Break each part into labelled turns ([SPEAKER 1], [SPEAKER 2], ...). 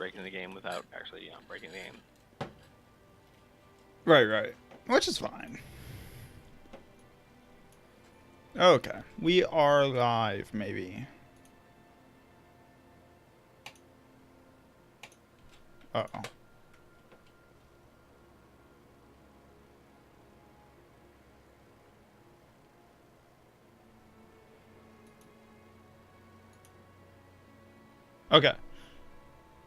[SPEAKER 1] breaking the game without actually breaking the game.
[SPEAKER 2] Right. Which is fine. Okay. We are live, maybe. Uh-oh. Okay.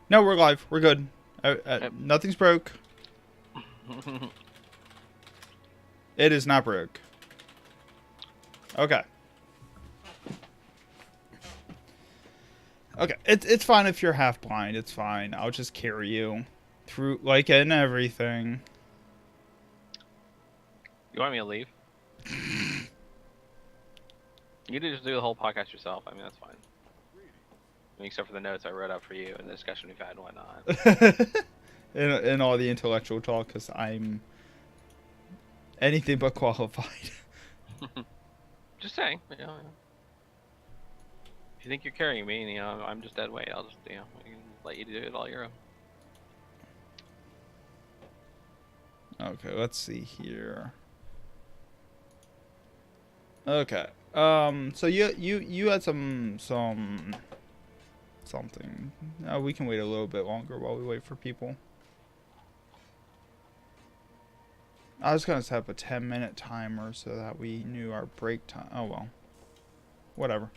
[SPEAKER 2] No, we're live. We're good.
[SPEAKER 1] Yep.
[SPEAKER 2] Nothing's broke. It is not broke. Okay. Okay. It's fine if you're half blind. It's fine. I'll just carry you through, like, and everything.
[SPEAKER 1] You want me to leave? You can just do the whole podcast yourself. I mean, that's fine. I mean, except for the notes I wrote up for you and the discussion we've had and whatnot.
[SPEAKER 2] and all the intellectual talk, because I'm anything but qualified.
[SPEAKER 1] Just saying, If you think you're carrying me, I'm just dead weight. I'll just, I can let you do it all your own.
[SPEAKER 2] Okay, let's see here. Okay. So you had something. We can wait a little bit longer while we wait for people. I was gonna set up a 10-minute timer so that we knew our break time. Oh well. Whatever.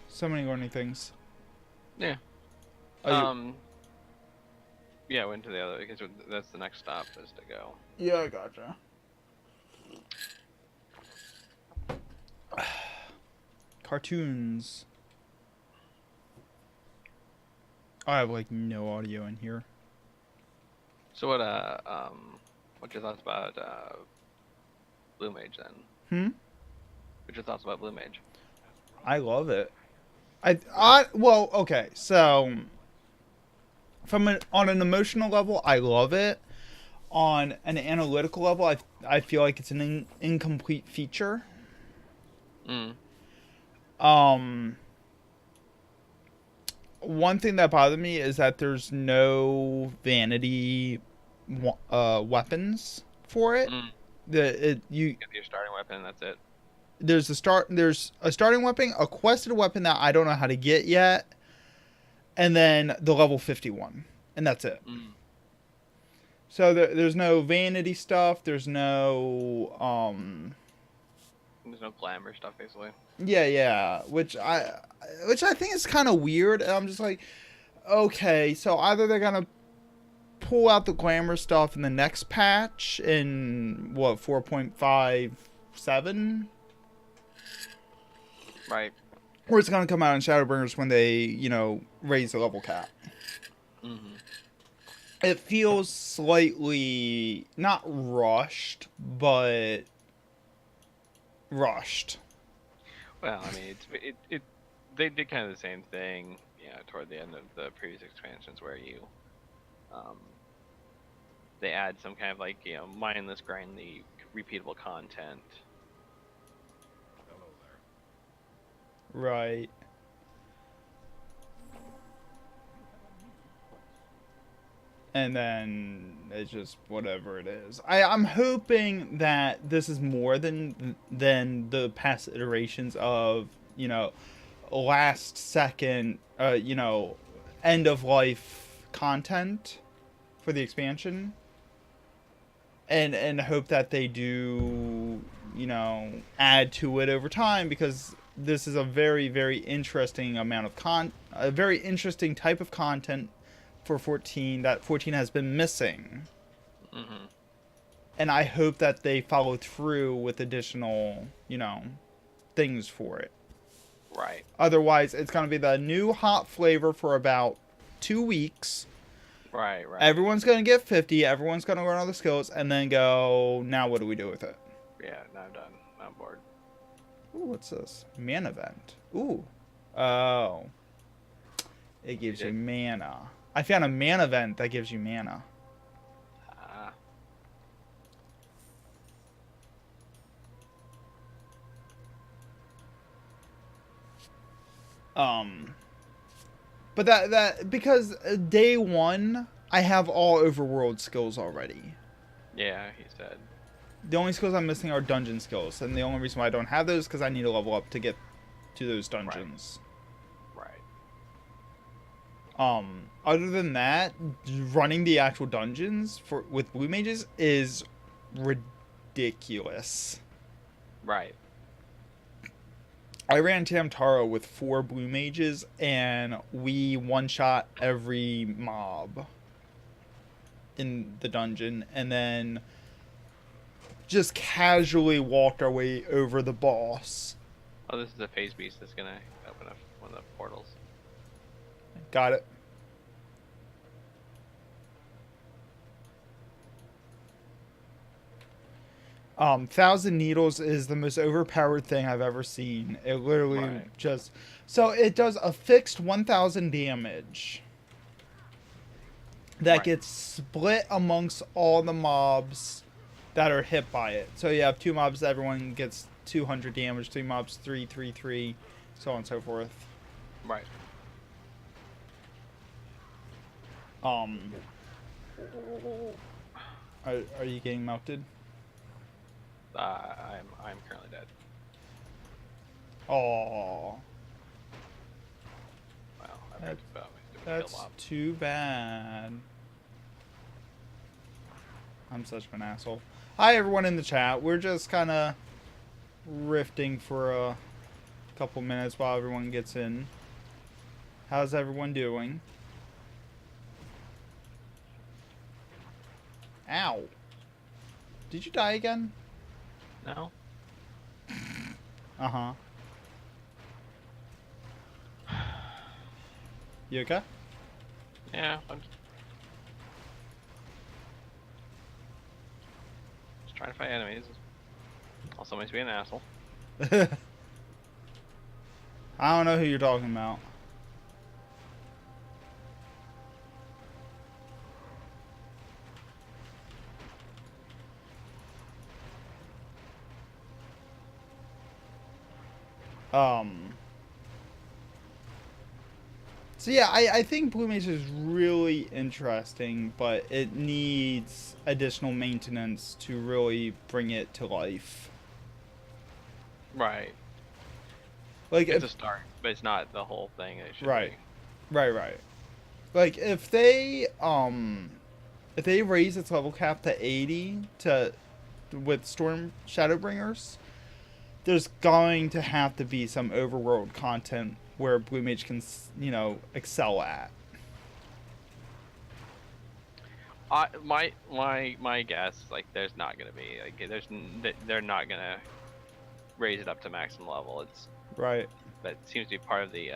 [SPEAKER 2] So many learning things.
[SPEAKER 1] Yeah. Yeah, went to the other because that's the next stop is to go.
[SPEAKER 2] Yeah, I gotcha. Cartoons. I have like no audio in here.
[SPEAKER 1] So what's your thoughts about Blue Mage then? What's your thoughts about Blue Mage?
[SPEAKER 2] I love it. Well, okay. So on an emotional level, I love it. On an analytical level, I feel like it's an incomplete feature. One thing that bothered me is that there's no vanity weapons for it.
[SPEAKER 1] You get your starting weapon, that's it.
[SPEAKER 2] There's a starting weapon, a quested weapon that I don't know how to get yet, and then the level 51, and that's it. So there's no vanity stuff. There's no
[SPEAKER 1] There's no glamour stuff, basically.
[SPEAKER 2] Yeah, which I think is kind of weird. And I'm just like, okay, so either they're gonna pull out the glamour stuff in the next patch in what 4.57,
[SPEAKER 1] right?
[SPEAKER 2] Or it's gonna come out in Shadowbringers when they raise the level cap. It feels slightly not rushed, but rushed.
[SPEAKER 1] Well, I mean, they did kind of the same thing, toward the end of the previous expansions, where they add some kind of like mindless, grindly, repeatable content.
[SPEAKER 2] Right. And then it's just whatever it is. I'm hoping that this is more than the past iterations of, last second, end of life content for the expansion. And hope that they do, add to it over time, because this is a very, very interesting amount of a very interesting type of content for 14 that 14 has been missing. And I hope that they follow through with additional, things for it.
[SPEAKER 1] Right.
[SPEAKER 2] Otherwise, it's going to be the new hot flavor for about 2 weeks.
[SPEAKER 1] Right.
[SPEAKER 2] Everyone's going to get 50. Everyone's going to learn all the skills and then go, now what do we do with it?
[SPEAKER 1] Yeah, now I'm done. I'm bored.
[SPEAKER 2] Ooh, what's this? Man event. Ooh. Oh. It gives you mana. I found a man event that gives you mana. But that because day one I have all overworld skills already.
[SPEAKER 1] Yeah, he said.
[SPEAKER 2] The only skills I'm missing are dungeon skills, and the only reason why I don't have those is because I need to level up to get to those dungeons.
[SPEAKER 1] Right.
[SPEAKER 2] Other than that, running the actual dungeons with blue mages is ridiculous.
[SPEAKER 1] Right.
[SPEAKER 2] I ran Tamtaro with 4 blue mages, and we one-shot every mob in the dungeon, and then just casually walked our way over the boss.
[SPEAKER 1] Oh, this is a phase beast that's gonna open up one of the portals.
[SPEAKER 2] Got it. Thousand Needles is the most overpowered thing I've ever seen. It literally just... So it does a fixed 1,000 damage that gets split amongst all the mobs that are hit by it. So you have 2 mobs, everyone gets 200 damage, 3 mobs, 333, so on and so forth.
[SPEAKER 1] Right.
[SPEAKER 2] Are you getting melted?
[SPEAKER 1] I'm currently dead.
[SPEAKER 2] Oh,
[SPEAKER 1] Well,
[SPEAKER 2] that's too bad. I'm such an asshole. Hi everyone in the chat. We're just kind of rifting for a couple minutes while everyone gets in. How's everyone doing? Ow. Did you die again?
[SPEAKER 1] No.
[SPEAKER 2] Uh-huh. You okay?
[SPEAKER 1] Yeah, I'm just trying to fight enemies. Also makes me an asshole.
[SPEAKER 2] I don't know who you're talking about. So yeah, I think Blue Mage is really interesting, but it needs additional maintenance to really bring it to life.
[SPEAKER 1] Right.
[SPEAKER 2] Like
[SPEAKER 1] it's a start, but it's not the whole thing. It should
[SPEAKER 2] right.
[SPEAKER 1] be.
[SPEAKER 2] Right. Like if they raise its level cap to 80 with Storm Shadowbringers, there's going to have to be some overworld content where Blue Mage can, excel at.
[SPEAKER 1] My guess, like, there's not gonna be, like, they're not gonna raise it up to maximum level. It's
[SPEAKER 2] right.
[SPEAKER 1] That seems to be part of the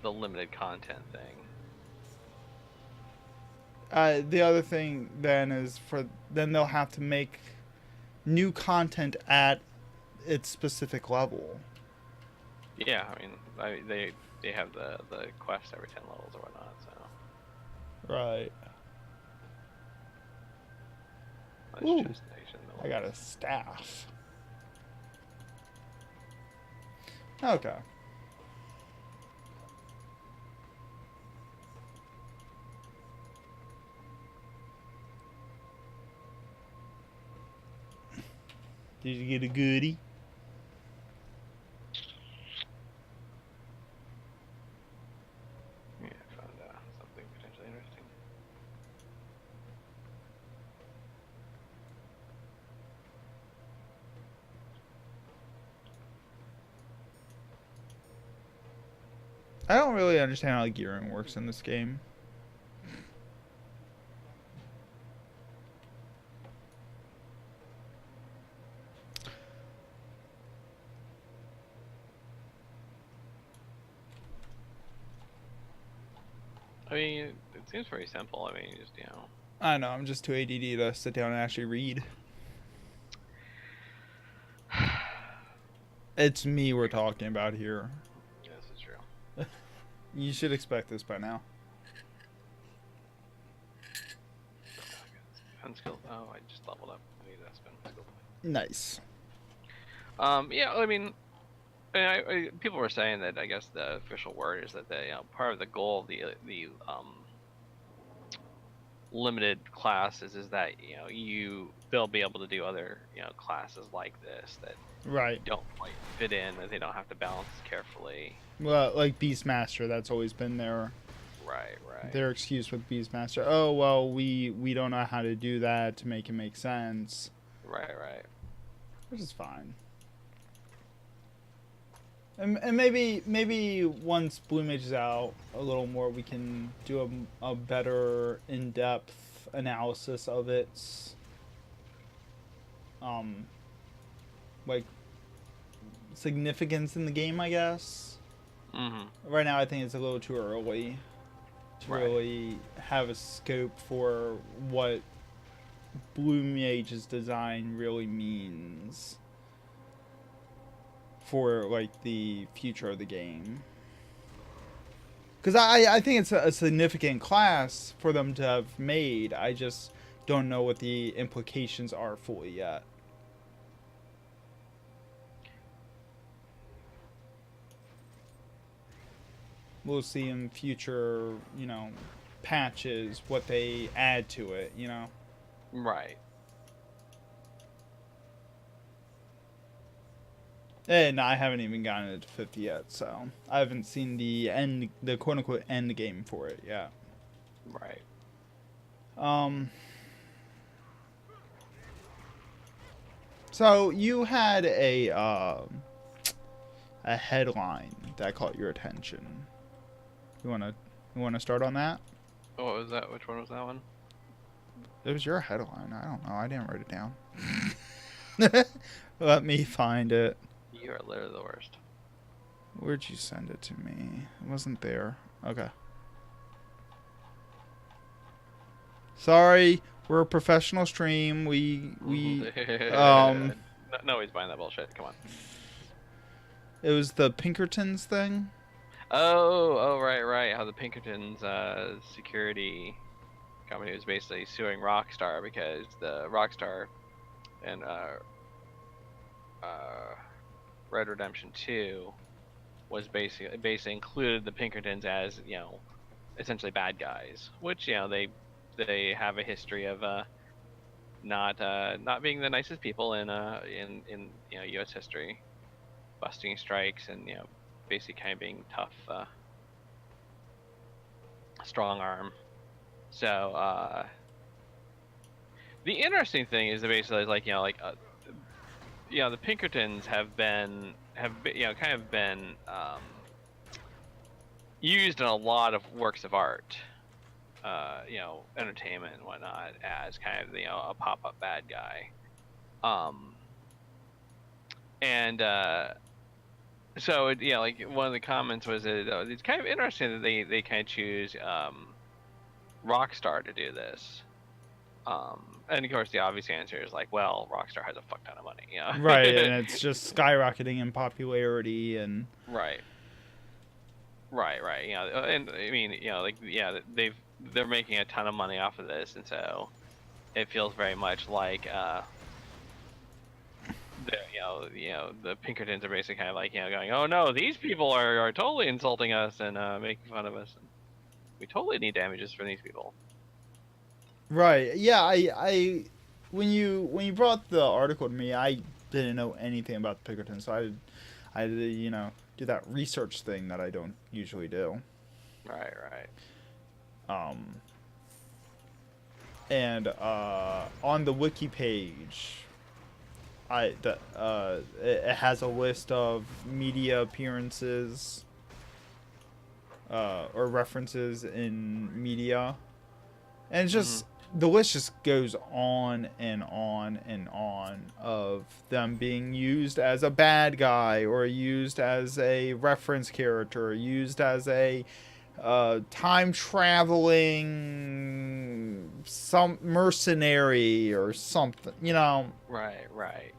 [SPEAKER 1] limited content thing.
[SPEAKER 2] The other thing then is then they'll have to make new content at its specific level.
[SPEAKER 1] Yeah, I mean, they have the quest every 10 levels or whatnot, so.
[SPEAKER 2] Right. Ooh, I got a staff. Okay. Did you get a goodie?
[SPEAKER 1] Yeah, I found something potentially interesting.
[SPEAKER 2] I don't really understand how gearing works in this game.
[SPEAKER 1] I mean, it seems very simple. I mean, just,
[SPEAKER 2] I know, I'm just too ADD to sit down and actually read. It's me we're talking about here.
[SPEAKER 1] Yes, it's true.
[SPEAKER 2] You should expect this by now.
[SPEAKER 1] Unskilled. Oh, I just leveled up. I need that spin skill point.
[SPEAKER 2] Nice.
[SPEAKER 1] Yeah, I mean, People were saying that I guess the official word is that part of the goal of the limited classes is that they'll be able to do other classes like this that
[SPEAKER 2] Right.
[SPEAKER 1] don't quite fit in, that they don't have to balance carefully.
[SPEAKER 2] Well, like Beastmaster, that's always been
[SPEAKER 1] Right.
[SPEAKER 2] their excuse with Beastmaster. Oh well, we don't know how to do that to make it make sense.
[SPEAKER 1] Right.
[SPEAKER 2] Which is fine. And maybe once Blue Mage is out a little more, we can do a better in-depth analysis of its like significance in the game, I guess. Right now, I think it's a little too early to really have a scope for what Blue Mage's design really means for like the future of the game. Because I think it's a significant class for them to have made. I just don't know what the implications are fully yet. We'll see in future, patches what they add to it,
[SPEAKER 1] Right.
[SPEAKER 2] And I haven't even gotten it to 50 yet, so I haven't seen the quote unquote end game for it yet.
[SPEAKER 1] Right.
[SPEAKER 2] So you had a headline that caught your attention. You wanna start on that?
[SPEAKER 1] Oh, what was that? Which one was that one?
[SPEAKER 2] It was your headline. I don't know. I didn't write it down. Let me find it.
[SPEAKER 1] You are literally the worst.
[SPEAKER 2] Where'd you send it to me? It wasn't there. Okay. Sorry, we're a professional stream. We
[SPEAKER 1] No, he's buying that bullshit. Come on.
[SPEAKER 2] It was the Pinkertons thing.
[SPEAKER 1] Oh, right. How the Pinkertons security company was basically suing Rockstar because the Rockstar and Red Redemption 2 was basically included the Pinkertons as essentially bad guys, which they have a history of not being the nicest people in U.S. history, busting strikes and basically kind of being tough, strong arm. So the interesting thing is that basically the Pinkertons have been used in a lot of works of art, entertainment and whatnot, as kind of a pop-up bad guy, and so one of the comments was that it's kind of interesting that they kind of choose Rockstar to do this. And of course, the obvious answer is well, Rockstar has a fuck ton of money,
[SPEAKER 2] Right, and it's just skyrocketing in popularity and.
[SPEAKER 1] Right. And I mean, they're making a ton of money off of this, and so it feels very much like the Pinkertons are basically kind of going, oh no, these people are totally insulting us and making fun of us. And we totally need damages for these people.
[SPEAKER 2] Right. Yeah. I when you brought the article to me, I didn't know anything about the Pinkertons, so I do that research thing that I don't usually do.
[SPEAKER 1] Right.
[SPEAKER 2] And on the wiki page, it has a list of media appearances or references in media, and it's just the list just goes on and on and on of them being used as a bad guy or used as a reference character, or used as a time traveling some mercenary or something,
[SPEAKER 1] Right.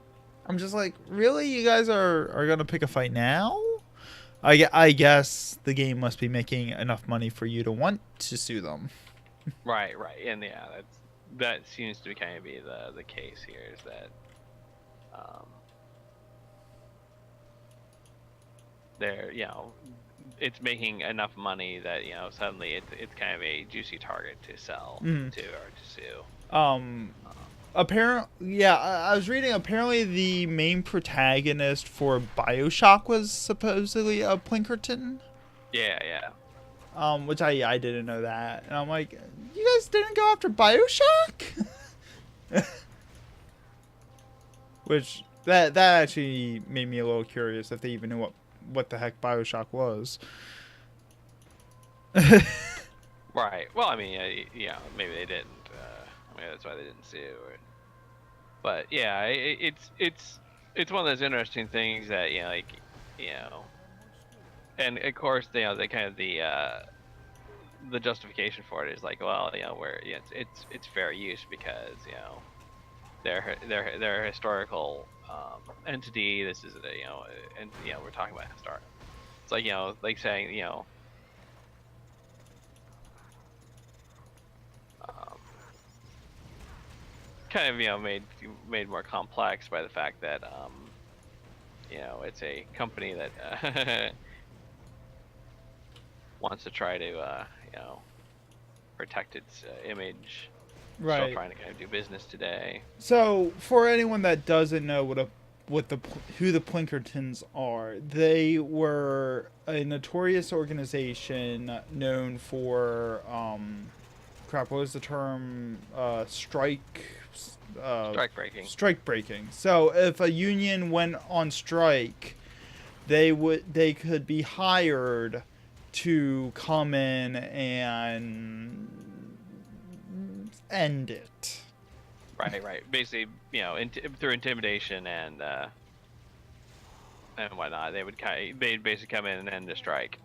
[SPEAKER 2] I'm just like, really? You guys are gonna pick a fight now? I guess the game must be making enough money for you to want to sue them.
[SPEAKER 1] Right, and that seems to kind of be the case here, is that they're it's making enough money that suddenly it's kind of a juicy target to sell
[SPEAKER 2] Mm.
[SPEAKER 1] to or to sue.
[SPEAKER 2] Yeah, I was reading. Apparently, the main protagonist for BioShock was supposedly a Plinkerton.
[SPEAKER 1] Yeah.
[SPEAKER 2] Which I didn't know that, and I'm like, you guys didn't go after BioShock. Which that actually made me a little curious if they even knew what the heck BioShock was.
[SPEAKER 1] Right. Well, I mean, maybe they didn't. Maybe that's why they didn't sue. But yeah, it's one of those interesting things that and of course they kind of the justification for it is like, well, it's fair use because they're a historical entity. This is and we're talking about historic. It's like like saying kind of made more complex by the fact that it's a company that wants to try to protect its image.
[SPEAKER 2] Right.
[SPEAKER 1] Still trying to kind of do business today.
[SPEAKER 2] So, for anyone that doesn't know who the Plinkertons are, they were a notorious organization known for crap. What was the term? Strike
[SPEAKER 1] breaking.
[SPEAKER 2] Strike breaking. So, if a union went on strike, they could be hired to come in and end it.
[SPEAKER 1] Right. Basically, through intimidation and whatnot, they'd basically come in and end the strike.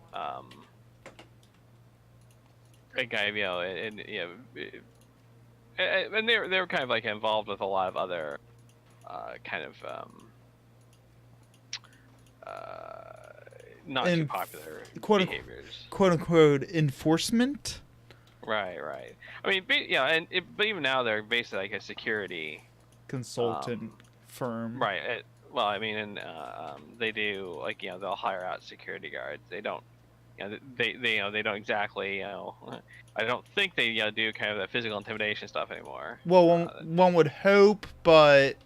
[SPEAKER 1] And kind of and they were kind of like involved with a lot of other kind of not too popular behaviors.
[SPEAKER 2] Quote unquote enforcement.
[SPEAKER 1] Right. I mean, but even now they're basically like a security
[SPEAKER 2] consultant firm.
[SPEAKER 1] Right. Well, I mean, and they do like they'll hire out security guards. They don't. They don't exactly. I don't think they do kind of the physical intimidation stuff anymore.
[SPEAKER 2] Well, one would hope, but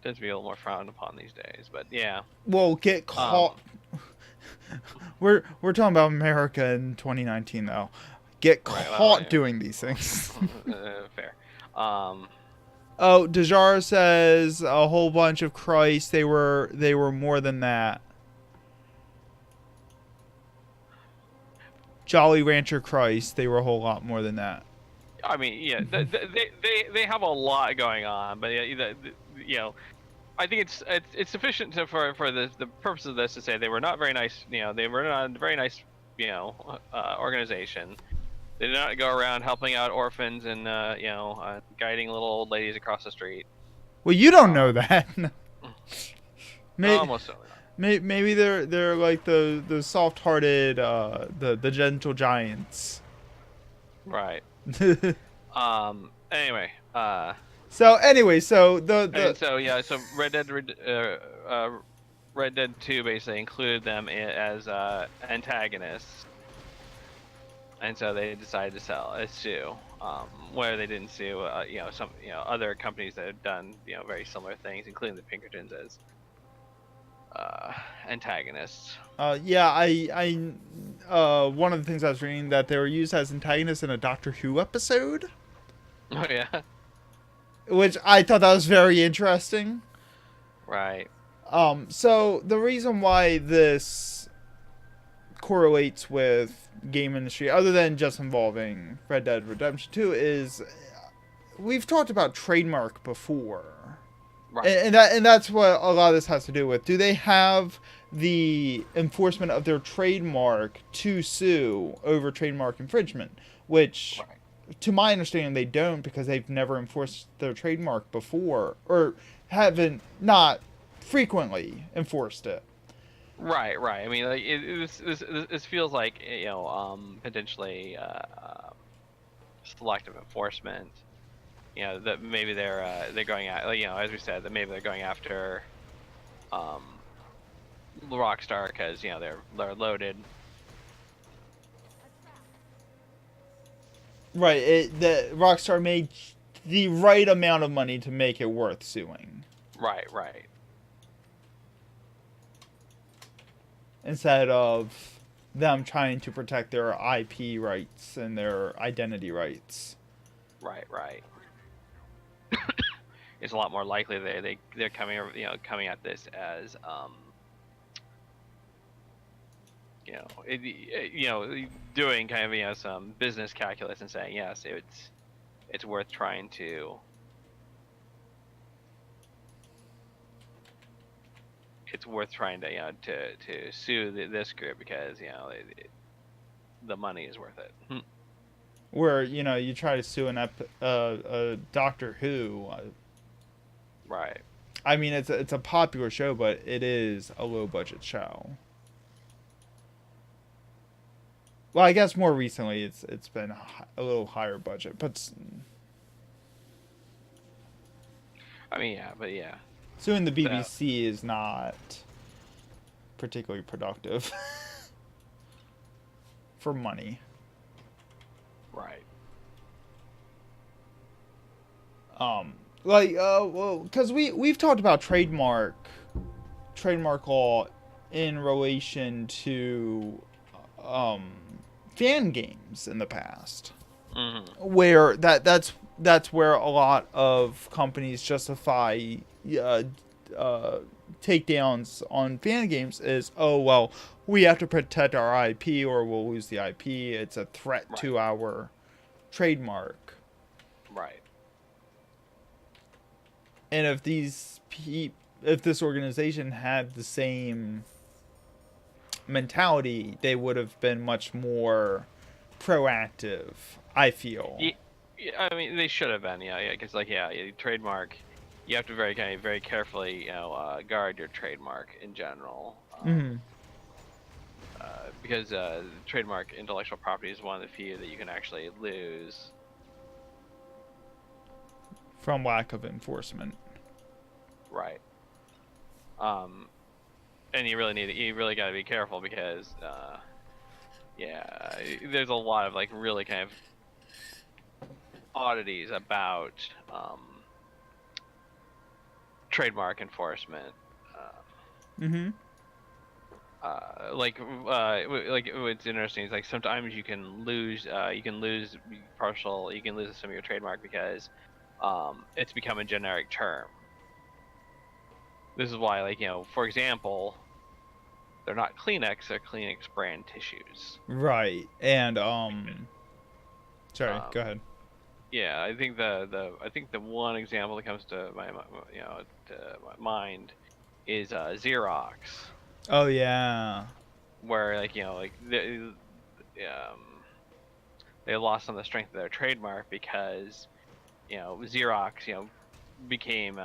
[SPEAKER 1] tends to be a little more frowned upon these days. But yeah.
[SPEAKER 2] Well, get caught. We're talking about America in 2019, though. Get caught doing these things.
[SPEAKER 1] Fair.
[SPEAKER 2] Oh, Dejar says a whole bunch of Christ. They were more than that. Jolly Rancher Christ. They were a whole lot more than that.
[SPEAKER 1] I mean, yeah, they have a lot going on, but I think it's sufficient for the purpose of this to say they were not very nice. They were not a very nice organization. They did not go around helping out orphans and guiding little old ladies across the street.
[SPEAKER 2] Well, you don't know that.
[SPEAKER 1] Almost certainly not.
[SPEAKER 2] Maybe they're like the soft-hearted the gentle giants.
[SPEAKER 1] Right. Anyway.
[SPEAKER 2] So
[SPEAKER 1] Red Dead 2 basically included them as antagonists. And so they decided to sue, where they didn't sue, some other companies that have done very similar things, including the Pinkertons as antagonists.
[SPEAKER 2] I one of the things I was reading that they were used as antagonists in a Doctor Who episode.
[SPEAKER 1] Oh yeah.
[SPEAKER 2] Which I thought that was very interesting.
[SPEAKER 1] Right.
[SPEAKER 2] So the reason why this correlates with game industry, other than just involving Red Dead Redemption 2, is we've talked about Trademark before.
[SPEAKER 1] Right.
[SPEAKER 2] And that's what a lot of this has to do with. Do they have the enforcement of their trademark to sue over trademark infringement? Which, to my understanding, they don't, because they've never enforced their trademark before, or haven't not frequently enforced it.
[SPEAKER 1] Right. I mean, like this feels like potentially selective enforcement. That maybe they're going at as we said, that maybe they're going after Rockstar, because they're loaded.
[SPEAKER 2] Right. The Rockstar made the right amount of money to make it worth suing.
[SPEAKER 1] Right, right.
[SPEAKER 2] Instead of them trying to protect their IP rights and their identity rights.
[SPEAKER 1] Right, right. It's a lot more likely they're coming at this as doing kind of some business calculus and saying yes, it's worth trying to. It's worth trying to to sue this group because the money is worth it.
[SPEAKER 2] Where you try to sue a Doctor Who.
[SPEAKER 1] Right.
[SPEAKER 2] I mean, it's a popular show, but it is a low budget show. Well, I guess more recently it's been a little higher budget, but
[SPEAKER 1] I mean, yeah, but yeah.
[SPEAKER 2] suing the BBC is not particularly productive for money.
[SPEAKER 1] Right.
[SPEAKER 2] Well, because we've talked about trademark law in relation to fan games in the past, where that's where a lot of companies justify takedowns on fan games is, oh well, we have to protect our IP or we'll lose the IP. It's a threat to our trademark.
[SPEAKER 1] Right.
[SPEAKER 2] And if this organization had the same mentality, they would have been much more proactive, I feel.
[SPEAKER 1] Yeah, I mean, they should have been, because trademark, you have to very carefully, guard your trademark in general. Because trademark intellectual property is one of the few that you can actually lose
[SPEAKER 2] from lack of enforcement.
[SPEAKER 1] Right. And you really got to be careful because there's a lot of really kind of oddities about trademark enforcement. What's interesting is sometimes you can lose some of your trademark because it's become a generic term. This is why, for example, they're not Kleenex, they're Kleenex brand tissues.
[SPEAKER 2] Right. And sorry, go ahead.
[SPEAKER 1] Yeah, I think the one example that comes to my mind is Xerox.
[SPEAKER 2] Oh yeah.
[SPEAKER 1] Where they lost on the strength of their trademark because Xerox became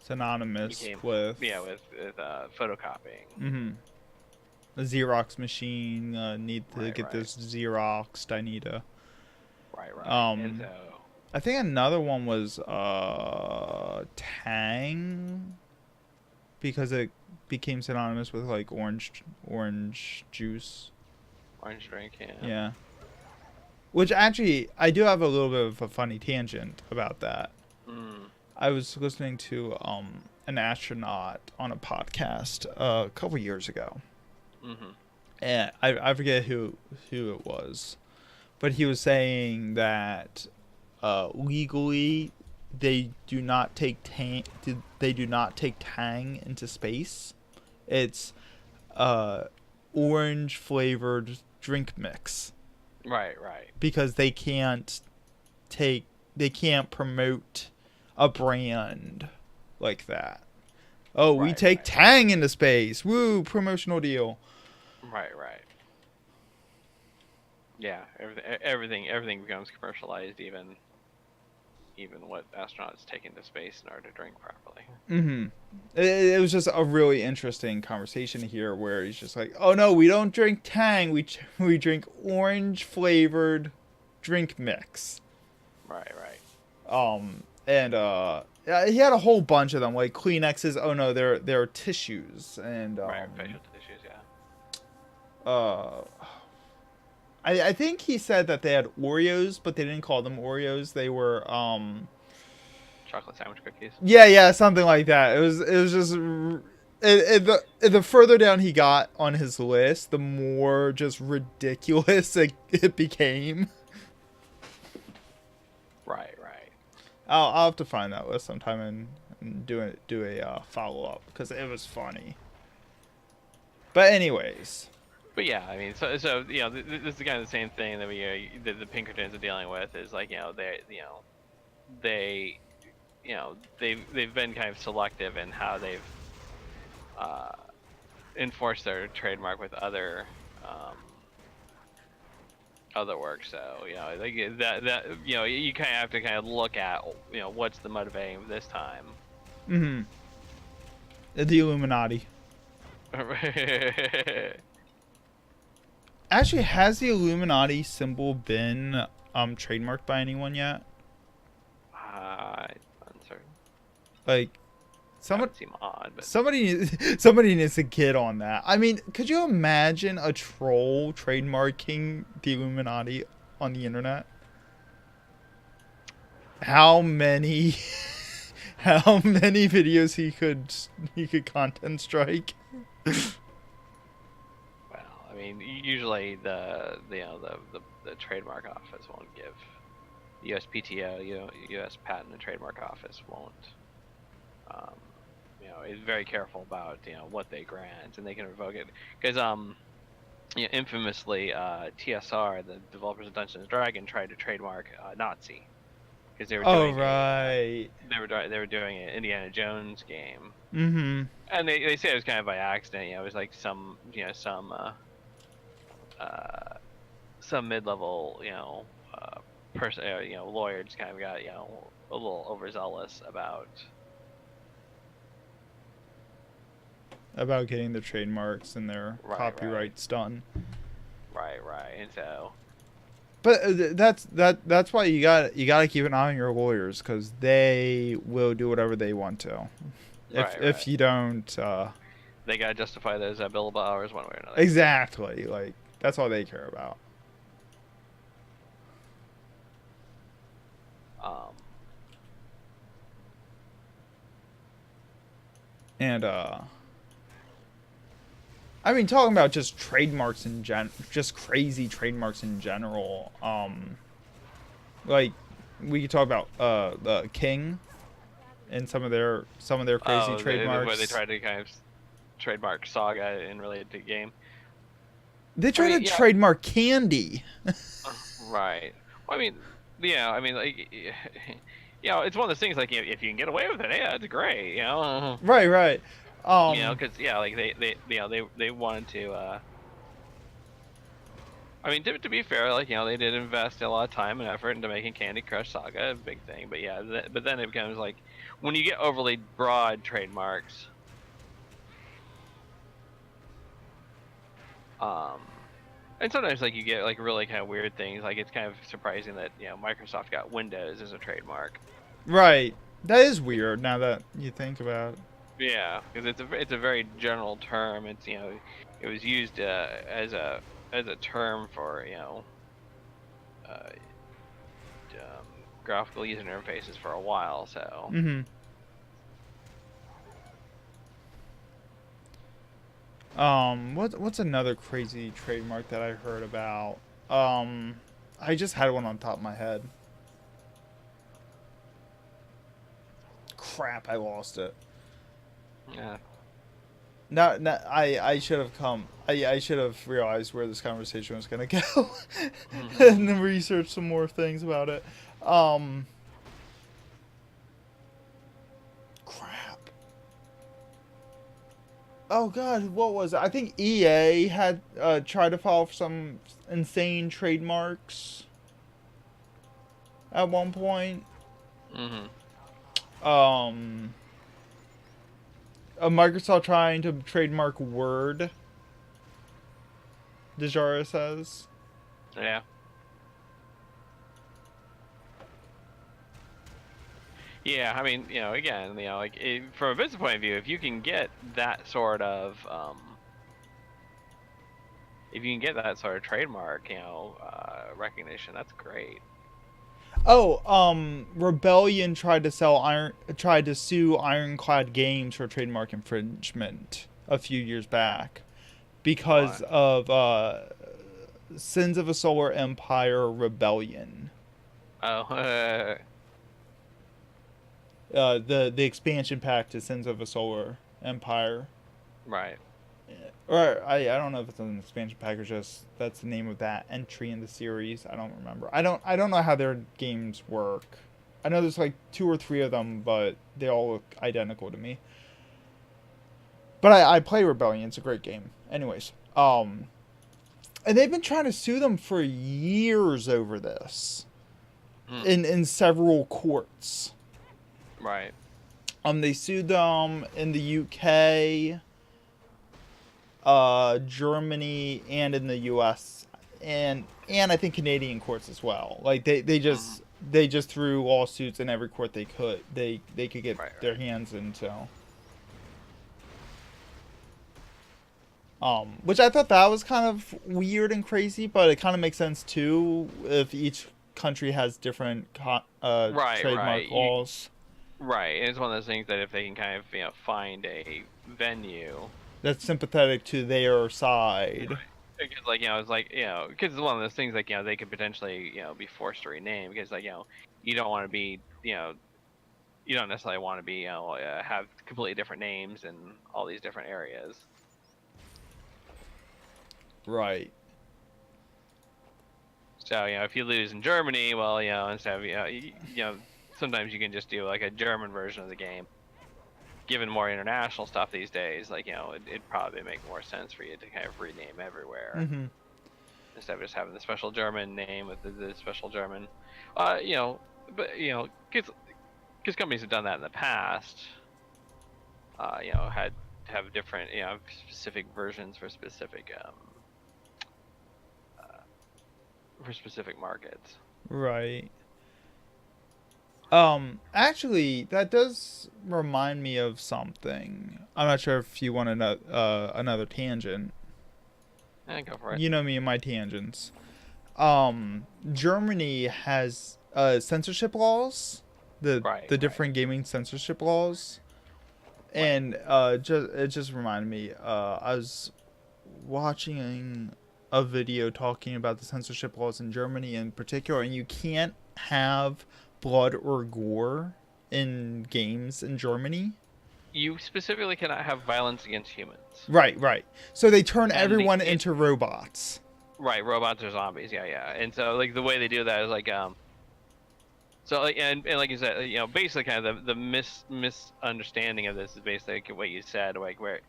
[SPEAKER 2] synonymous with
[SPEAKER 1] photocopying.
[SPEAKER 2] The Xerox machine need to get this Xeroxed. I need to.
[SPEAKER 1] Right.
[SPEAKER 2] And so, I think another one was Tang, because it became synonymous with orange juice.
[SPEAKER 1] Orange drink, yeah.
[SPEAKER 2] Yeah. Which actually, I do have a little bit of a funny tangent about that. I was listening to an astronaut on a podcast a couple years ago. And I forget who it was, but he was saying that legally they do not take Tang into space. It's orange flavored drink mix.
[SPEAKER 1] Right.
[SPEAKER 2] Because they can't promote a brand like that. Oh, we take Tang into space. Woo, promotional deal.
[SPEAKER 1] Right. Yeah, everything becomes commercialized, even what astronauts take into space in order to drink properly.
[SPEAKER 2] It was just a really interesting conversation here, where he's just like, "Oh no, we don't drink Tang. We drink orange flavored drink mix."
[SPEAKER 1] Right.
[SPEAKER 2] And he had a whole bunch of them, like Kleenexes. Oh no, they're tissues, and
[SPEAKER 1] Right, facial tissues, yeah.
[SPEAKER 2] uh, I think he said that they had Oreos, but they didn't call them Oreos. They were
[SPEAKER 1] Chocolate sandwich cookies.
[SPEAKER 2] yeah, something like that. It was just the further down he got on his list, the more just ridiculous it became.
[SPEAKER 1] Right, right.
[SPEAKER 2] I'll have to find that list sometime and do a follow up because it was funny. But anyways,
[SPEAKER 1] But yeah, I mean, so you know, this is kind of the same thing that the Pinkertons are dealing with is like, you know, they they've been kind of selective in how they've uh, enforced their trademark with other work. So you know, like that you know, you kind of have to kind of look at, you know, what's the motivating this time.
[SPEAKER 2] mm-hmm. The Illuminati. Actually, has the Illuminati symbol been trademarked by anyone yet?
[SPEAKER 1] Uncertain.
[SPEAKER 2] Like,
[SPEAKER 1] That would seem odd, but
[SPEAKER 2] somebody needs to get on that. I mean, could you imagine a troll trademarking the Illuminati on the internet? How many how many videos he could content strike?
[SPEAKER 1] well, I mean, usually the trademark office won't give. USPTO, you know, U.S. Patent and Trademark Office won't. Um, you know, is very careful about, you know, what they grant, and they can revoke it because you know, infamously TSR, the developers of Dungeons and Dragons, tried to trademark Nazi because they were doing they were doing an Indiana Jones game.
[SPEAKER 2] Mm-hmm.
[SPEAKER 1] And they say it was kind of by accident. You know, it was like some mid-level, you know, person, you know, lawyer just kind of got, you know, a little overzealous about
[SPEAKER 2] getting the trademarks and their copyrights done.
[SPEAKER 1] Right, and so.
[SPEAKER 2] But that's why you got to keep an eye on your lawyers because they will do whatever they want to. If you don't,
[SPEAKER 1] they gotta justify those billable hours one way or another.
[SPEAKER 2] Exactly, like that's all they care about. And I mean, talking about just trademarks in just crazy trademarks in general. Like we could talk about the King and some of their crazy trademarks.
[SPEAKER 1] Where they tried to kind of trademark Saga in related to game.
[SPEAKER 2] They tried to trademark candy.
[SPEAKER 1] Right. Well, I mean, yeah. I mean, like, you know, it's one of those things. Like, you know, if you can get away with it, yeah, it's great. You know.
[SPEAKER 2] Right.
[SPEAKER 1] You know, because like they wanted to. I mean, to be fair, like, you know, they did invest a lot of time and effort into making Candy Crush Saga a big thing. But yeah, but then it becomes like when you get overly broad trademarks. And sometimes like you get like really kind of weird things. Like it's kind of surprising that, you know, Microsoft got Windows as a trademark.
[SPEAKER 2] Right. That is weird now that you think about it.
[SPEAKER 1] Yeah, because it's a very general term. It's, you know, it was used as a term for, you know, graphical user interfaces for a while. So.
[SPEAKER 2] Mm-hmm. What's another crazy trademark that I heard about? I just had one on top of my head. Crap, I lost it.
[SPEAKER 1] Yeah.
[SPEAKER 2] No, I should have I should have realized where this conversation was gonna go, and then research some more things about it. Crap. Oh God, what was it? I think EA had tried to file for some insane trademarks at one point.
[SPEAKER 1] Mm-hmm.
[SPEAKER 2] Microsoft trying to trademark Word. Dejara says.
[SPEAKER 1] Yeah. Yeah, I mean, again, like from a business point of view, if you can get that sort of trademark, recognition, that's great.
[SPEAKER 2] Oh, Rebellion tried to sue Ironclad Games for trademark infringement a few years back because
[SPEAKER 1] Why?
[SPEAKER 2] of Sins of a Solar Empire Rebellion.
[SPEAKER 1] Oh,
[SPEAKER 2] The expansion pack to Sins of a Solar Empire.
[SPEAKER 1] right.
[SPEAKER 2] Or I don't know if it's an expansion pack or just that's the name of that entry in the series. I don't remember. I don't know how their games work. I know there's like 2 or 3 of them, but they all look identical to me. But I play Rebellion. It's a great game. Anyways, and they've been trying to sue them for years over this
[SPEAKER 1] Hmm.
[SPEAKER 2] in several courts.
[SPEAKER 1] Right.
[SPEAKER 2] They sued them in the UK, Germany, and in the US, and I think Canadian courts as well. Like
[SPEAKER 1] Mhm.
[SPEAKER 2] they just threw lawsuits in every court they could get
[SPEAKER 1] Right.
[SPEAKER 2] their
[SPEAKER 1] Right.
[SPEAKER 2] hands into. Which I thought that was kind of weird and crazy, but it kind of makes sense too if each country has different
[SPEAKER 1] Right. Right.
[SPEAKER 2] trademark laws.
[SPEAKER 1] Right. And it's one of those things that if they can kind of find a venue.
[SPEAKER 2] That's sympathetic to their
[SPEAKER 1] Right.
[SPEAKER 2] side.
[SPEAKER 1] Because like it's like because it's one of those things like they could potentially be forced to rename because like you don't want to be you don't necessarily want to be have completely different names in all these different areas.
[SPEAKER 2] Right.
[SPEAKER 1] So if you lose in Germany, well instead of sometimes you can just do like a German version of the game. Given more international stuff these days, like it'd probably make more sense for you to kind of rename everywhere
[SPEAKER 2] Mm-hmm.
[SPEAKER 1] instead of just having the special German name with the special German. But because companies have done that in the past, had have different specific versions for specific markets.
[SPEAKER 2] Right. Actually, that does remind me of something. I'm not sure if you want another tangent.
[SPEAKER 1] Yeah, go for it.
[SPEAKER 2] You know me and my tangents. Germany has censorship laws,
[SPEAKER 1] Right,
[SPEAKER 2] the
[SPEAKER 1] right.
[SPEAKER 2] different gaming censorship laws,
[SPEAKER 1] Right.
[SPEAKER 2] and it just reminded me. I was watching a video talking about the censorship laws in Germany in particular, and you can't have blood or gore in games in Germany.
[SPEAKER 1] You specifically cannot have violence against humans.
[SPEAKER 2] Right, right. So they turn
[SPEAKER 1] And
[SPEAKER 2] everyone into robots.
[SPEAKER 1] right, robots or zombies, yeah, yeah. And so like the way they do that is like so like and like you said, basically kind of the misunderstanding of this is basically what you said, like where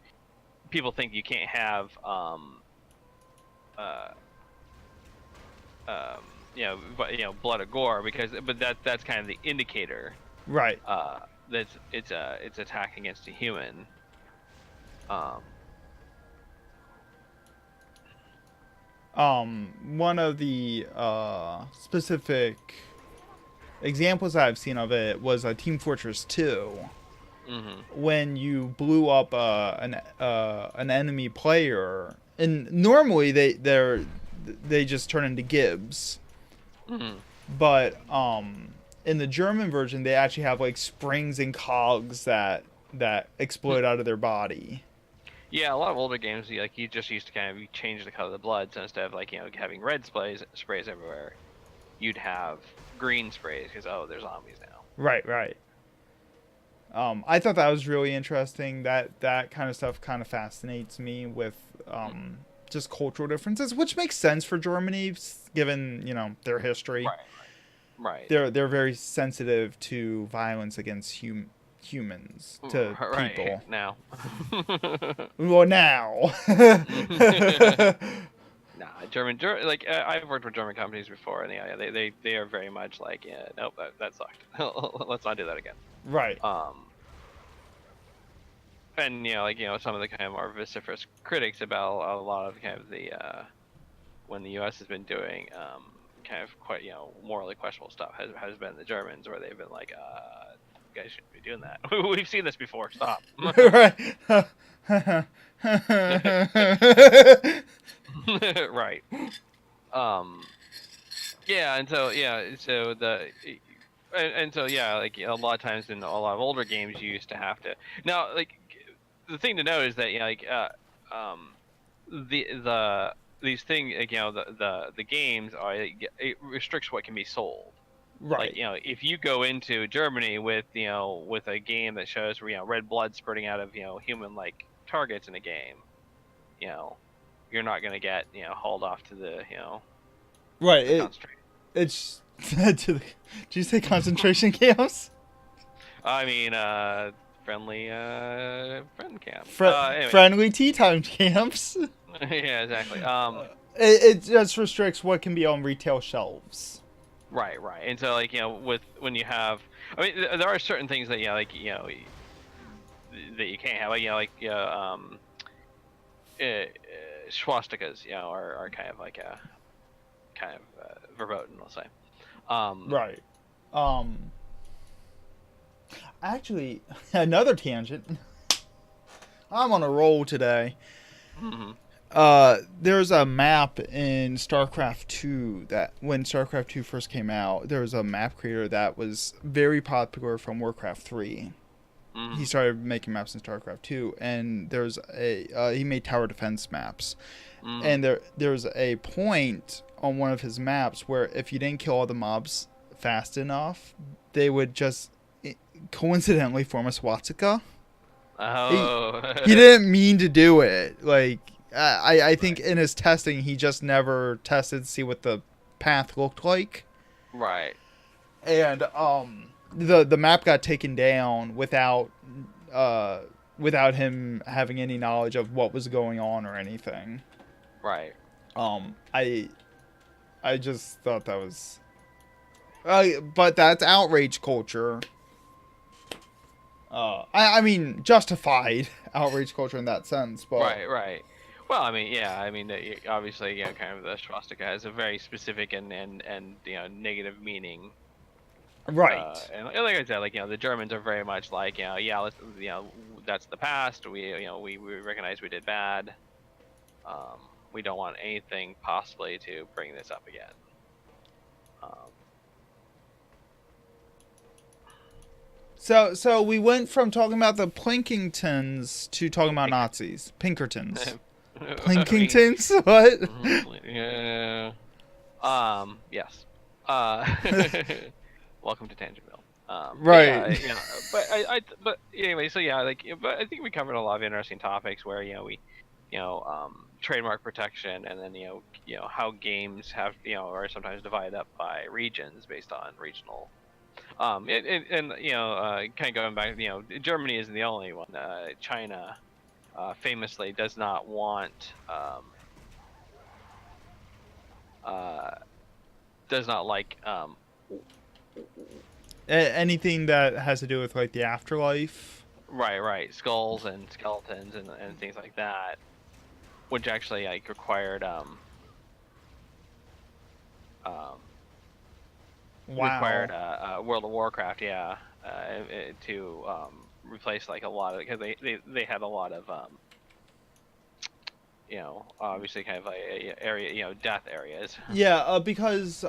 [SPEAKER 1] people think you can't have uh um blood or gore because but that's kind of the indicator
[SPEAKER 2] Right.
[SPEAKER 1] that it's attack against a human. Um
[SPEAKER 2] One of the specific examples I've seen of it was Team Fortress 2,
[SPEAKER 1] mhm.
[SPEAKER 2] when you blew up an enemy player, and normally they just turn into Gibbs,
[SPEAKER 1] Mhm.
[SPEAKER 2] but in the German version they actually have like springs and cogs that explode out of their body.
[SPEAKER 1] Yeah, a lot of older games, like you just used to kind of change the color of the blood, so instead of like having red sprays everywhere, you'd have green sprays because there's zombies now.
[SPEAKER 2] Right, right. I thought that was really interesting. That kind of stuff kind of fascinates me with
[SPEAKER 1] Mm.
[SPEAKER 2] just cultural differences, which makes sense for Germany, given their history.
[SPEAKER 1] Right, right,
[SPEAKER 2] They're very sensitive to violence against humans, to
[SPEAKER 1] right
[SPEAKER 2] people.
[SPEAKER 1] now.
[SPEAKER 2] Well, now.
[SPEAKER 1] Nah, German like I've worked with German companies before, and yeah, they are very much like nope, that sucked. Let's not do that again.
[SPEAKER 2] Right.
[SPEAKER 1] Um, and like some of the kind of more vociferous critics about a lot of kind of the when the U.S. has been doing kind of quite morally questionable stuff has been the Germans, where they've been like You guys shouldn't be doing that. We've seen this before. Stop.
[SPEAKER 2] Right.
[SPEAKER 1] Right. Um. Yeah, and so yeah, like a lot of times in a lot of older games, you used to have to. Now, like the thing to know is that um, the these things, like, the games are, it restricts what can be sold. Like,
[SPEAKER 2] Right.
[SPEAKER 1] if you go into Germany with with a game that shows red blood spurting out of human like targets in a game, you know you're not gonna get hauled off to
[SPEAKER 2] Right.
[SPEAKER 1] the concentration.
[SPEAKER 2] It's did you say concentration camps?
[SPEAKER 1] I mean, friendly friend camp. Anyway,
[SPEAKER 2] Friendly tea time camps.
[SPEAKER 1] yeah, exactly.
[SPEAKER 2] It just restricts what can be on retail shelves.
[SPEAKER 1] Right, right. And so, like, with when you have, I mean, there are certain things that that you can't have, like, swastikas, are kind of like a verboten, we'll say.
[SPEAKER 2] Right. Um. Actually, another tangent. I'm on a roll today.
[SPEAKER 1] Hmm.
[SPEAKER 2] There's a map in StarCraft 2 that when StarCraft 2 first came out, there was a map creator that was very popular from Warcraft 3.
[SPEAKER 1] Hmm.
[SPEAKER 2] He started making maps in StarCraft 2, and there's he made tower defense maps.
[SPEAKER 1] Hmm.
[SPEAKER 2] And there's a point on one of his maps where if you didn't kill all the mobs fast enough, they would just coincidentally form a swastika.
[SPEAKER 1] Oh.
[SPEAKER 2] He didn't mean to do it. Like I think
[SPEAKER 1] Right.
[SPEAKER 2] in his testing he just never tested to see what the path looked like.
[SPEAKER 1] Right.
[SPEAKER 2] And the map got taken down without him having any knowledge of what was going on or anything.
[SPEAKER 1] Right.
[SPEAKER 2] I just thought that was but that's outrage culture. I mean, justified outrage culture in that sense, but
[SPEAKER 1] Right. Right. Well, I mean, yeah, I mean, obviously, kind of the swastika has a very specific and negative meaning.
[SPEAKER 2] right,
[SPEAKER 1] And like I said, like the Germans are very much like yeah, let's that's the past. We recognize we did bad. Um, we don't want anything possibly to bring this up again. Um,
[SPEAKER 2] so we went from talking about the Plinkingtons to talking about Nazis, Pinkertons,
[SPEAKER 1] I mean,
[SPEAKER 2] Plinkingtons. What?
[SPEAKER 1] yeah. Yes. Welcome to Tangentville. But yeah,
[SPEAKER 2] Right.
[SPEAKER 1] but anyway, so yeah, like, but I think we covered a lot of interesting topics where trademark protection, and then how games have are sometimes divided up by regions based on regional. And kind of going back, Germany isn't the only one. China famously uh, does not like
[SPEAKER 2] Anything that has to do with like the afterlife.
[SPEAKER 1] right skulls and skeletons and things like that, which actually like um required
[SPEAKER 2] Wow.
[SPEAKER 1] World of Warcraft, yeah, to replace like a lot of, because they had a lot of obviously kind of like area, death areas.
[SPEAKER 2] Yeah, because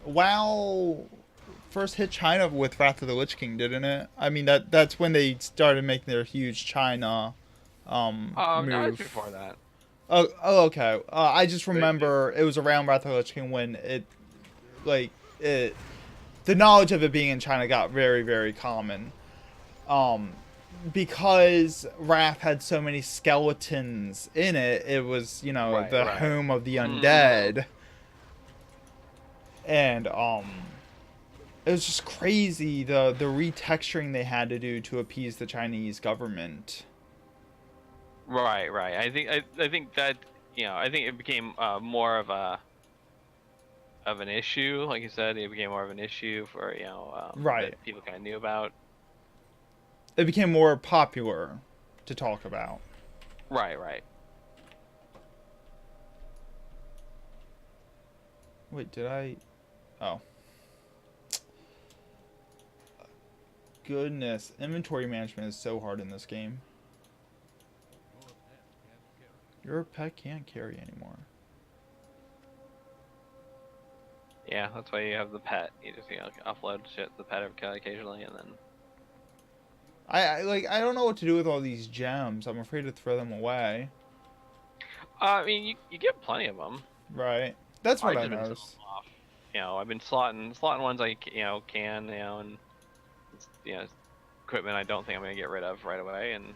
[SPEAKER 2] WoW first hit China with Wrath of the Lich King, didn't it? I mean that's when they started making their huge China
[SPEAKER 1] No, it's
[SPEAKER 2] move.
[SPEAKER 1] before that.
[SPEAKER 2] Oh, okay. I just
[SPEAKER 1] They-
[SPEAKER 2] remember it was around Wrath of the Lich King when it the knowledge of it being in China got very, very common. Because Wrath had so many skeletons in it, it was,
[SPEAKER 1] Right,
[SPEAKER 2] the
[SPEAKER 1] right.
[SPEAKER 2] home of the
[SPEAKER 1] Mhm.
[SPEAKER 2] undead. And it was just crazy the retexturing they had to do to appease the Chinese government.
[SPEAKER 1] Right, right. I think that I think it became more of an issue. Like you said, it became more of an issue for
[SPEAKER 2] Right.
[SPEAKER 1] that people kind of knew about.
[SPEAKER 2] It became more popular to talk about.
[SPEAKER 1] Right, right.
[SPEAKER 2] Wait, did I? Oh. goodness. Inventory management is so hard in this game. Your pet can't carry anymore.
[SPEAKER 1] Yeah, that's why you have the pet. You just upload shit to the pet occasionally, and then.
[SPEAKER 2] I don't know what to do with all these gems. I'm afraid to throw them away.
[SPEAKER 1] I mean, you get plenty of them.
[SPEAKER 2] Right. That's what I noticed.
[SPEAKER 1] I've been slotting ones I can, and equipment I don't think I'm gonna get rid of right away, and.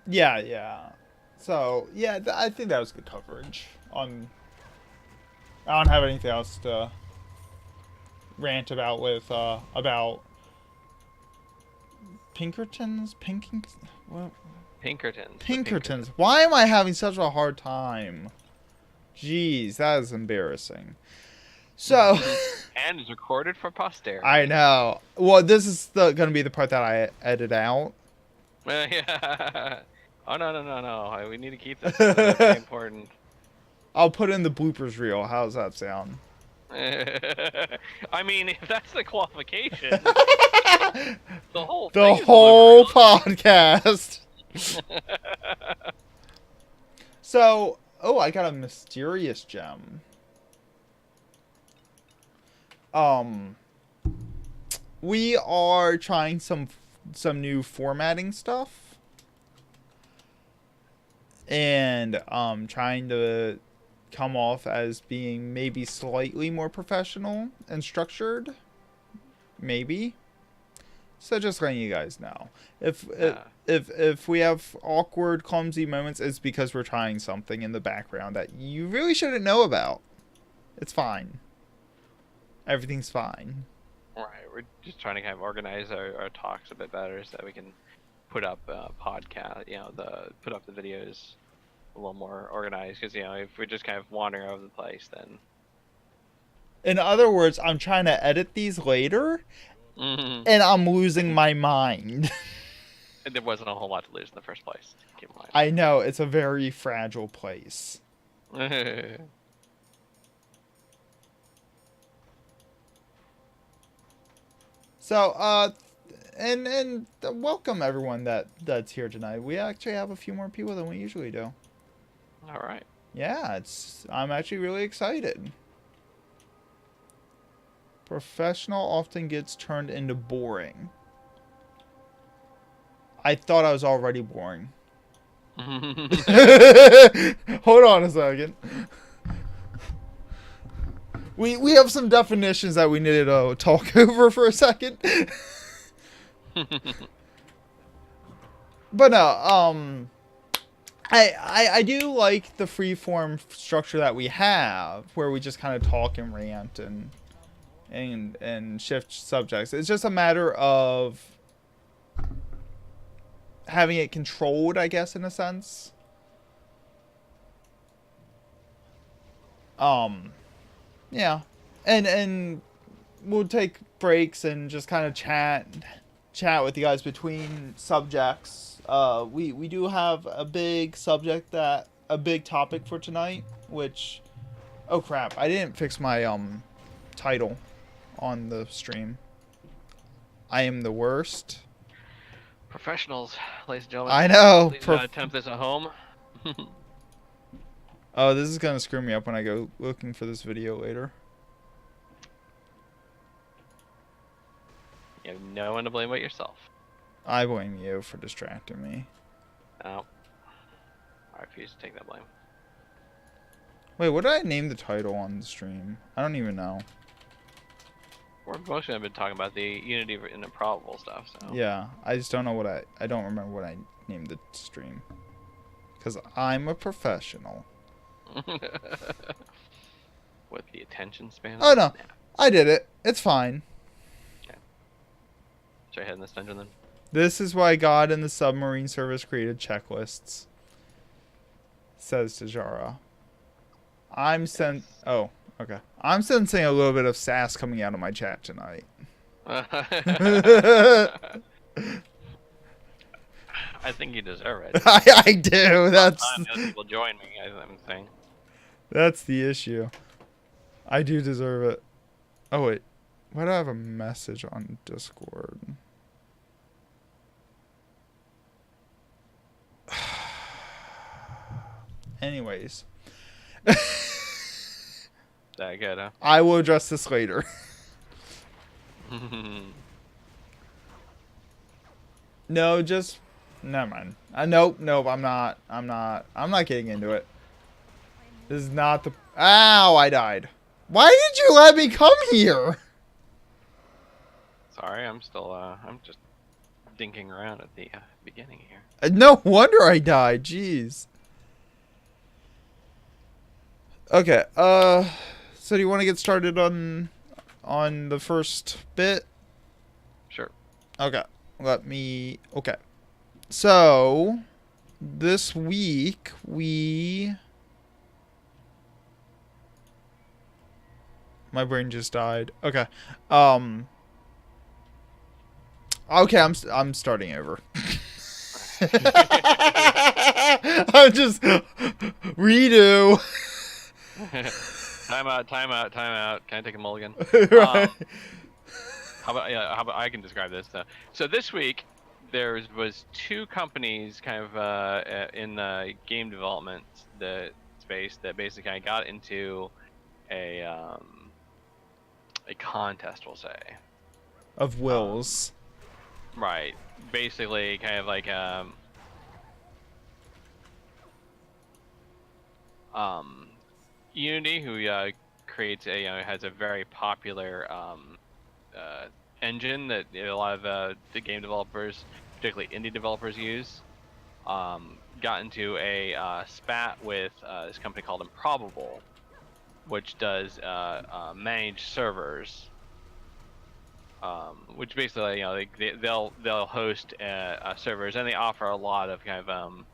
[SPEAKER 2] Yeah. So, yeah, I think that was good coverage. I don't have anything else to rant about about Pinkertons? What? Pinkertons. Why am I having such a hard time? Jeez, that is embarrassing. So...
[SPEAKER 1] and it's recorded for posterity.
[SPEAKER 2] I know. Well, this is gonna be the part that I edit out.
[SPEAKER 1] Yeah. Oh, no. We need to keep this. This is very important.
[SPEAKER 2] I'll put in the bloopers reel. How's that sound?
[SPEAKER 1] I mean, if that's the qualification, the whole
[SPEAKER 2] podcast. So, I got a mysterious gem. We are trying some new formatting stuff. And trying to come off as being maybe slightly more professional and structured. Maybe. So just letting you guys know. If we have awkward, clumsy moments, it's because we're trying something in the background that you really shouldn't know about. It's fine. Everything's fine.
[SPEAKER 1] Right. We're just trying to kind of organize our talks a bit better so that we can put up podcast, put up the videos a little more organized, because if we're just kind of wandering over the place, then.
[SPEAKER 2] In other words, I'm trying to edit these later, and I'm losing my mind.
[SPEAKER 1] There wasn't a whole lot to lose in the first place. Keep in mind.
[SPEAKER 2] I know, it's a very fragile place. So, and welcome everyone that's here tonight. We actually have a few more people than we usually do.
[SPEAKER 1] All right.
[SPEAKER 2] Yeah, I'm actually really excited. Professional often gets turned into boring. I thought I was already boring. Hold on a second. We have some definitions that we needed to talk over for a second. But no, I do like the freeform structure that we have, where we just kind of talk and rant and shift subjects. It's just a matter of having it controlled, I guess, in a sense. Yeah, and we'll take breaks and just kind of chat with you guys between subjects. We do have a big topic for tonight, which, oh crap, I didn't fix my title on the stream. I am the worst.
[SPEAKER 1] Professionals, ladies and gentlemen.
[SPEAKER 2] I know.
[SPEAKER 1] Please attempt this at home.
[SPEAKER 2] Oh, this is gonna screw me up when I go looking for this video later.
[SPEAKER 1] You have no one to blame but yourself.
[SPEAKER 2] I blame you for distracting me.
[SPEAKER 1] Oh. I refuse to take that blame.
[SPEAKER 2] Wait, what did I name the title on the stream? I don't even know.
[SPEAKER 1] We're mostly been talking about the Unity and Improbable stuff, so.
[SPEAKER 2] Yeah, I just don't know what I don't remember what I named the stream. Because I'm a professional.
[SPEAKER 1] With the attention span.
[SPEAKER 2] Oh no, I did it. It's fine.
[SPEAKER 1] Okay. Should I head in this dungeon then?
[SPEAKER 2] This is why God and the submarine service created checklists. Says Tajara. Oh, okay. I'm sensing a little bit of sass coming out of my chat tonight.
[SPEAKER 1] I think you deserve it.
[SPEAKER 2] I do. That's.
[SPEAKER 1] Other people join me. I'm saying.
[SPEAKER 2] That's the issue. I do deserve it. Oh wait, why do I have a message on Discord? Anyways,
[SPEAKER 1] That good, huh?
[SPEAKER 2] I will address this later. No, just never mind. Nope. I'm not getting into it. This is not the. Ow! I died. Why did you let me come here?
[SPEAKER 1] Sorry, I'm still. I'm just dinking around at the beginning here.
[SPEAKER 2] No wonder I died. Jeez. Okay. So do you want to get started on the first bit?
[SPEAKER 1] Sure.
[SPEAKER 2] Okay. Okay. So this week my brain just died. Okay. Okay, I'm starting over. I'm just redo.
[SPEAKER 1] Time out. Can I take a mulligan?
[SPEAKER 2] Right.
[SPEAKER 1] How about I can describe this though. So this week there was two companies kind of in the game development the space that basically kind of got into a contest, we'll say.
[SPEAKER 2] Of wills.
[SPEAKER 1] Right. Basically kind of like Unity, who creates has a very popular engine that a lot of the game developers, particularly indie developers, use. Got into a spat with this company called Improbable, which does manage servers. Which basically, they'll host servers, and they offer a lot of kind of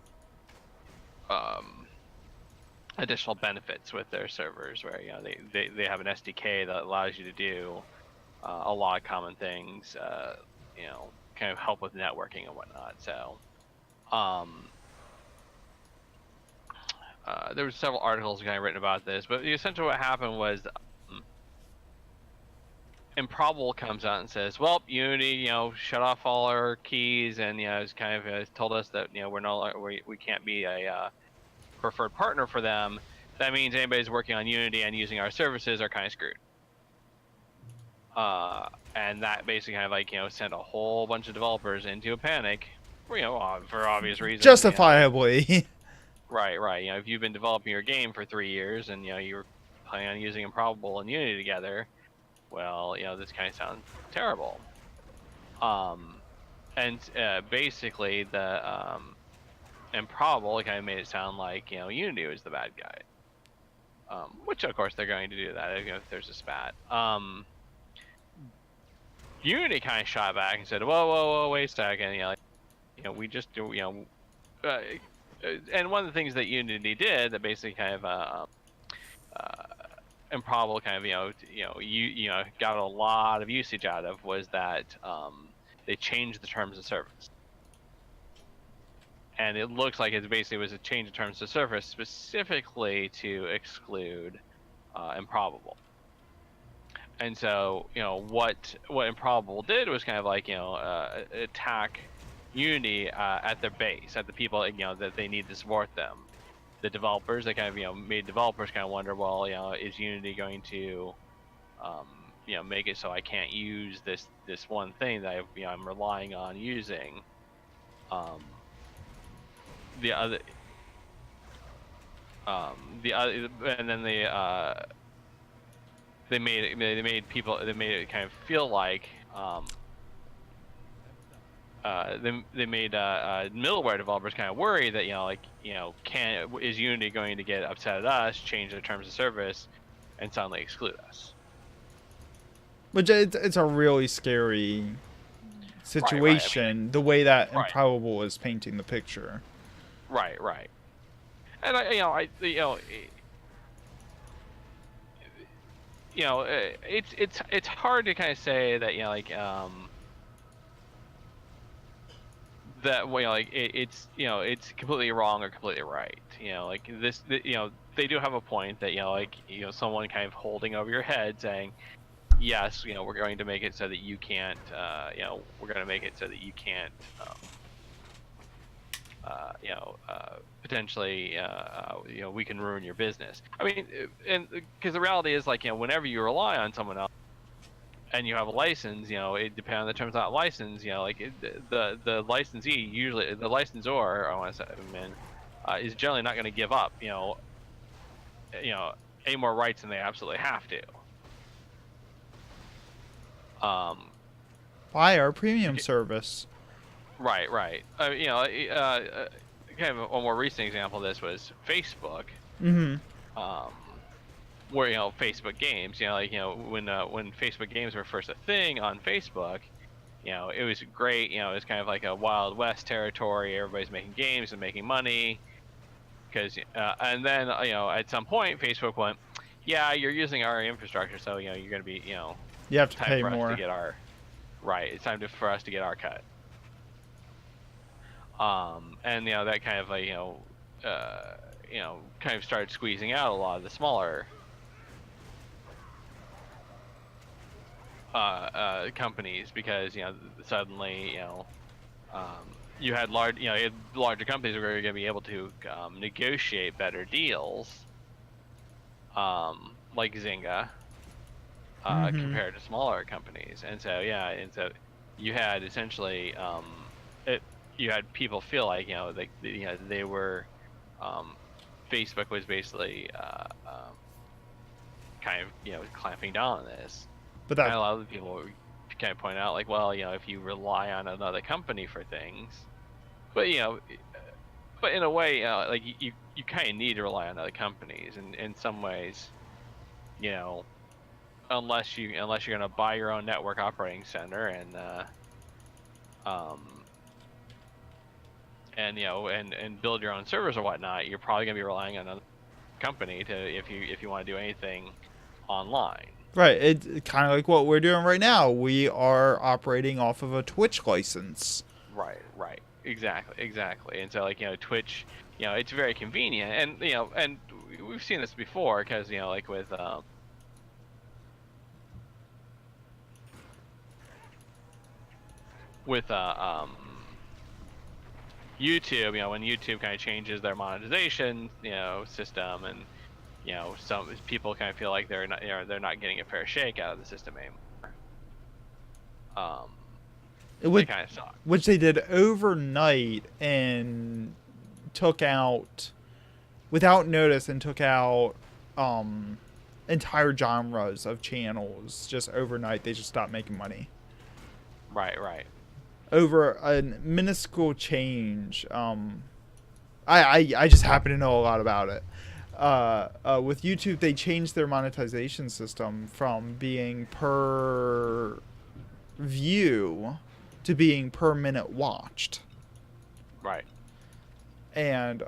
[SPEAKER 1] additional benefits with their servers, where they have an SDK that allows you to do a lot of common things, kind of help with networking and whatnot. So there were several articles kind of written about this, but essentially what happened was Improbable comes out and says, well, Unity, shut off all our keys, and it's kind of told us that we can't be a preferred partner for them. That means anybody's working on Unity and using our services are kind of screwed. And that basically kind of sent a whole bunch of developers into a panic, for obvious reasons.
[SPEAKER 2] Justifiably.
[SPEAKER 1] Right. If you've been developing your game for 3 years and you're planning on using Improbable and Unity together, well, this kind of sounds terrible. And basically the Improbable kind of made it sound like Unity was the bad guy, which of course they're going to do that if there's a spat. Unity kind of shot back and said, whoa, wait a second, we just do, and one of the things that Unity did that basically kind of Improbable kind of got a lot of usage out of was that they changed the terms of service, and it looks like it basically was a change of terms of service specifically to exclude Improbable. And so what Improbable did was kind of attack Unity at their base, at the people that they need to support them. The developers, they kind of made developers kind of wonder, well, is Unity going to make it so I can't use this one thing that I'm relying on using. The other and then they made it kind of feel like they made middleware developers kind of worry that is Unity going to get upset at us, change their terms of service, and suddenly exclude us?
[SPEAKER 2] Which it's a really scary situation, right. The way that Improbable is painting the picture.
[SPEAKER 1] Right. And it's hard to kind of say that that way, like it's it's completely wrong or completely right. Like this, they do have a point that like someone kind of holding over your head saying, yes, we're going to make it so that you can't, we're going to make it so that you can't, potentially, we can ruin your business. I mean, and because the reality is, like, whenever you rely on someone else and you have a license, it depends on the terms of that license. Like the licensee, usually the licensor, I want to say, man, is generally not going to give up, any more rights than they absolutely have to.
[SPEAKER 2] Buy our premium service.
[SPEAKER 1] Right. Kind of a more recent example of this was Facebook.
[SPEAKER 2] Mm-hmm.
[SPEAKER 1] Where Facebook games, like when Facebook games were first a thing on Facebook, it was great. It was kind of like a Wild West territory. Everybody's making games and making money. Because and then at some point Facebook went, yeah, you're using our infrastructure, so you're going to be
[SPEAKER 2] You have to
[SPEAKER 1] time
[SPEAKER 2] pay
[SPEAKER 1] for
[SPEAKER 2] more.
[SPEAKER 1] us to get our It's time for us to get our cut. And that kind of like kind of started squeezing out a lot of the smaller companies, because suddenly you had larger companies who were going to be able to negotiate better deals, like Zynga, compared to smaller companies. And so you had essentially you had people feel like they were Facebook was basically kind of clamping down on this.
[SPEAKER 2] But
[SPEAKER 1] And a lot of the people kind of point out, like, well, if you rely on another company for things, but but in a way, like you kind of need to rely on other companies, and in some ways, unless you're gonna buy your own network operating center and build your own servers or whatnot, you're probably gonna be relying on another company to if you want to do anything online.
[SPEAKER 2] Right, it's kind of like what we're doing right now. We are operating off of a Twitch license.
[SPEAKER 1] Right, exactly. And so like Twitch, it's very convenient, and and we've seen this before, because like with YouTube, when YouTube kind of changes their monetization system, and some people kind of feel like they're not getting a fair shake out of the system anymore. They kind of suck.
[SPEAKER 2] Which they did overnight, and took out, without notice, and took out entire genres of channels just overnight. They just stopped making money.
[SPEAKER 1] Right.
[SPEAKER 2] Over a minuscule change. I just happen to know a lot about it. With YouTube, they changed their monetization system from being per view to being per minute watched.
[SPEAKER 1] Right.
[SPEAKER 2] And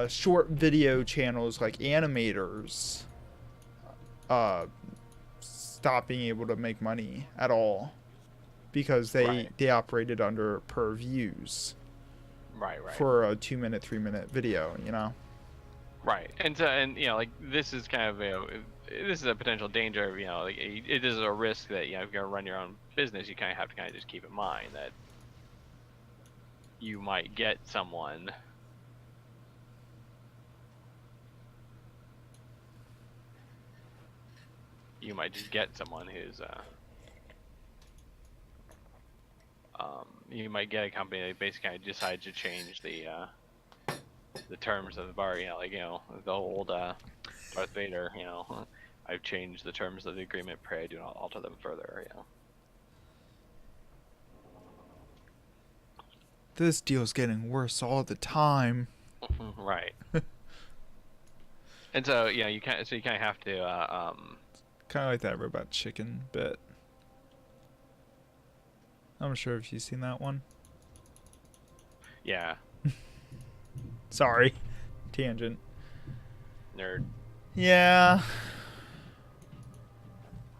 [SPEAKER 2] short video channels like animators stopped being able to make money at all, because they operated under per views.
[SPEAKER 1] Right.
[SPEAKER 2] For a 2-minute, 3-minute video,
[SPEAKER 1] Right, and like this is kind of this is a potential danger. Like it is a risk that if you're gonna run your own business, you kind of have to just keep in mind that you might get someone who's you might get a company that basically kind of decides to change the terms of the bar, like the old Darth Vader, I've changed the terms of the agreement, pray I do not alter them further.
[SPEAKER 2] This deal's getting worse all the time.
[SPEAKER 1] Right. And so you kind of have to
[SPEAKER 2] kind of like that Robot Chicken bit. I'm not sure if you've seen that one.
[SPEAKER 1] Yeah.
[SPEAKER 2] Sorry. Tangent.
[SPEAKER 1] Nerd.
[SPEAKER 2] Yeah.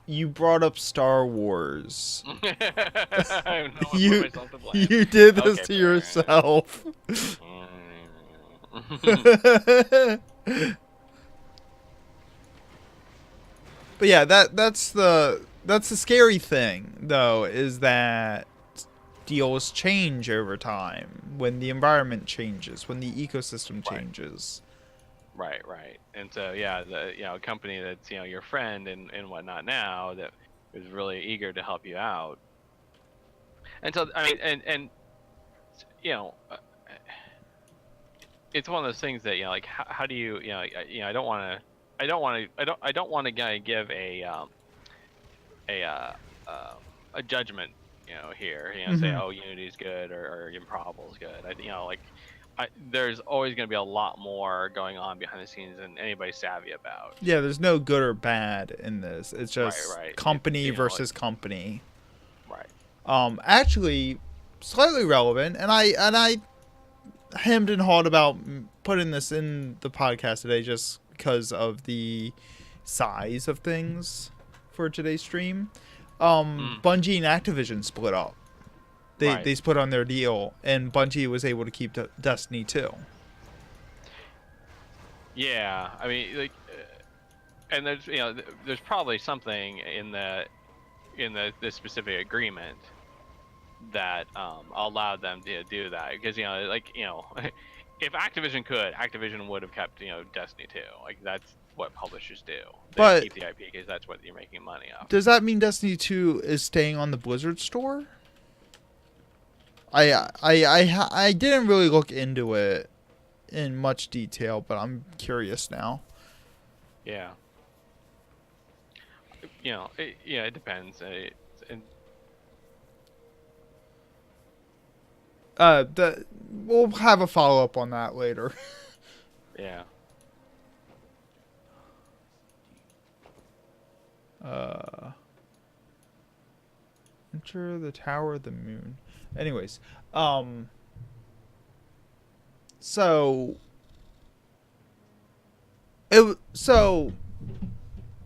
[SPEAKER 2] you brought up Star Wars.
[SPEAKER 1] I know I put
[SPEAKER 2] You
[SPEAKER 1] myself to blame.
[SPEAKER 2] you did this
[SPEAKER 1] Okay,
[SPEAKER 2] to
[SPEAKER 1] fair.
[SPEAKER 2] yourself. But yeah, that's the scary thing though, is that deals change over time when the environment changes, when the ecosystem
[SPEAKER 1] Right.
[SPEAKER 2] changes.
[SPEAKER 1] Right. And so yeah, the company that's your friend and whatnot now that is really eager to help you out. And so I mean, and you know, it's one of those things that like how do you I don't want to I don't want to give a uh, a judgment here say
[SPEAKER 2] Hmm.
[SPEAKER 1] oh Unity's good or Improbable's good. Like there's always going to be a lot more going on behind the scenes than anybody's savvy about.
[SPEAKER 2] Yeah, there's no good or bad in this. It's just
[SPEAKER 1] Right. It's
[SPEAKER 2] company
[SPEAKER 1] like,
[SPEAKER 2] versus company.
[SPEAKER 1] right.
[SPEAKER 2] Actually, slightly relevant, and I hemmed and hawed about putting this in the podcast today just because of the size of things for today's stream. Bungie and Activision split up. They split on their deal, and Bungie was able to keep Destiny 2.
[SPEAKER 1] Yeah, I mean, like, and there's there's probably something in the specific agreement that allowed them to do that because like if Activision could, Activision would have kept Destiny 2. Like that's what publishers do. They
[SPEAKER 2] But
[SPEAKER 1] keep the IP because that's what you're making money off.
[SPEAKER 2] does that mean Destiny 2 is staying on the Blizzard store? I didn't really look into it in much detail, but I'm curious now.
[SPEAKER 1] Yeah. It depends.
[SPEAKER 2] We'll have a follow up on that later.
[SPEAKER 1] Yeah.
[SPEAKER 2] Enter the Tower of the Moon. Anyways, so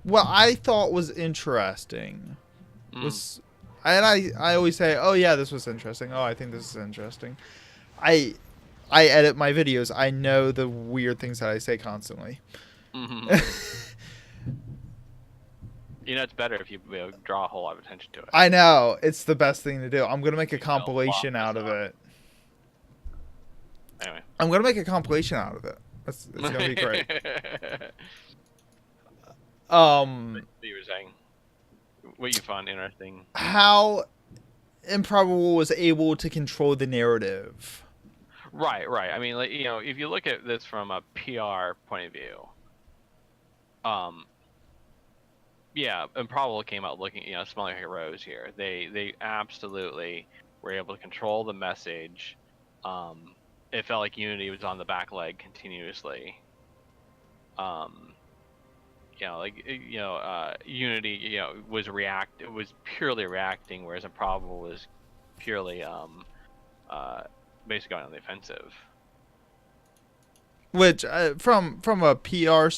[SPEAKER 2] what I thought was interesting was, and I always say, oh yeah, this was interesting. Oh, I think this is interesting. I edit my videos. I know the weird things that I say constantly.
[SPEAKER 1] It's better if you draw a whole lot of attention to it.
[SPEAKER 2] I know. It's the best thing to do. I'm going to make a compilation out of it.
[SPEAKER 1] Anyway.
[SPEAKER 2] I'm going to make a compilation out of it. It's going to be great.
[SPEAKER 1] What you were saying. What you found interesting.
[SPEAKER 2] How Improbable was able to control the narrative.
[SPEAKER 1] Right. I mean, like, if you look at this from a PR point of view, yeah, Improbable came out looking, smelling like a rose here. They absolutely were able to control the message. It felt like Unity was on the back leg continuously. Unity, was purely reacting, whereas Improbable was purely, basically going on the offensive.
[SPEAKER 2] Which, from a PR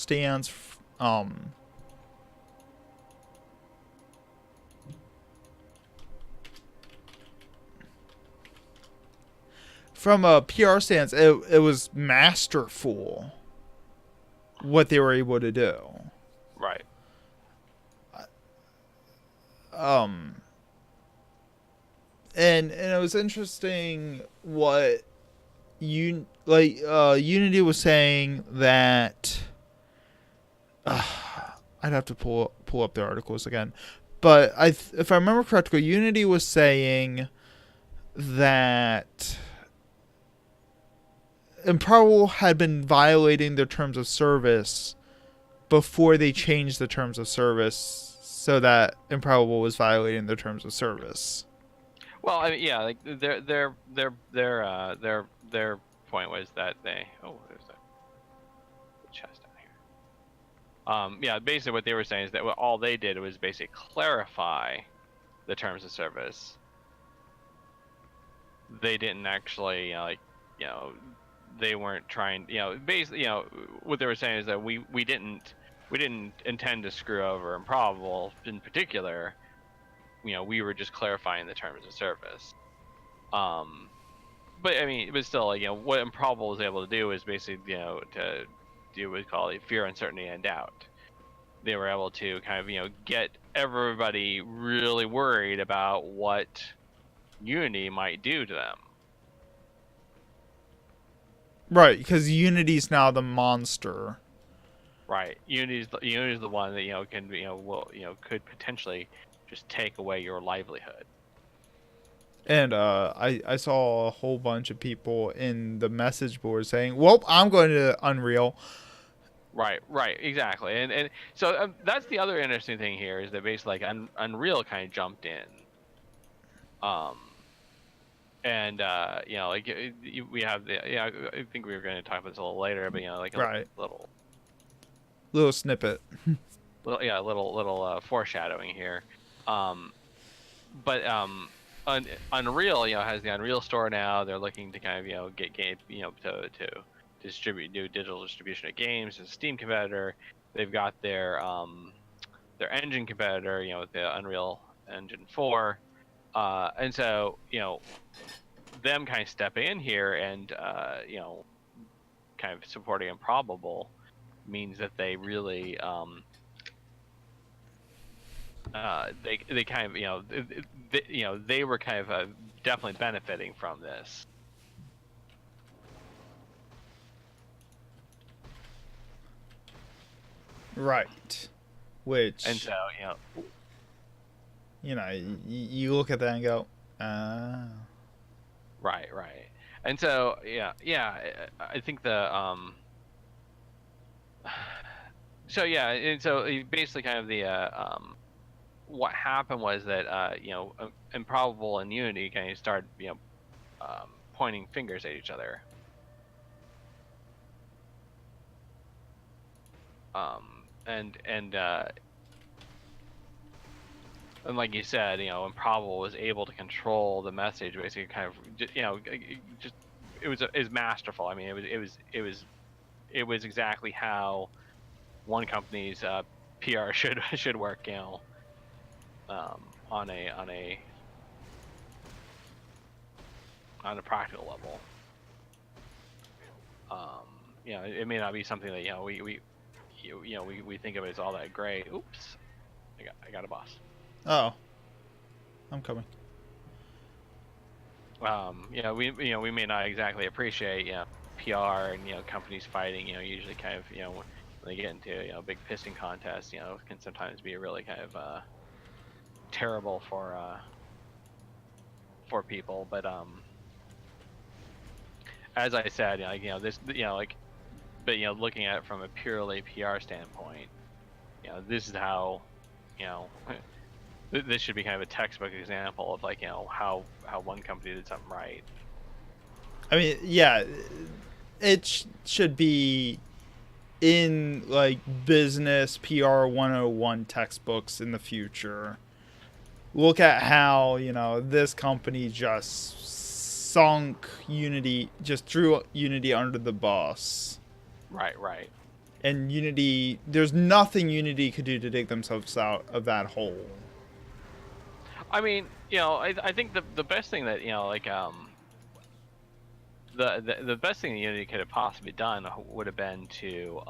[SPEAKER 2] stance, it was masterful what they were able to do.
[SPEAKER 1] Right.
[SPEAKER 2] And it was interesting what Unity was saying that I'd have to pull up the articles again, but if I remember correctly, Unity was saying that Improbable had been violating their terms of service before they changed the terms of service, so that Improbable was violating their terms of service.
[SPEAKER 1] Well, I mean, yeah, like their point was that there's a chest down here. Yeah, basically what they were saying is that all they did was basically clarify the terms of service. They didn't actually, they weren't trying, basically, what they were saying is that we didn't we didn't intend to screw over Improbable in particular. We were just clarifying the terms of service. But I mean, but still, like, what Improbable was able to do is basically, to do what we call fear, uncertainty, and doubt. They were able to kind of, get everybody really worried about what Unity might do to them.
[SPEAKER 2] Right, because Unity's now the monster.
[SPEAKER 1] Right, Unity's the one that can could potentially just take away your livelihood.
[SPEAKER 2] And I saw a whole bunch of people in the message board saying, "Well, I'm going to Unreal."
[SPEAKER 1] Right, exactly, and so that's the other interesting thing here is that basically like Unreal kind of jumped in, and like we have I think we were going to talk about this a little later, but like a
[SPEAKER 2] little snippet,
[SPEAKER 1] little foreshadowing here, but Unreal has the Unreal Store now. They're looking to kind of get game to do digital distribution of games as a Steam competitor. They've got their engine competitor, with the Unreal Engine 4, and so them kind of stepping in here and kind of supporting Improbable means that they really they kind of they were kind of definitely benefiting from this.
[SPEAKER 2] right? Which,
[SPEAKER 1] and so
[SPEAKER 2] you look at that and go,
[SPEAKER 1] right, and so I think the so and so basically kind of the what happened was that Improbable and Unity kind of started pointing fingers at each other, and like you said, Improbable was able to control the message, basically kind of just it was masterful. I mean, it was exactly how one company's PR should work, on a practical level. It may not be something that we think of it as all that great. Oops, I got a boss.
[SPEAKER 2] Oh, I'm coming.
[SPEAKER 1] We may not exactly appreciate PR and companies fighting. Usually kind of when they get into big pissing contests, can sometimes be really kind of terrible for people. But as I said, this but looking at it from a purely PR standpoint, this is how this should be kind of a textbook example of like how one company did something right.
[SPEAKER 2] I mean, yeah, it should be in like business PR 101 textbooks in the future. Look at how this company just sunk Unity, just threw Unity under the bus.
[SPEAKER 1] Right.
[SPEAKER 2] And Unity, there's nothing Unity could do to dig themselves out of that hole.
[SPEAKER 1] I mean, I think the best thing that like the best thing that Unity could have possibly done would have been to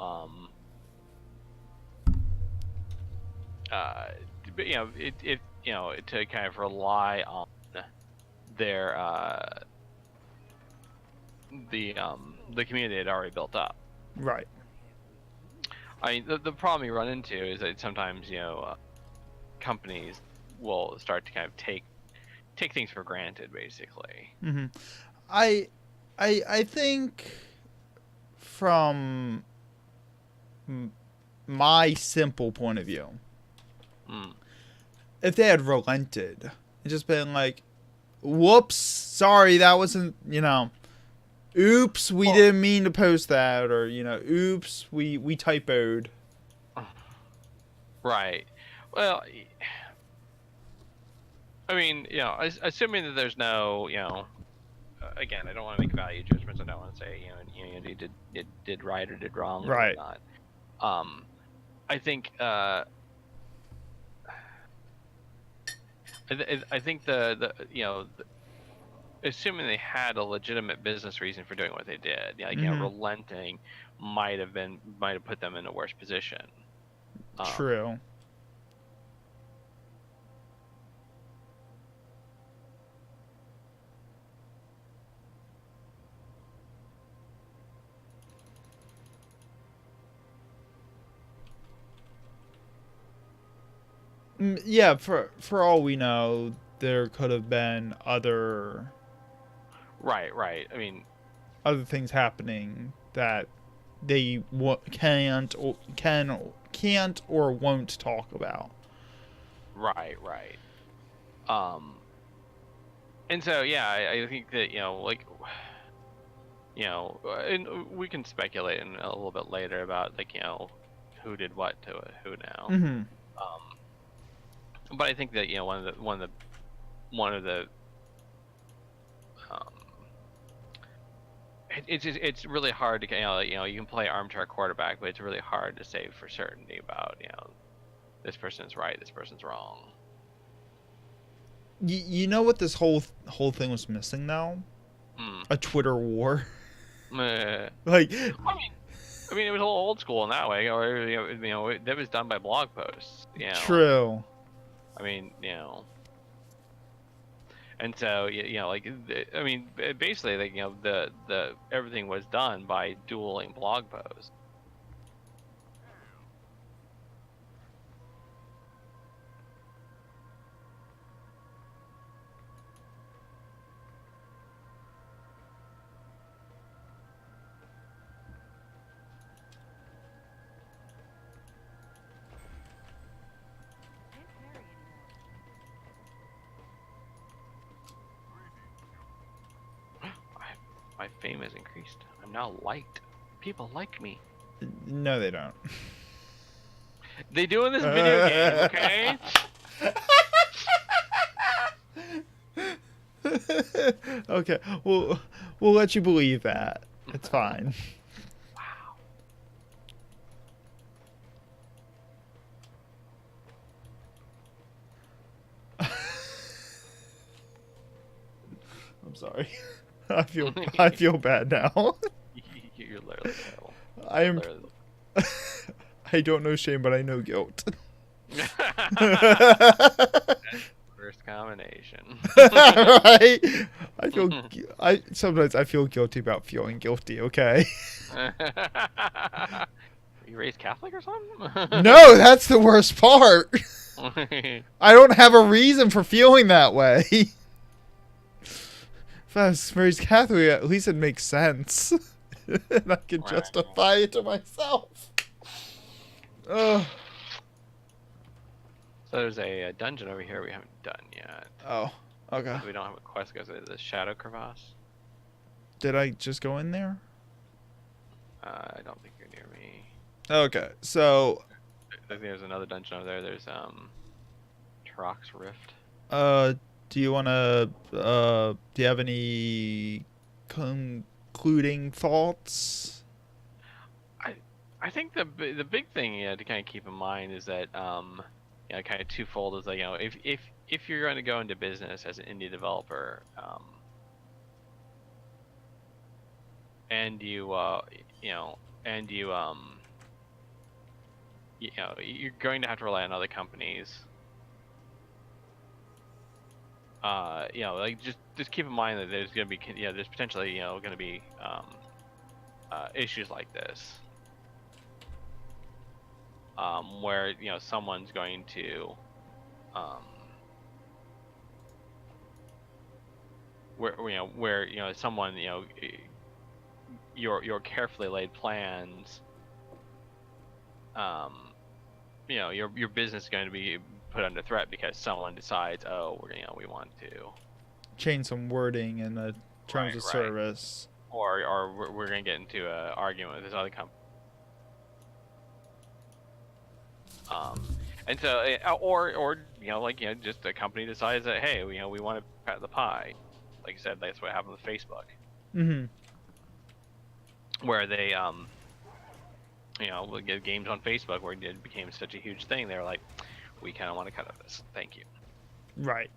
[SPEAKER 1] to kind of rely on their the community had already built up.
[SPEAKER 2] Right.
[SPEAKER 1] I mean, the problem you run into is that sometimes companies will start to kind of take things for granted, basically.
[SPEAKER 2] Mm-hmm. I think from my simple point of view, if they had relented and just been like, whoops, sorry, that wasn't, oops, we didn't mean to post that, or, oops, we typoed.
[SPEAKER 1] Right. Well, I mean, assuming that there's no, again, I don't want to make value judgments. I don't want to say, Unity did right or did wrong.
[SPEAKER 2] Right.
[SPEAKER 1] Or not. I think I think the assuming they had a legitimate business reason for doing what they did, like relenting might have put them in a worse position.
[SPEAKER 2] True. Yeah, for all we know, there could have been other
[SPEAKER 1] Right. I mean,
[SPEAKER 2] other things happening that they can't or won't talk about.
[SPEAKER 1] right. And so yeah, I think that and we can speculate in a little bit later about who did what to who now.
[SPEAKER 2] Mm-hmm.
[SPEAKER 1] But I think that one of the it's really hard to you can play armchair quarterback, but it's really hard to say for certainty about this person's right, this person's wrong.
[SPEAKER 2] You know what this whole thing was missing now? A Twitter war. Like,
[SPEAKER 1] I mean, it was a little old school in that way, or that was done by blog posts.
[SPEAKER 2] True.
[SPEAKER 1] I mean, and so I mean, basically, the everything was done by dueling blog posts. My fame has increased. I'm now liked. People like me.
[SPEAKER 2] No, they don't.
[SPEAKER 1] They do in this video game,
[SPEAKER 2] okay? Okay, we'll let you believe that. It's fine.
[SPEAKER 1] Wow.
[SPEAKER 2] I'm sorry. I feel bad now.
[SPEAKER 1] You're literally terrible.
[SPEAKER 2] I am. I don't know shame, but I know guilt.
[SPEAKER 1] First combination.
[SPEAKER 2] Right? Sometimes I feel guilty about feeling guilty. Okay.
[SPEAKER 1] Are you raised Catholic or something?
[SPEAKER 2] No, that's the worst part. I don't have a reason for feeling that way. If I was raised Catholic, at least it makes sense. And I can justify it to myself. Ugh.
[SPEAKER 1] So there's a dungeon over here we haven't done yet.
[SPEAKER 2] Oh, okay.
[SPEAKER 1] We don't have a quest that goes to the Shadow Crevasse.
[SPEAKER 2] Did I just go in there?
[SPEAKER 1] I don't think you're near me.
[SPEAKER 2] Okay, so...
[SPEAKER 1] I think there's another dungeon over there. There's, Trox Rift.
[SPEAKER 2] Do you want to, do you have any concluding thoughts?
[SPEAKER 1] I think the big thing to kind of keep in mind is that kind of twofold is if you're going to go into business as an indie developer and you're going to have to rely on other companies. Just keep in mind that there's going to be there's potentially going to be issues like this. Where someone's going to where someone your carefully laid plans your business is going to be put under threat because someone decides we want to
[SPEAKER 2] change some wording in the terms of service,
[SPEAKER 1] or we're going to get into an argument with this other company. And so, or just a company decides that hey, we want to cut the pie. Like I said, that's what happened with Facebook.
[SPEAKER 2] Mm-hmm.
[SPEAKER 1] Where they with games on Facebook where it became such a huge thing. They were like, we kind of want to cut out this. Thank you.
[SPEAKER 2] Right.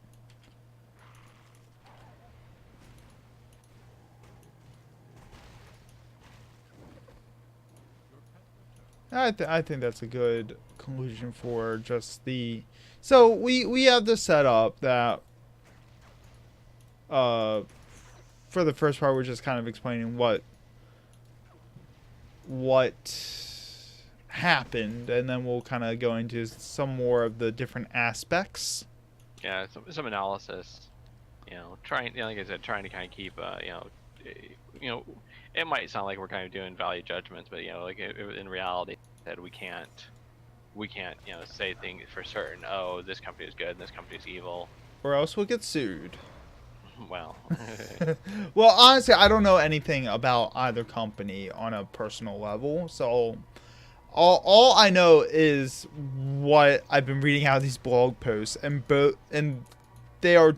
[SPEAKER 2] I think that's a good conclusion for just the. So we have this set up that. For the first part, we're just kind of explaining what happened, and then we'll kind of go into some more of the different aspects.
[SPEAKER 1] Yeah, some analysis. Trying, like I said, trying to kind of keep, it might sound like we're kind of doing value judgments, but like in reality, that we can't, say things for certain. Oh, this company is good and this company is evil.
[SPEAKER 2] Or else we'll get sued.
[SPEAKER 1] Well.
[SPEAKER 2] Well, honestly, I don't know anything about either company on a personal level, so all I know is what I've been reading out of these blog posts, and they are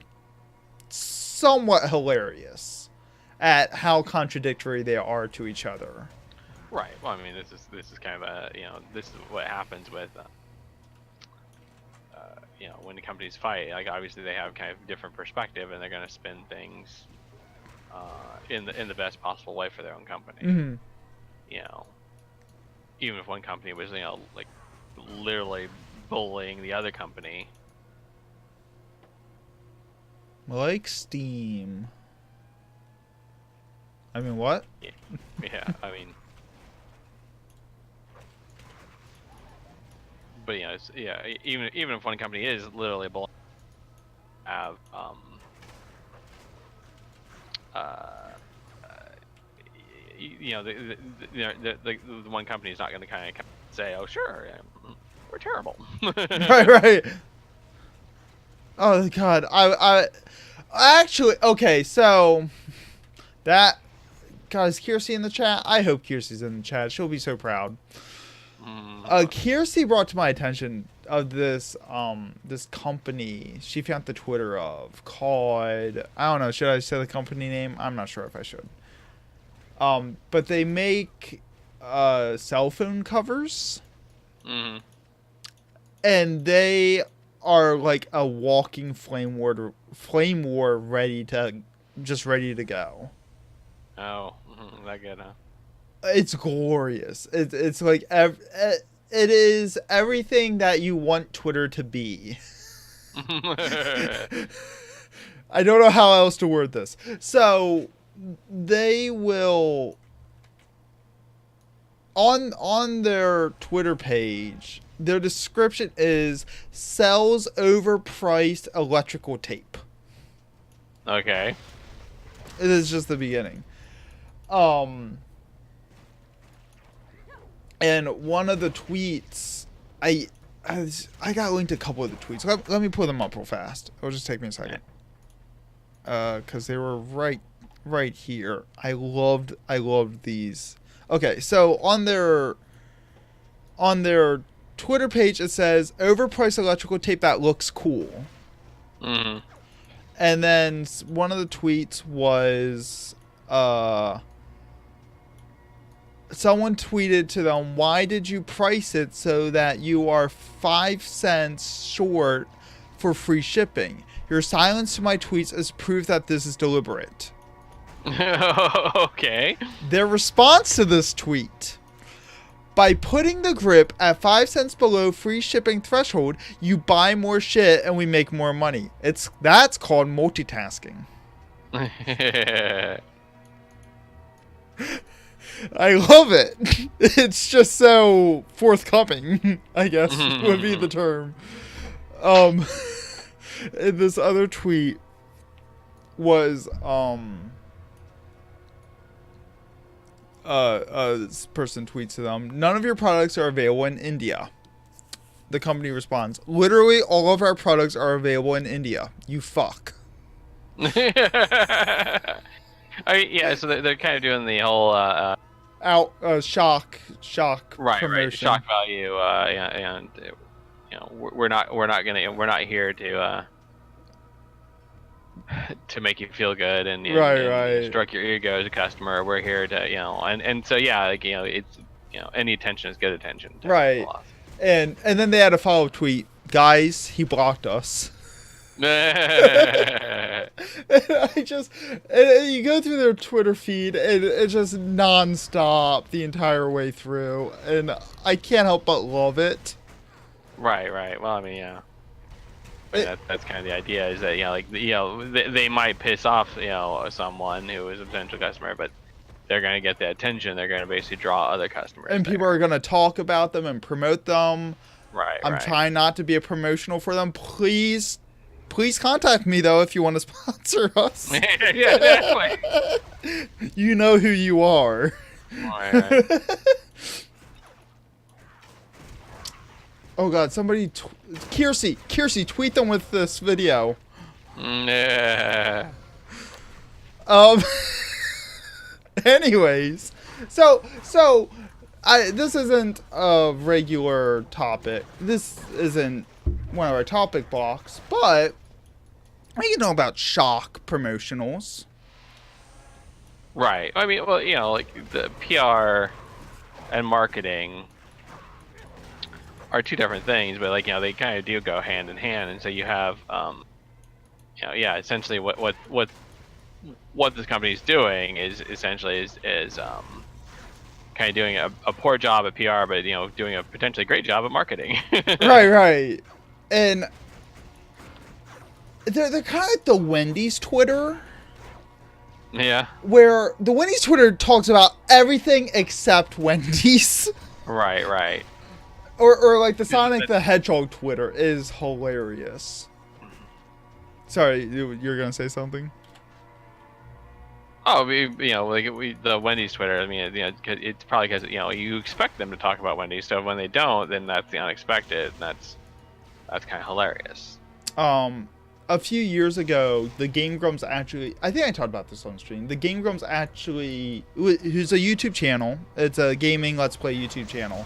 [SPEAKER 2] somewhat hilarious at how contradictory they are to each other.
[SPEAKER 1] Right. Well, I mean, this is kind of this is what happens with when the companies fight. Like, obviously they have kind of different perspective, and they're going to spin things in the best possible way for their own company.
[SPEAKER 2] Mm-hmm.
[SPEAKER 1] Even if one company was like literally bullying the other company.
[SPEAKER 2] Like Steam. I mean, what?
[SPEAKER 1] Yeah. I mean. But even if one company is literally bullying, have the one company is not going to kind of say, oh sure, we're terrible.
[SPEAKER 2] right. Oh God, I actually, okay, so that, God, is Kiersey in the chat? I hope Kiersey's in the chat. She'll be so proud. Kiersey brought to my attention of this this company she found the Twitter of called, I don't know, should I say the company name? I'm not sure if I should. But they make cell phone covers.
[SPEAKER 1] Mm-hmm.
[SPEAKER 2] And they are like a walking flame war ready to go.
[SPEAKER 1] Oh, that good, huh?
[SPEAKER 2] It's glorious. It's like it is everything that you want Twitter to be. I don't know how else to word this. So they will on their Twitter page, their description is sells overpriced electrical tape.
[SPEAKER 1] Okay.
[SPEAKER 2] It is just the beginning. And one of the tweets, I got linked a couple of the tweets. Let me pull them up real fast. It'll just take me a second. Because they were right here. I loved these. Okay, so on their Twitter page it says overpriced electrical tape that looks cool.
[SPEAKER 1] Mm-hmm.
[SPEAKER 2] And then one of the tweets was someone tweeted to them, why did you price it so that you are 5 cents short for free shipping? Your silence to my tweets is proof that this is deliberate.
[SPEAKER 1] Okay.
[SPEAKER 2] Their response to this tweet: by putting the grip at 5 cents below free shipping threshold, you buy more shit and we make more money. That's called multitasking. I love it. It's just so forthcoming, I guess would be the term. And this other tweet was this person tweets to them, none of your products are available in India. The company responds, literally all of our products are available in India. You fuck.
[SPEAKER 1] Yeah, so they're kind of doing the whole
[SPEAKER 2] shock
[SPEAKER 1] right,
[SPEAKER 2] promotion.
[SPEAKER 1] Shock value, and we're not here to make you feel good and
[SPEAKER 2] right.
[SPEAKER 1] stroke your ego as a customer. We're here to and so yeah, like it's any attention is good attention.
[SPEAKER 2] Right. And then they had a follow-up tweet. Guys, he blocked us. And you go through their Twitter feed and it's just non-stop the entire way through, and I can't help but love it.
[SPEAKER 1] Right. Well, I mean, yeah. That's kind of the idea, is that they might piss off someone who is a potential customer, but they're going to get the attention. They're going to basically draw other customers,
[SPEAKER 2] and people are going to talk about them and promote them.
[SPEAKER 1] Right.
[SPEAKER 2] I'm trying not to be a promotional for them. Please contact me though if you want to sponsor us.
[SPEAKER 1] Yeah, definitely.
[SPEAKER 2] You know who you are.
[SPEAKER 1] Right.
[SPEAKER 2] Oh god, somebody Kiersey, tweet them with this video.
[SPEAKER 1] Yeah.
[SPEAKER 2] Anyways, so this isn't a regular topic. This isn't one of our topic blocks, but you know about shock promotionals.
[SPEAKER 1] Right. I mean, well, like the PR and marketing are two different things, but they kind of do go hand in hand. And so you have, essentially what this company is doing is essentially kind of doing a poor job at PR, but doing a potentially great job at marketing.
[SPEAKER 2] Right. And they're kind of like the Wendy's Twitter.
[SPEAKER 1] Yeah.
[SPEAKER 2] Where the Wendy's Twitter talks about everything except Wendy's.
[SPEAKER 1] Right.
[SPEAKER 2] Or like the Sonic the Hedgehog Twitter is hilarious. Sorry, you're gonna say something?
[SPEAKER 1] Oh, the Wendy's Twitter. I mean, it's probably because you expect them to talk about Wendy's, so when they don't, then that's the unexpected. And that's kind of hilarious.
[SPEAKER 2] A few years ago, the Game Grumps actually, I think I talked about this on stream. The Game Grumps actually, who's a YouTube channel. It's a gaming Let's Play YouTube channel.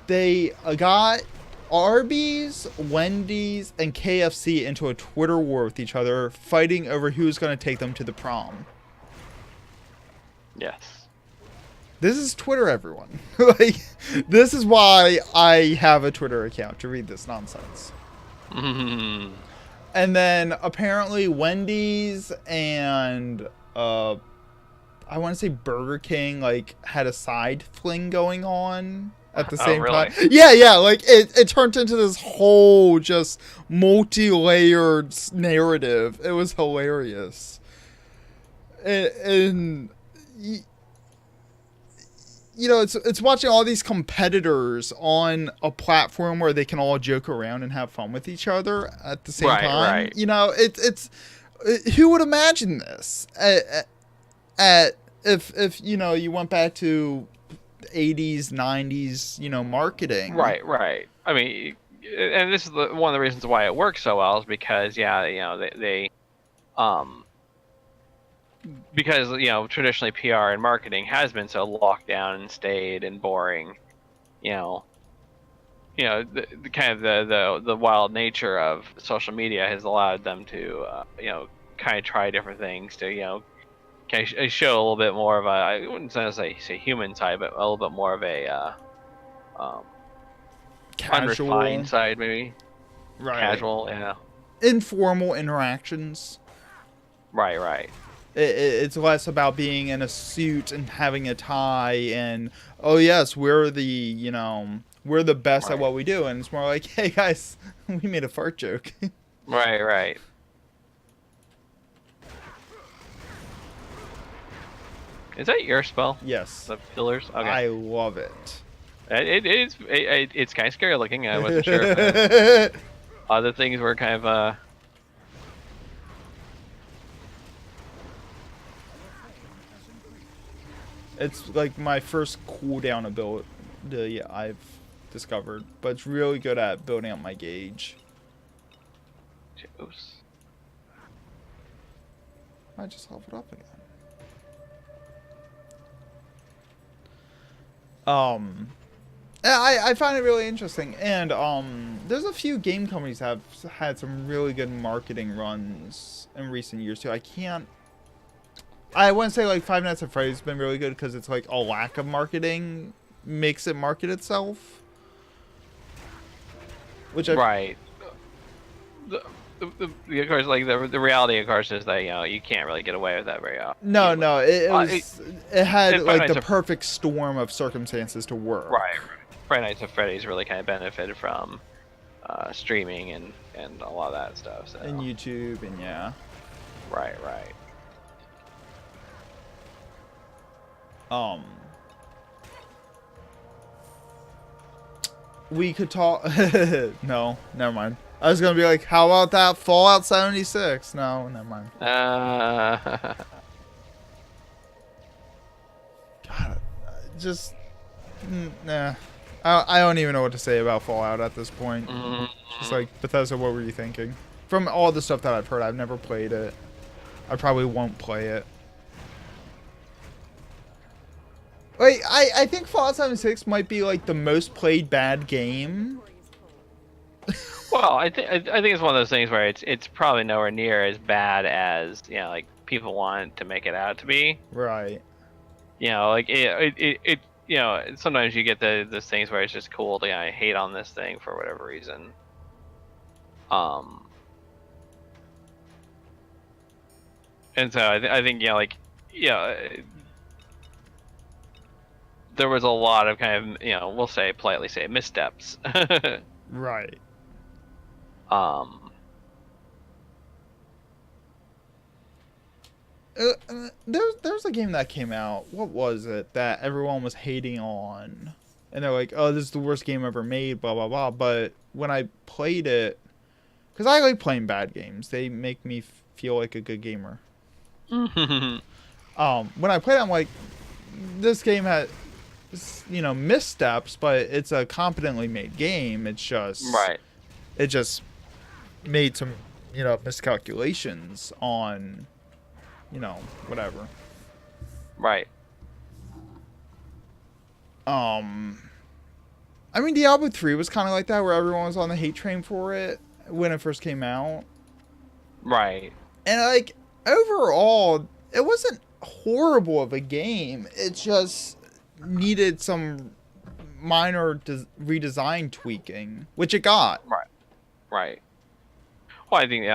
[SPEAKER 2] They got Arby's, Wendy's, and KFC into a Twitter war with each other, fighting over who's going to take them to the prom.
[SPEAKER 1] Yes.
[SPEAKER 2] This is Twitter, everyone. This is why I have a Twitter account, to read this nonsense.
[SPEAKER 1] Mm-hmm.
[SPEAKER 2] And then apparently Wendy's and I want to say Burger King had a side fling going on at the same time. Yeah, it turned into this whole just multi-layered narrative. It was hilarious. And it's watching all these competitors on a platform where they can all joke around and have fun with each other at the same time.
[SPEAKER 1] Right.
[SPEAKER 2] It's who would imagine this if you went back to 80s, 90s, marketing.
[SPEAKER 1] Right. I mean, and this is one of the reasons why it works so well is because because traditionally PR and marketing has been so locked down and staid and boring, the kind of the wild nature of social media has allowed them to kind of try different things to kind of show a little bit more of a, I wouldn't say human side, but a little bit more of a
[SPEAKER 2] casual,
[SPEAKER 1] unrefined side, maybe.
[SPEAKER 2] Right.
[SPEAKER 1] Casual, yeah.
[SPEAKER 2] Informal interactions.
[SPEAKER 1] Right.
[SPEAKER 2] It's less about being in a suit and having a tie and, oh yes, we're the best at what we do. And it's more like, hey guys, we made a fart joke.
[SPEAKER 1] Right. Is that your spell?
[SPEAKER 2] Yes.
[SPEAKER 1] The pillars? Okay.
[SPEAKER 2] I love it.
[SPEAKER 1] It's kind of scary looking. I wasn't sure if other things were kind of
[SPEAKER 2] It's like my first cooldown ability I've discovered, but it's really good at building up my gauge.
[SPEAKER 1] Oops.
[SPEAKER 2] I just leveled up again. I find it really interesting, and there's a few game companies that have had some really good marketing runs in recent years too. I wouldn't say like Five Nights at Freddy's has been really good because it's like a lack of marketing, makes it market itself. Which I
[SPEAKER 1] Right. Of course, like the reality, of course, is that you can't really get away with that very often.
[SPEAKER 2] no, it had
[SPEAKER 1] Five
[SPEAKER 2] like
[SPEAKER 1] Nights
[SPEAKER 2] the
[SPEAKER 1] at
[SPEAKER 2] perfect storm of circumstances to work.
[SPEAKER 1] Right. Friday Nights at Freddy's really kind of benefited from streaming and a lot of that stuff. So.
[SPEAKER 2] And YouTube and yeah.
[SPEAKER 1] Right.
[SPEAKER 2] We could talk. No, never mind. I was gonna be like, how about that Fallout 76? No, never mind. God, just nah. I don't even know what to say about Fallout at this point. It's like, Bethesda, what were you thinking? From all the stuff that I've heard, I've never played it. I probably won't play it. Like, I think Fallout 76 might be like the most played bad game.
[SPEAKER 1] Well, I think it's one of those things where it's probably nowhere near as bad as like people want to make it out to be.
[SPEAKER 2] Right.
[SPEAKER 1] Like it sometimes you get those things where it's just cool to hate on this thing for whatever reason. And so I think there was a lot of kind of we'll say politely say missteps.
[SPEAKER 2] Right. There's a game that came out. What was it that everyone was hating on? And they're like, "Oh, this is the worst game ever made." Blah blah blah. But when I played it, because I like playing bad games, they make me feel like a good gamer. When I played it, I'm like, this game had missteps, but it's a competently made game. It's just It just made some miscalculations on whatever.
[SPEAKER 1] Right.
[SPEAKER 2] I mean, Diablo 3 was kind of like that, where everyone was on the hate train for it when it first came out.
[SPEAKER 1] Right.
[SPEAKER 2] And like overall, it wasn't horrible of a game. It just needed some minor redesign tweaking, which it got.
[SPEAKER 1] Right. Well, I think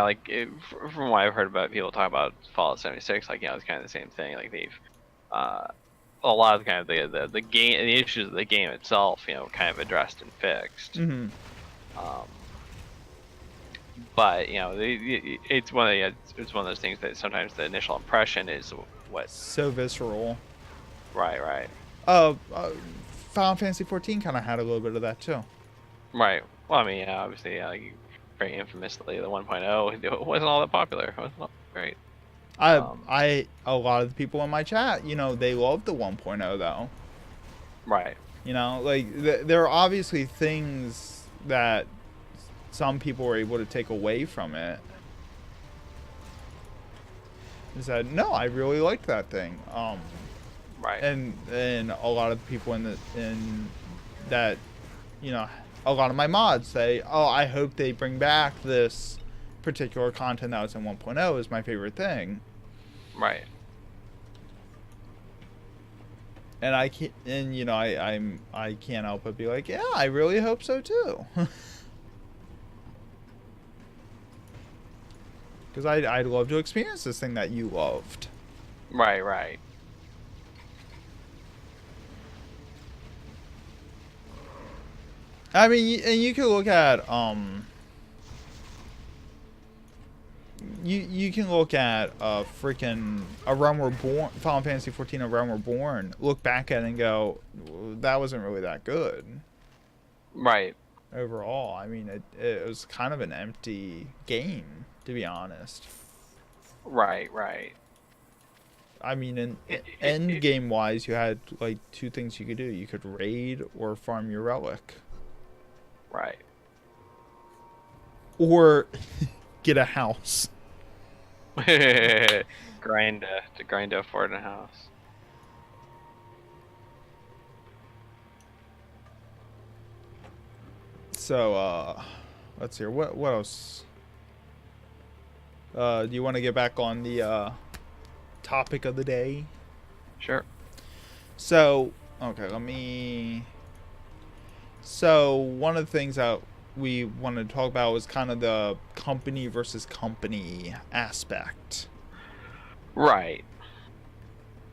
[SPEAKER 1] from what I've heard about people talk about Fallout 76, it's kind of the same thing. Like they've a lot of kind of the game, the issues of the game itself, kind of addressed and fixed.
[SPEAKER 2] Mm-hmm.
[SPEAKER 1] But it's one of those things that sometimes the initial impression is what's
[SPEAKER 2] so visceral.
[SPEAKER 1] Right.
[SPEAKER 2] Final Fantasy 14 kind of had a little bit of that too.
[SPEAKER 1] Right. Well, I mean, obviously, very infamously, the 1.0 it wasn't all that popular. It wasn't all great.
[SPEAKER 2] A lot of the people in my chat, they loved the 1.0 though.
[SPEAKER 1] Right.
[SPEAKER 2] There are obviously things that some people were able to take away from it. They said, no, I really liked that thing.
[SPEAKER 1] Right.
[SPEAKER 2] And a lot of the people in that, a lot of my mods say, oh, I hope they bring back this particular content that was in 1.0 is my favorite thing.
[SPEAKER 1] Right.
[SPEAKER 2] And I can't, and I can't help but be like, yeah, I really hope so too. Because I'd love to experience this thing that you loved.
[SPEAKER 1] Right.
[SPEAKER 2] I mean, and you could look at you can look at A Realm Reborn, Final Fantasy 14, A Realm Reborn. Look back at it and go, that wasn't really that good.
[SPEAKER 1] Right.
[SPEAKER 2] Overall, I mean, it was kind of an empty game, to be honest.
[SPEAKER 1] Right.
[SPEAKER 2] I mean, end game wise, you had like two things you could do. You could raid or farm your relic.
[SPEAKER 1] Right.
[SPEAKER 2] Or get a house.
[SPEAKER 1] grind to afford a house.
[SPEAKER 2] So, let's hear what else. Do you want to get back on the topic of the day?
[SPEAKER 1] Sure.
[SPEAKER 2] So, Okay, let me. So one of the things that we wanted to talk about was kind of the company versus company aspect.
[SPEAKER 1] Right.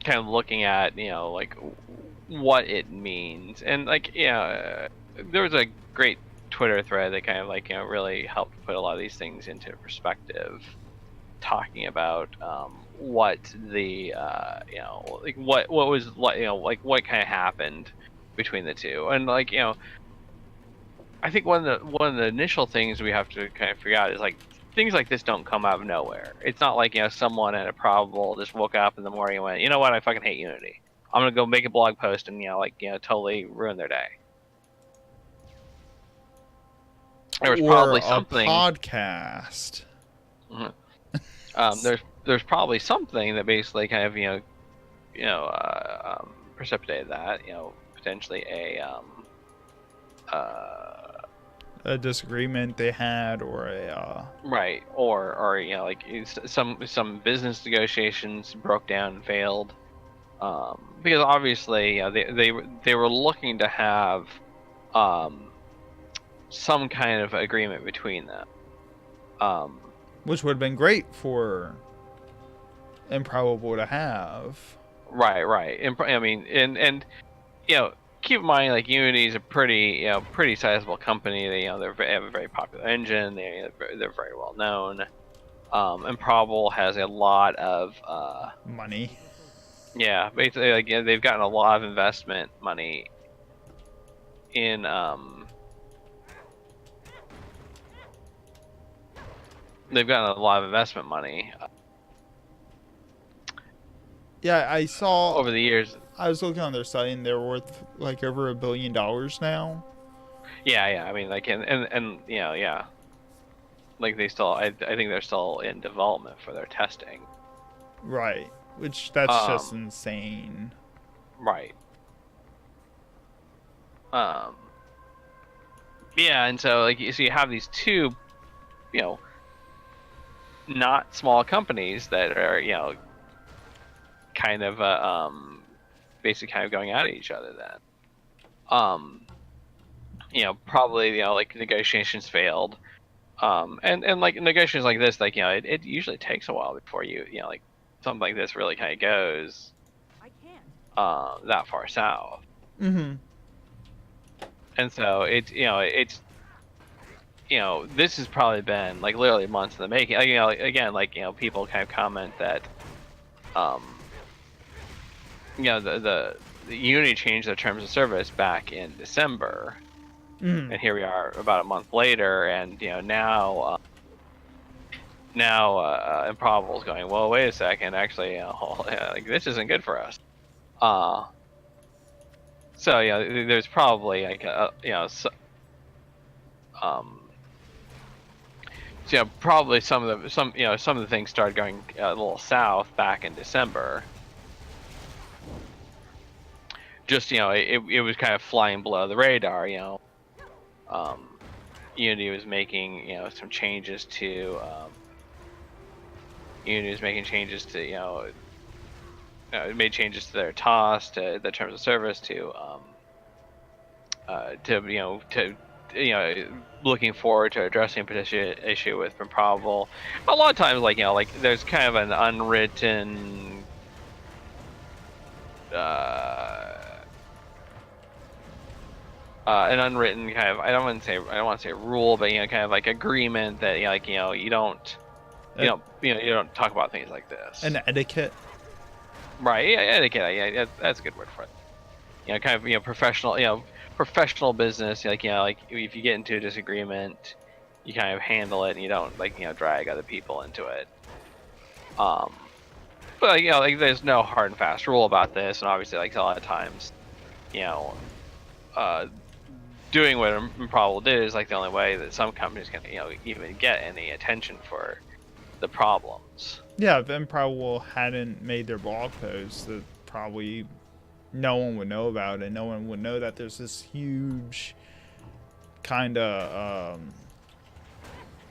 [SPEAKER 1] Kind of looking at, like what it means. And like, there was a great Twitter thread that kind of like, really helped put a lot of these things into perspective, talking about what the like what was like, like what kind of happened between the two. And like, I think one of the initial things we have to kind of figure out is like things like this don't come out of nowhere. It's not like, someone at Improbable just woke up in the morning and went, you know what, I fucking hate Unity. I'm gonna go make a blog post and totally ruin their day. There was
[SPEAKER 2] Or
[SPEAKER 1] probably
[SPEAKER 2] a
[SPEAKER 1] something.
[SPEAKER 2] podcast.
[SPEAKER 1] Mhm. There's probably something that basically kind of precipitated that, potentially
[SPEAKER 2] A disagreement they had, or a
[SPEAKER 1] right, or like some business negotiations broke down and failed, because obviously they were looking to have some kind of agreement between them,
[SPEAKER 2] which would have been great for Improbable to have.
[SPEAKER 1] right. I mean, and keep in mind, like, Unity is a pretty sizable company. They have a very popular engine. They're very well known. Improbable has a lot of
[SPEAKER 2] Money.
[SPEAKER 1] yeah, basically, like, they've gotten a lot of investment money in they've gotten a lot of investment money
[SPEAKER 2] Yeah, I saw.
[SPEAKER 1] over the years.
[SPEAKER 2] I was looking on their site, and they're worth like over $1 billion now.
[SPEAKER 1] Yeah. I mean, like, and yeah, like they still, I think they're still in development for their testing.
[SPEAKER 2] Right. Which that's just insane.
[SPEAKER 1] Right. Yeah, and so like so you have these two, not small companies that are kind of basically kind of going at each other then. Probably like negotiations failed. And like negotiations like this, like it usually takes a while before like something like this really kind of goes that far south.
[SPEAKER 2] Mm-hmm.
[SPEAKER 1] And so it's this has probably been like literally months in the making. Again, like people kind of comment that the Unity changed their terms of service back in December, and here we are about a month later, and now Improbable's going, well, wait a second, actually, like, this isn't good for us. So there's probably like probably some of the things started going a little south back in December. Just it was kind of flying below the radar. Unity was making some changes to it made changes to their TOS, to the terms of service, to looking forward to addressing a potential issue with Improbable. A lot of times, like there's kind of an unwritten kind of, I don't want to say rule, but kind of like agreement that you don't talk about things like this.
[SPEAKER 2] An etiquette.
[SPEAKER 1] Right? Yeah, etiquette. Yeah, that's a good word for it. Kind of professional business. Like like if you get into a disagreement, you kind of handle it, and you don't drag other people into it. But like there's no hard and fast rule about this, and obviously like a lot of times, doing what Improbable did is like the only way that some companies can even get any attention for the problems.
[SPEAKER 2] Yeah, if Improbable hadn't made their blog post, that probably no one would know about it. No one would know that there's this huge kind of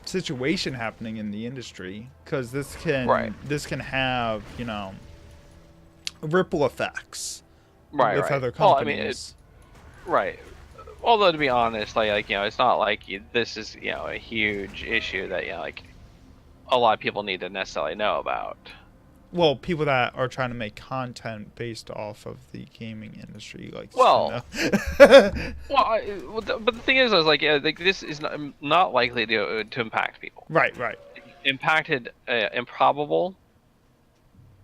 [SPEAKER 2] situation happening in the industry, because this can have ripple effects
[SPEAKER 1] Right,
[SPEAKER 2] with
[SPEAKER 1] right.
[SPEAKER 2] other
[SPEAKER 1] Well, I mean,
[SPEAKER 2] companies.
[SPEAKER 1] right. Although to be honest, it's not like this is a huge issue that like a lot of people need to necessarily know about.
[SPEAKER 2] Well, people that are trying to make content based off of the gaming industry likes to
[SPEAKER 1] Well,
[SPEAKER 2] know.
[SPEAKER 1] but the thing is like this is not likely to impact people.
[SPEAKER 2] Right, right.
[SPEAKER 1] It impacted Improbable,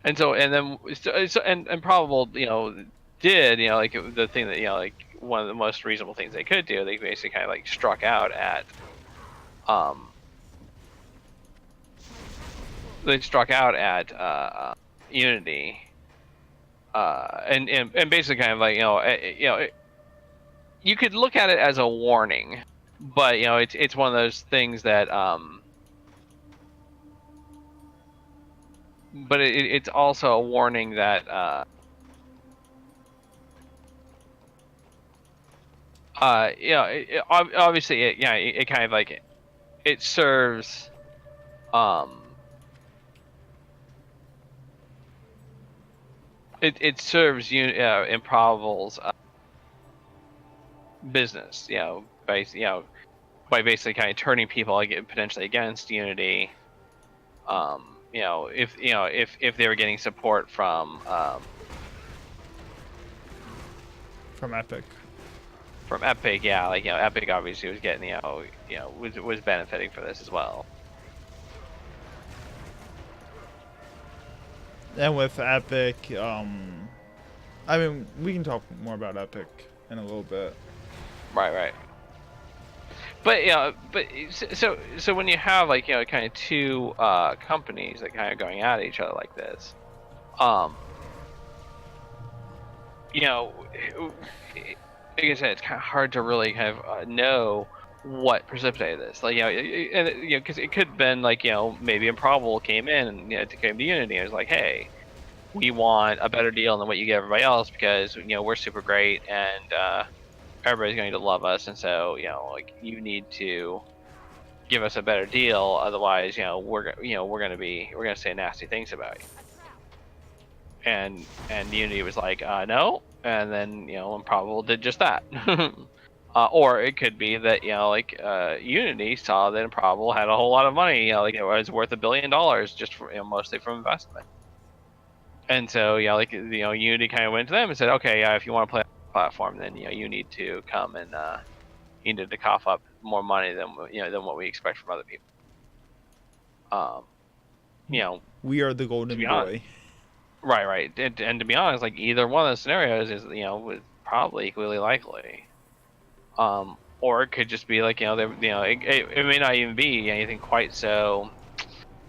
[SPEAKER 1] and Improbable, did like the thing that like one of the most reasonable things they could do. They basically kind of like struck out at um they struck out at Unity, and basically kind of like you could look at it as a warning, but it's one of those things that but it's also a warning that obviously it kind of like it serves it serves Improbable's business, by basically kind of turning people potentially against Unity. If they were getting support from
[SPEAKER 2] Epic.
[SPEAKER 1] From Epic, yeah, like Epic obviously was getting was benefiting for this as well.
[SPEAKER 2] And with Epic, I mean, we can talk more about Epic in a little bit.
[SPEAKER 1] Right. But so when you have like kind of two companies that kind of going at each other like this, like I said, it's kind of hard to really kind of know what precipitated this. Like because it could have been like maybe Improbable came in and came to Unity and was like, hey, we want a better deal than what you give everybody else because we're super great and everybody's going to love us, and so like you need to give us a better deal, otherwise we're gonna say nasty things about you. And Unity was like, no, and then Improbable did just that. Or it could be that Unity saw that Improbable had a whole lot of money, like it was worth $1 billion just from mostly from investment. And so Unity kind of went to them and said, okay, if you want to play on the platform, then you need to come and you need to cough up more money than what we expect from other people.
[SPEAKER 2] We are the golden boy.
[SPEAKER 1] Honest, right, and to be honest, like either one of those scenarios is was probably equally likely. Or it could just be like it may not even be anything quite so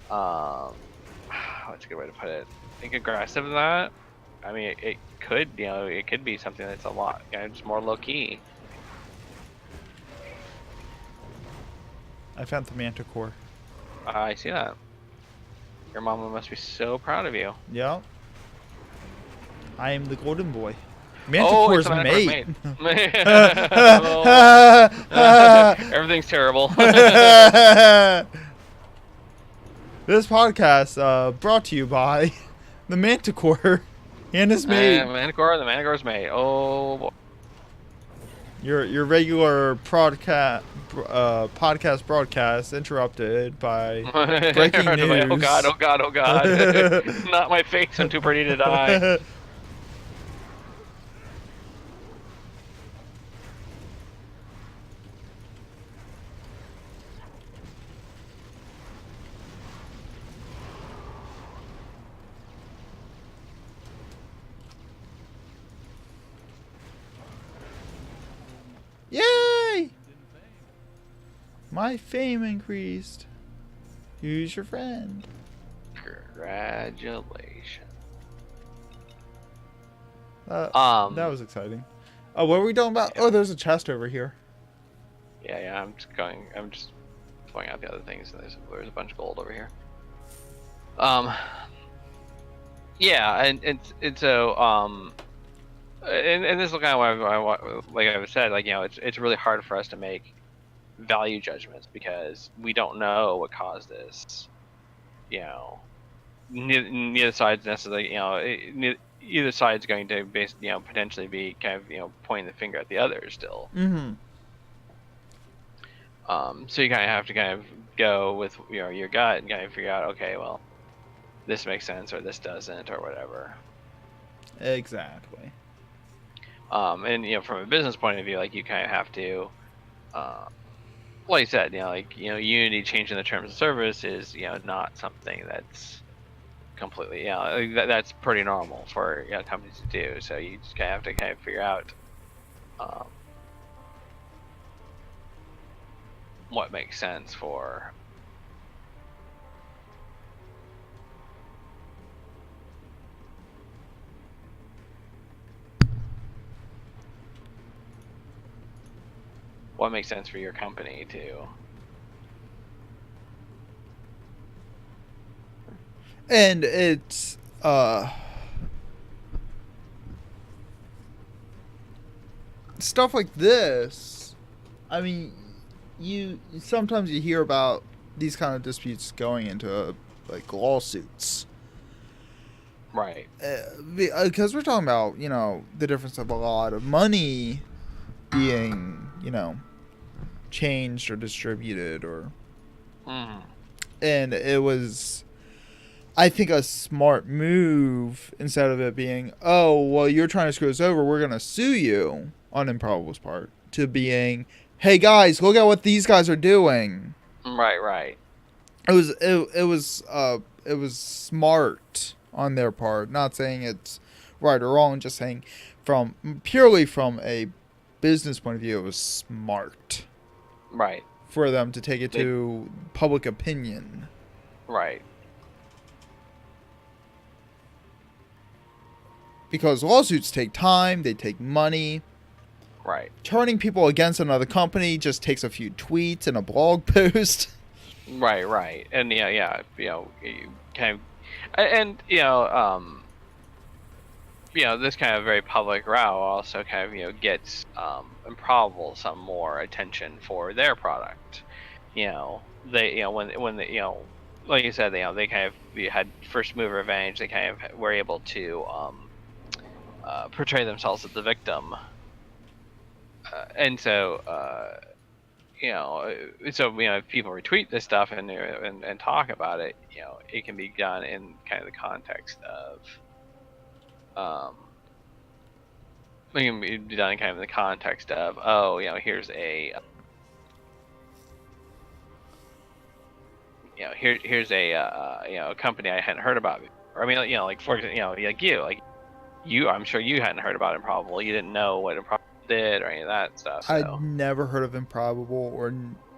[SPEAKER 1] what's a good way to put it? I think aggressive than that. I mean, it could it could be something that's a lot just more low key.
[SPEAKER 2] I found the Manticore.
[SPEAKER 1] I see that. Your mama must be so proud of you.
[SPEAKER 2] Yeah. I am the golden boy. Manticore's mate.
[SPEAKER 1] Everything's terrible.
[SPEAKER 2] This podcast brought to you by the Manticore and his mate.
[SPEAKER 1] The Manticore's mate. Oh boy.
[SPEAKER 2] Your regular podcast broadcast interrupted by breaking news.
[SPEAKER 1] Oh god. Not my face, I'm too pretty to die.
[SPEAKER 2] Yay! My fame increased. Who's your friend?
[SPEAKER 1] Congratulations.
[SPEAKER 2] That was exciting. Oh, what were we talking about? Oh, there's a chest over here.
[SPEAKER 1] Yeah, I'm just throwing out the other things. There's a bunch of gold over here. Yeah, and so and this is kind of what like I said, like it's really hard for us to make value judgments because we don't know what caused this. Neither side's necessarily either side's going to potentially be kind of pointing the finger at the other still.
[SPEAKER 2] Mm-hmm.
[SPEAKER 1] So you kind of have to kind of go with your gut and kind of figure out, okay, well, this makes sense or this doesn't or whatever.
[SPEAKER 2] Exactly.
[SPEAKER 1] And from a business point of view, like you kind of have to, like you said, Unity changing the terms of service is not something that's completely that's pretty normal for companies to do. So you just kind of have to kind of figure out what makes sense for your company too.
[SPEAKER 2] And it's stuff like this. I mean, you sometimes you hear about these kind of disputes going into like lawsuits.
[SPEAKER 1] Right.
[SPEAKER 2] Because we're talking about, the difference of a lot of money being, changed or distributed or.
[SPEAKER 1] Mm-hmm.
[SPEAKER 2] And it was, I think, a smart move instead of it being, oh, well, you're trying to screw us over, we're going to sue you on Improbable's part, to being, hey, guys, look at what these guys are doing.
[SPEAKER 1] Right.
[SPEAKER 2] It was smart on their part. Not saying it's right or wrong, just saying purely from a business point of view, it was smart.
[SPEAKER 1] Right.
[SPEAKER 2] For them to take it to public opinion.
[SPEAKER 1] Right.
[SPEAKER 2] Because lawsuits take time, they take money.
[SPEAKER 1] Right.
[SPEAKER 2] Turning people against another company just takes a few tweets and a blog post.
[SPEAKER 1] Right. And you kind of, and this kind of very public row also kind of gets Improbable some more attention for their product. They when they like you said, they kind of had first mover advantage. They kind of were able to portray themselves as the victim, and so if people retweet this stuff and talk about it, it can be done in kind of the context of it can be done kind of in the context of, oh, here's a here's a company I hadn't heard about before. I mean, like for example, like you, I'm sure you hadn't heard about Improbable. You didn't know what Improbable did or any of that stuff. So.
[SPEAKER 2] I'd never heard of Improbable or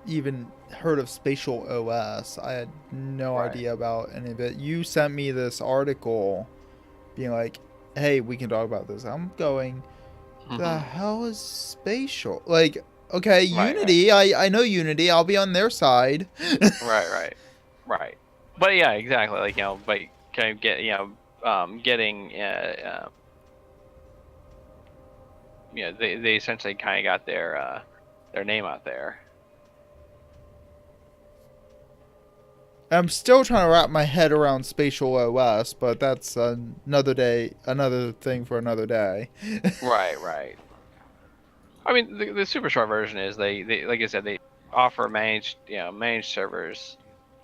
[SPEAKER 2] even heard of Spatial OS. I had no idea about any of it. You sent me this article being like, hey, we can talk about this. I'm going, the hell is Spatial? Like, okay, Unity, right. I know Unity. I'll be on their side.
[SPEAKER 1] Right. But yeah, exactly. Like, but kind of get, getting, they essentially kind of got their name out there.
[SPEAKER 2] I'm still trying to wrap my head around Spatial OS, but that's another thing for another day.
[SPEAKER 1] Right. I mean, the super short version is they like I said, they offer managed servers,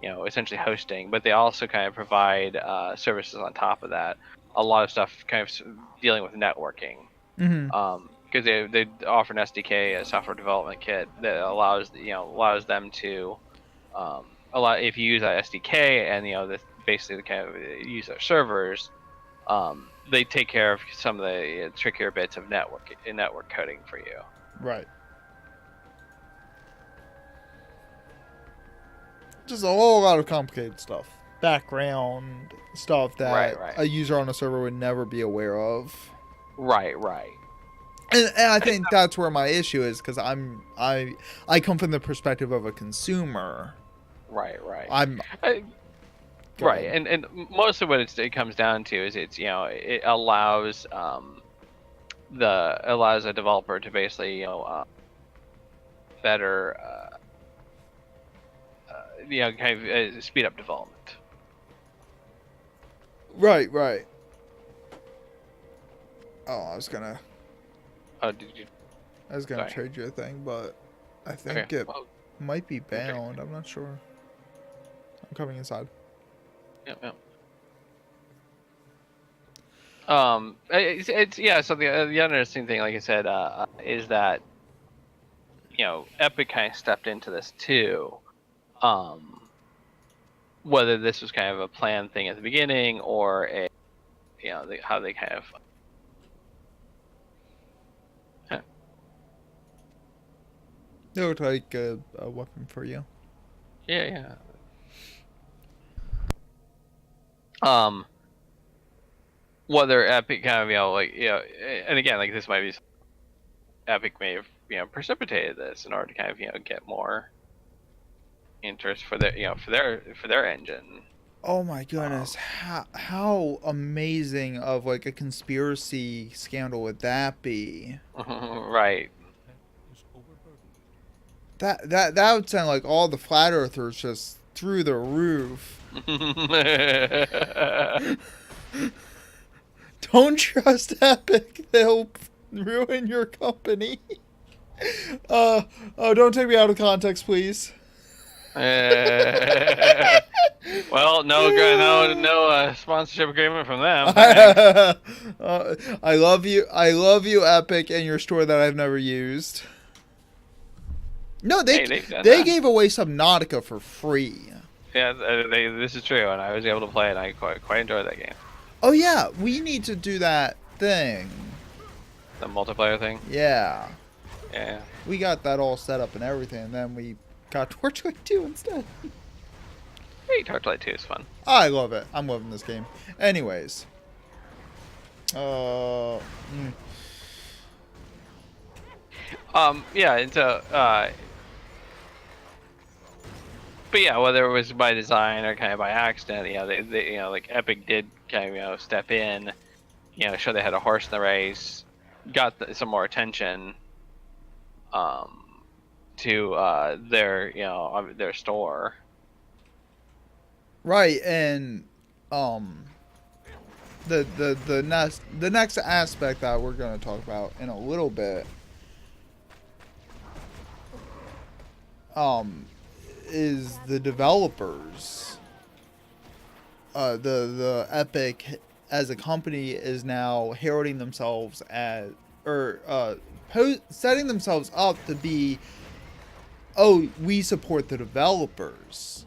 [SPEAKER 1] essentially hosting, but they also kind of provide services on top of that. A lot of stuff kind of dealing with networking.
[SPEAKER 2] Mm-hmm.
[SPEAKER 1] Because they offer an SDK, a software development kit that allows them to if you use that SDK and this basically kind of use their servers, they take care of some of the trickier bits of network coding for you.
[SPEAKER 2] Right. Just a whole lot of complicated stuff, background stuff that a user on a server would never be aware of.
[SPEAKER 1] Right.
[SPEAKER 2] And I think that's where my issue is, because I come from the perspective of a consumer.
[SPEAKER 1] Right.
[SPEAKER 2] Right,
[SPEAKER 1] and most of what it comes down to is it allows a developer to basically better kind of speed up development.
[SPEAKER 2] Right. Oh, I was gonna
[SPEAKER 1] Oh, did you? Sorry.
[SPEAKER 2] trade you a thing, but I
[SPEAKER 1] Okay.
[SPEAKER 2] think it
[SPEAKER 1] Well,
[SPEAKER 2] might be
[SPEAKER 1] okay.
[SPEAKER 2] bound. I'm not sure. I'm coming inside.
[SPEAKER 1] Yep. Yep. It's yeah. So the interesting thing, like I said, is that Epic kind of stepped into this too. Whether this was kind of a planned thing at the beginning or how they kind of. Huh.
[SPEAKER 2] It looked like a weapon for you.
[SPEAKER 1] Yeah, yeah. Whether Epic kind of and again, like this might be Epic may have precipitated this in order to kind of get more interest for their for their engine.
[SPEAKER 2] Oh my goodness, how amazing of like a conspiracy scandal would that be?
[SPEAKER 1] Right.
[SPEAKER 2] That would sound like all the flat earthers just through the roof. Don't trust Epic. They'll ruin your company. Oh, don't take me out of context, please.
[SPEAKER 1] Well, no sponsorship agreement from them.
[SPEAKER 2] I love you, Epic, and your store that I've never used. No, they gave away Subnautica for free.
[SPEAKER 1] Yeah, this is true, and I was able to play it. And I quite enjoyed that game.
[SPEAKER 2] Oh yeah, we need to do that thing.
[SPEAKER 1] The multiplayer thing.
[SPEAKER 2] Yeah.
[SPEAKER 1] Yeah.
[SPEAKER 2] We got that all set up and everything, and then we got Torchlight 2 instead.
[SPEAKER 1] Hey, Torchlight 2 is fun.
[SPEAKER 2] I love it. I'm loving this game. Anyways.
[SPEAKER 1] Yeah, and so, but yeah, whether it was by design or kind of by accident, they like Epic did kind of, step in, show they had a horse in the race, got some more attention, to their store.
[SPEAKER 2] Right, and the next aspect that we're going to talk about in a little bit is the developers. The Epic as a company is now heralding themselves as setting themselves up to be, oh, we support the developers.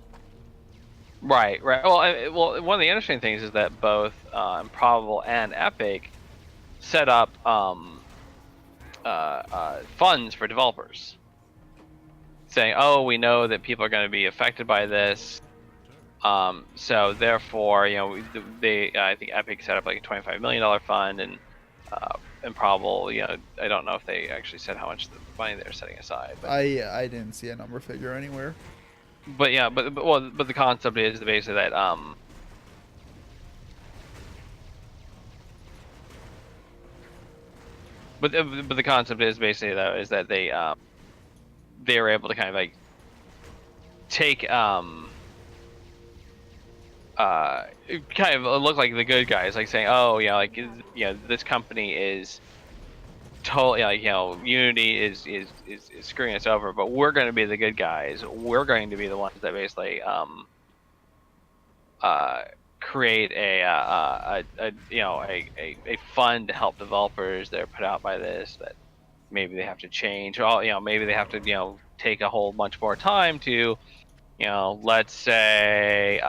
[SPEAKER 1] Right. Well, one of the interesting things is that both Improbable and Epic set up funds for developers, saying, "Oh, we know that people are going to be affected by this, so therefore, I think Epic set up like a $25 million fund, and Improbable, I don't know if they actually said how much the money they're setting aside. But,
[SPEAKER 2] I didn't see a number figure anywhere.
[SPEAKER 1] But yeah, but the concept is basically that but the concept is basically though is that they are able to kind of like take kind of look like the good guys, like saying, oh yeah, like this company is totally Unity is screwing us over, but we're going to be the good guys. We're going to be the ones that basically create a fund to help developers that are put out by this, that maybe they have to change, or maybe they have to take a whole bunch more time to let's say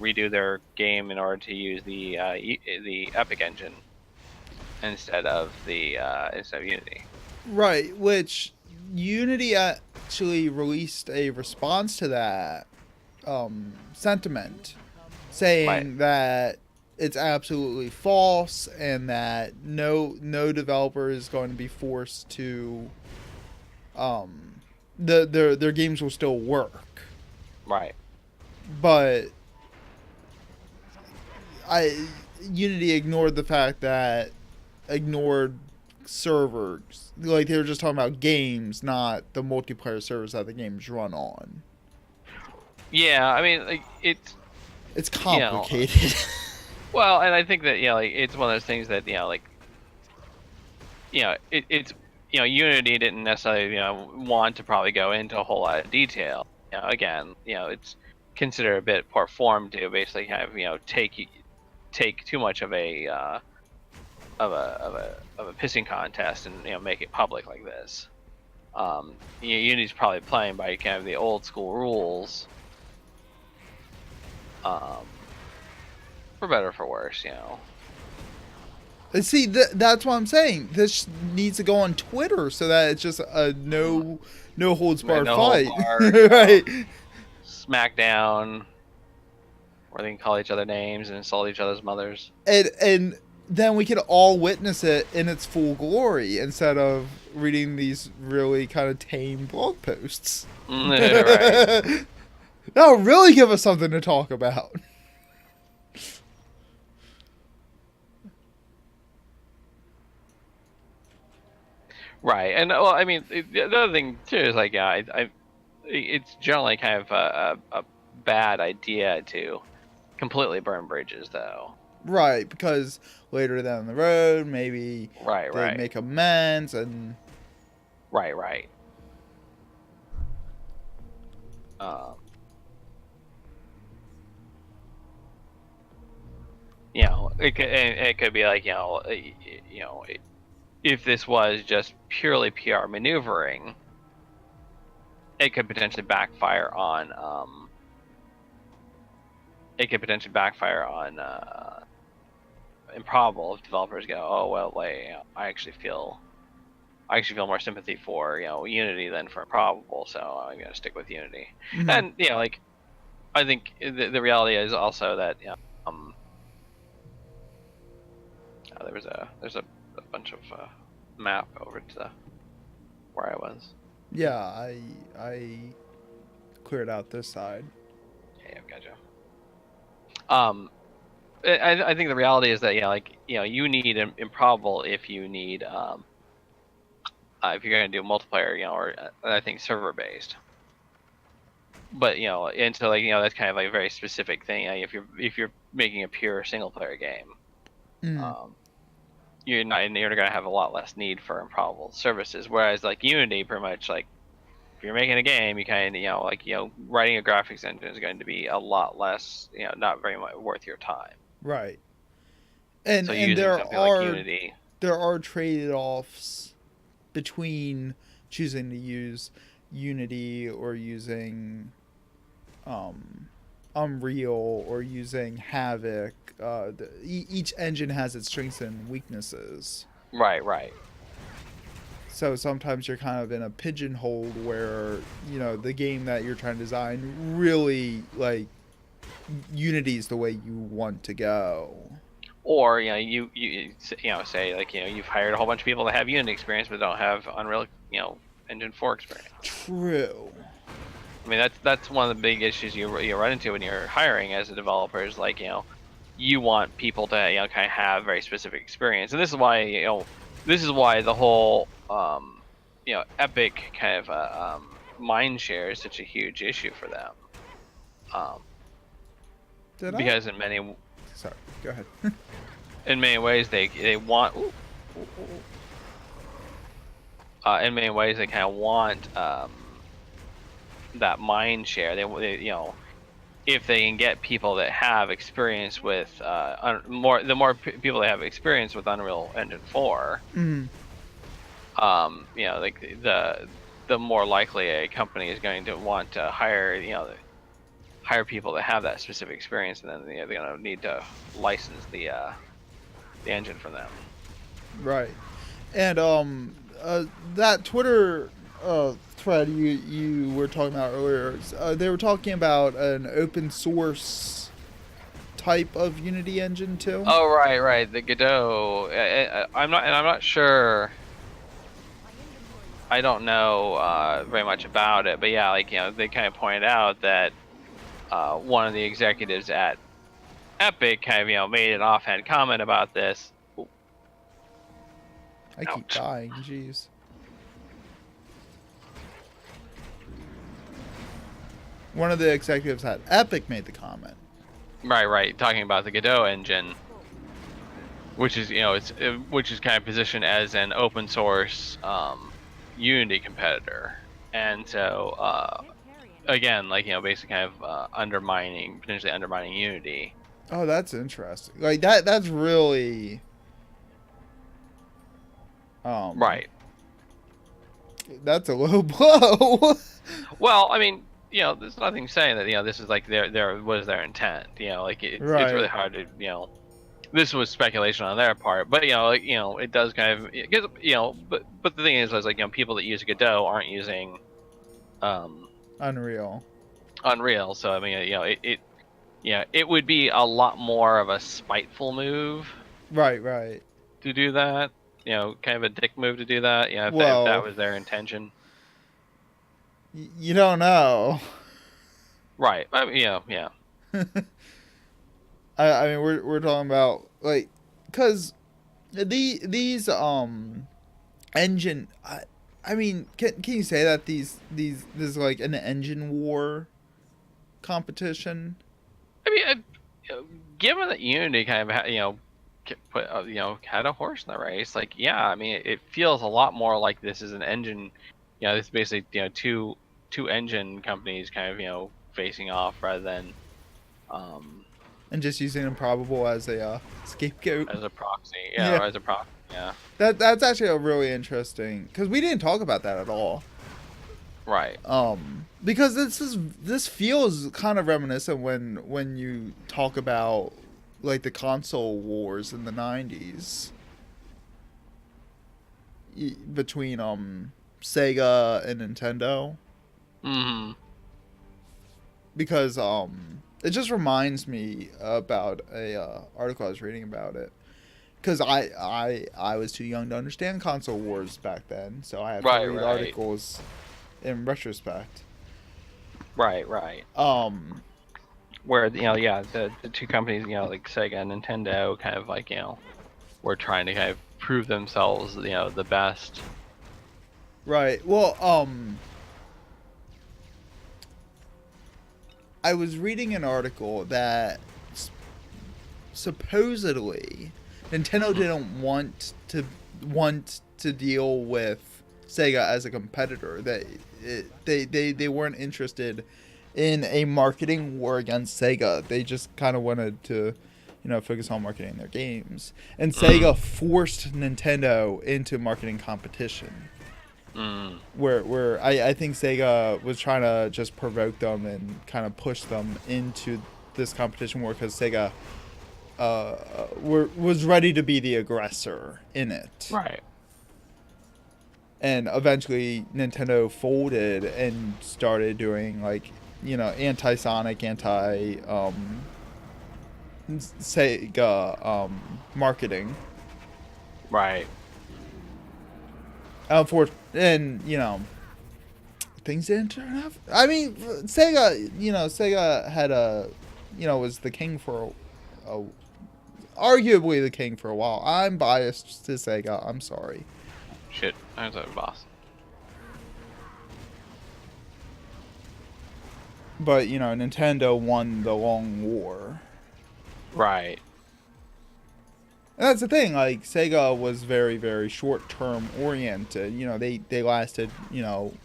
[SPEAKER 1] redo their game in order to use the Epic engine instead of Unity.
[SPEAKER 2] Right, which Unity actually released a response to that sentiment, saying that it's absolutely false and that no developer is going to be forced to their games will still work.
[SPEAKER 1] Right.
[SPEAKER 2] But Unity ignored the fact that servers, like they were just talking about games, not the multiplayer servers that the games run on.
[SPEAKER 1] Yeah, I mean, like
[SPEAKER 2] it's complicated.
[SPEAKER 1] Well, and I think that like it's one of those things that like it's Unity didn't necessarily want to probably go into a whole lot of detail. Again, it's considered a bit poor form to basically kind of take too much of a pissing contest and make it public like this. Unity's probably playing by kind of the old school rules, for better or for worse.
[SPEAKER 2] See, that's what I'm saying. This needs to go on Twitter so that it's just a no holds barred fight. Right.
[SPEAKER 1] Smackdown, where they can call each other names and insult each other's mothers.
[SPEAKER 2] And then we can all witness it in its full glory instead of reading these really kind of tame blog posts.
[SPEAKER 1] Right.
[SPEAKER 2] That'll really give us something to talk about.
[SPEAKER 1] Right, and well, I mean, the other thing too is like, it's generally kind of a bad idea to completely burn bridges, though.
[SPEAKER 2] Right, because later down the road, maybe they make amends and.
[SPEAKER 1] Right. It could be like if this was just purely PR maneuvering, it could potentially backfire on Improbable if developers go, oh well, I actually feel more sympathy for Unity than for Improbable, so I'm gonna stick with Unity. Mm-hmm. And I think the reality is also that there's a bunch of map over to where I was.
[SPEAKER 2] Yeah, I cleared out this side.
[SPEAKER 1] Yeah, gotcha. I think the reality is that you need Improbable if you need if you're going to do multiplayer, or I think server based. But and so that's kind of like a very specific thing. If you're making a pure single player game, you're going to have a lot less need for Improbable services. Whereas like Unity, pretty much like if you're making a game, you kind of writing a graphics engine is going to be a lot less, not very much worth your time.
[SPEAKER 2] Right. And
[SPEAKER 1] so
[SPEAKER 2] there are trade-offs between choosing to use Unity or using Unreal or using Havoc. Each engine has its strengths and weaknesses.
[SPEAKER 1] Right.
[SPEAKER 2] So sometimes you're kind of in a pigeonhole where the game that you're trying to design really Unity's the way you want to go.
[SPEAKER 1] Or you say you've hired a whole bunch of people that have Unity experience but don't have Unreal Engine 4 experience.
[SPEAKER 2] True.
[SPEAKER 1] I mean that's one of the big issues you run into when you're hiring as a developer is you want people to kind of have very specific experience, and this is why the whole Epic kind of mind share is such a huge issue for them. Because in many
[SPEAKER 2] sorry, go ahead.
[SPEAKER 1] In many ways they want in many ways they kind of want that mind share. They if they can get people that have experience with the more people that have experience with Unreal Engine 4, the more likely a company is going to want to hire people that have that specific experience, and then they're going to need to license the engine from them.
[SPEAKER 2] Right. And that Twitter thread you were talking about earlier, they were talking about an open source type of Unity engine too.
[SPEAKER 1] Oh right, the Godot. I'm not sure. I don't know very much about it, but yeah, they kind of pointed out that one of the executives at Epic kind of made an offhand comment about this.
[SPEAKER 2] I keep dying, jeez. One of the executives at Epic made the comment.
[SPEAKER 1] Right, talking about the Godot engine. which is which is kind of positioned as an open source Unity competitor, and so again, like basically kind of potentially undermining Unity.
[SPEAKER 2] Oh, that's interesting. Like that's really um
[SPEAKER 1] Right.
[SPEAKER 2] that's a low blow.
[SPEAKER 1] Well, I mean, there's nothing saying that this is like their was their intent. Like it's really
[SPEAKER 2] Right.
[SPEAKER 1] hard to this was speculation on their part, but it does kind of because but the thing is like people that use Godot aren't using
[SPEAKER 2] Unreal.
[SPEAKER 1] Unreal, so I mean it would be a lot more of a spiteful move
[SPEAKER 2] Right, right.
[SPEAKER 1] to do that. Kind of a dick move to do that. If that
[SPEAKER 2] Well,
[SPEAKER 1] was their intention.
[SPEAKER 2] you don't know.
[SPEAKER 1] Right. I mean, yeah.
[SPEAKER 2] I mean, we're talking about like, cause these engine. I mean, can you say that this is like an engine war competition?
[SPEAKER 1] I mean, given that Unity kind of put had a horse in the race, like yeah, I mean it feels a lot more like this is an engine. This is basically two engine companies kind of facing off rather than
[SPEAKER 2] And just using Improbable as a scapegoat.
[SPEAKER 1] as a proxy.
[SPEAKER 2] Yeah.
[SPEAKER 1] Or as a proxy. Yeah.
[SPEAKER 2] That's actually a really interesting, because we didn't talk about that at all.
[SPEAKER 1] Right.
[SPEAKER 2] Because this feels kind of reminiscent when you talk about like the console wars in the 90s between Sega and Nintendo.
[SPEAKER 1] Mm-hmm.
[SPEAKER 2] Because it just reminds me about a article I was reading about it. Because I was too young to understand console wars back then, so I have to read articles in retrospect.
[SPEAKER 1] Right. Where the two companies like Sega and Nintendo kind of like were trying to kind of prove themselves the best.
[SPEAKER 2] Right. Well, I was reading an article that supposedly Nintendo didn't want to deal with Sega as a competitor. They weren't interested in a marketing war against Sega. They just kind of wanted to, focus on marketing their games. And Sega forced Nintendo into marketing competition. Where I think Sega was trying to just provoke them and kind of push them into this competition war because Sega was ready to be the aggressor in it.
[SPEAKER 1] Right.
[SPEAKER 2] And eventually Nintendo folded and started doing like, anti-Sonic, Sega marketing.
[SPEAKER 1] Right.
[SPEAKER 2] And things didn't turn out. I mean, Sega had was the king for arguably the king for a while. I'm biased to Sega. I'm sorry.
[SPEAKER 1] Shit, I was a boss.
[SPEAKER 2] But Nintendo won the long war.
[SPEAKER 1] Right.
[SPEAKER 2] And that's the thing. Like Sega was very, very short-term oriented. They lasted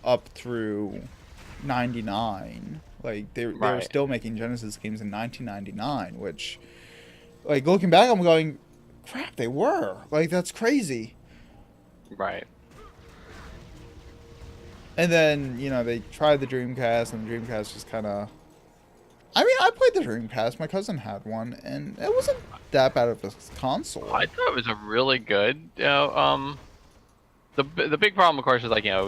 [SPEAKER 2] up through '99. Like they were still making Genesis games in 1999, which, like looking back, I'm going, crap, they were. Like that's crazy.
[SPEAKER 1] Right.
[SPEAKER 2] And then they tried the Dreamcast, and the Dreamcast just kind of. I mean, I played the Dreamcast. My cousin had one, and it wasn't that bad of a console.
[SPEAKER 1] I thought it was a really good. The big problem, of course, is like it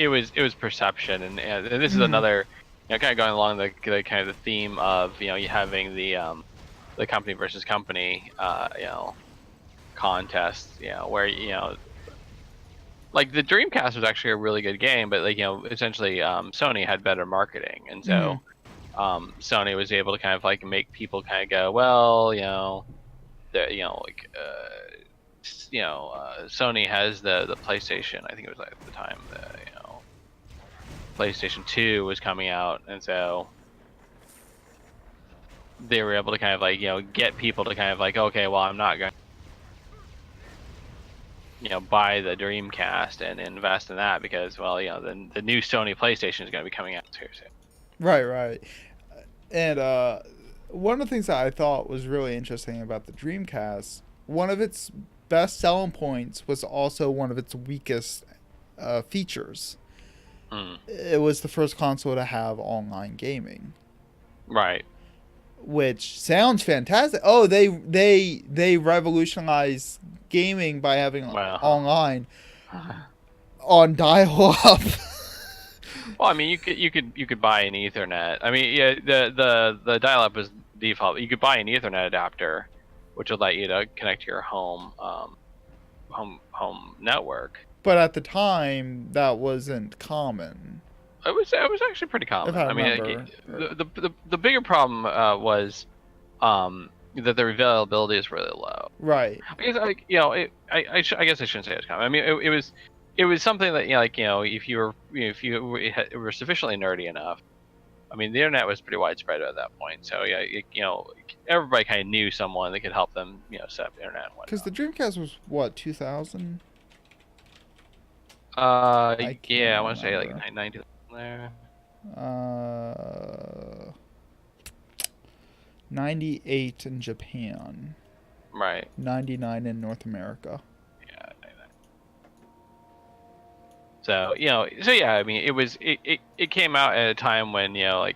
[SPEAKER 1] was perception, and this is another kind of going along the kind of the theme of you having the company versus company contest, where like the Dreamcast was actually a really good game, but like essentially Sony had better marketing, and so. Sony was able to kind of like make people kind of go, well, Sony has the PlayStation. I think it was like at the time PlayStation 2 was coming out, and so they were able to kind of like get people to kind of like, okay, well, I'm not going to buy the Dreamcast and invest in that because, well, the new Sony PlayStation is going to be coming out too soon.
[SPEAKER 2] Right. And one of the things that I thought was really interesting about the Dreamcast, one of its best selling points was also one of its weakest features. It was the first console to have online gaming.
[SPEAKER 1] Right.
[SPEAKER 2] Which sounds fantastic. Oh, they revolutionized gaming by having online on dial-up.
[SPEAKER 1] Well, I mean, you could buy an Ethernet. I mean, yeah, the dial-up is default. You could buy an Ethernet adapter, which would let you to connect to your home network.
[SPEAKER 2] But at the time, that wasn't common.
[SPEAKER 1] It was actually pretty common.
[SPEAKER 2] I
[SPEAKER 1] mean, the bigger problem was that the availability is really low.
[SPEAKER 2] Right.
[SPEAKER 1] I guess I guess I shouldn't say it's common. I mean, it was something that if you were sufficiently nerdy enough. I mean, the internet was pretty widespread at that point, so everybody kind of knew someone that could help them set up the internet.
[SPEAKER 2] Because the Dreamcast was what, 2000?
[SPEAKER 1] Yeah, I want to say like 90 there.
[SPEAKER 2] 98 in Japan.
[SPEAKER 1] Right.
[SPEAKER 2] 99 in North America.
[SPEAKER 1] Yeah. So yeah, I mean, it came out at a time when it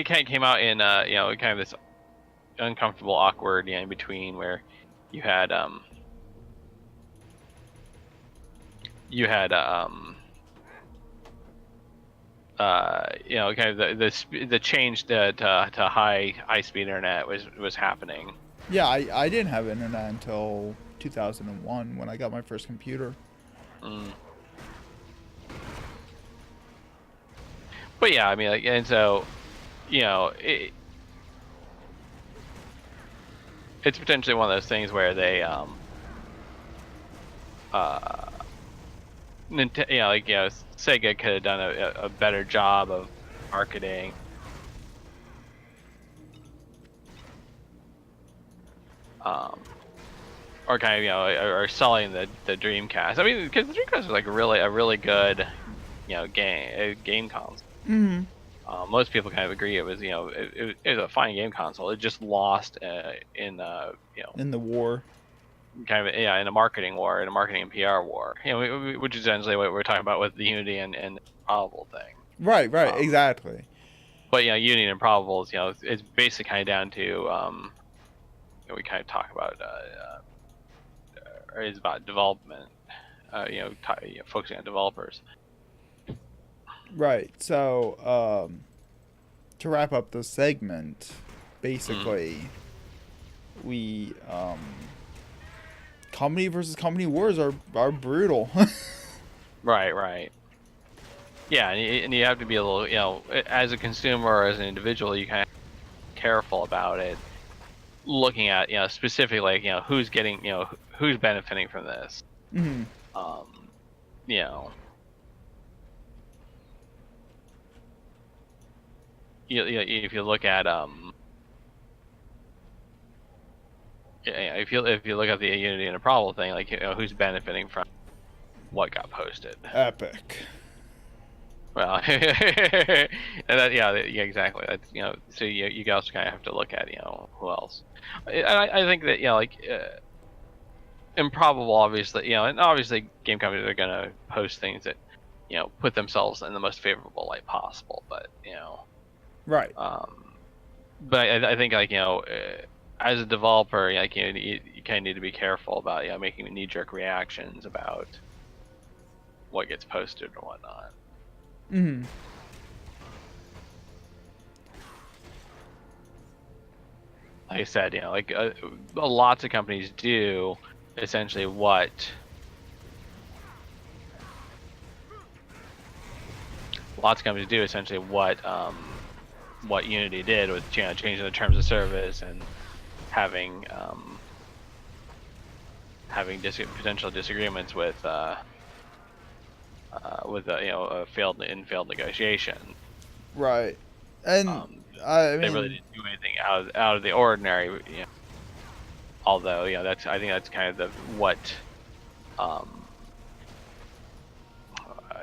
[SPEAKER 1] kind of came out in kind of this uncomfortable, awkward in between where you had kind of the change to high speed internet was happening.
[SPEAKER 2] Yeah, I didn't have internet until 2001 when I got my first computer.
[SPEAKER 1] But yeah, I mean, and so it's potentially one of those things where they Sega could have done a better job of marketing. Or kind of or selling the Dreamcast. I mean, because the Dreamcast was like a really good game console. Most people kind of agree it was it was a fine game console. It just lost in
[SPEAKER 2] the war.
[SPEAKER 1] Kind of in a marketing war, in a marketing and PR war, which is essentially what we're talking about with the Unity and Improbable thing.
[SPEAKER 2] Right, exactly.
[SPEAKER 1] But Unity and Improbable is it's basically kind of down to we kind of talk about is about development, focusing on developers.
[SPEAKER 2] Right. So to wrap up the segment, basically, we company versus company wars are brutal.
[SPEAKER 1] Right. Yeah, and you have to be a little, as a consumer or as an individual, you kind of careful about it, looking at, specifically, who's getting, who's benefiting from this. If you look at if you look at the Unity and Improbable thing, like who's benefiting from what got posted?
[SPEAKER 2] Epic.
[SPEAKER 1] Well, and that, yeah, exactly. That's so you also kind of have to look at who else. I think that Improbable, obviously, and obviously game companies are gonna post things that put themselves in the most favorable light possible, but
[SPEAKER 2] right.
[SPEAKER 1] But I think as a developer, you kind of need to be careful about making knee-jerk reactions about what gets posted or whatnot. Like I said, lots of companies do essentially what Unity did with changing the terms of service and having potential disagreements with a failed negotiation.
[SPEAKER 2] Right. And I
[SPEAKER 1] They really
[SPEAKER 2] mean,
[SPEAKER 1] didn't do anything out of the ordinary. Although I think that's kind of what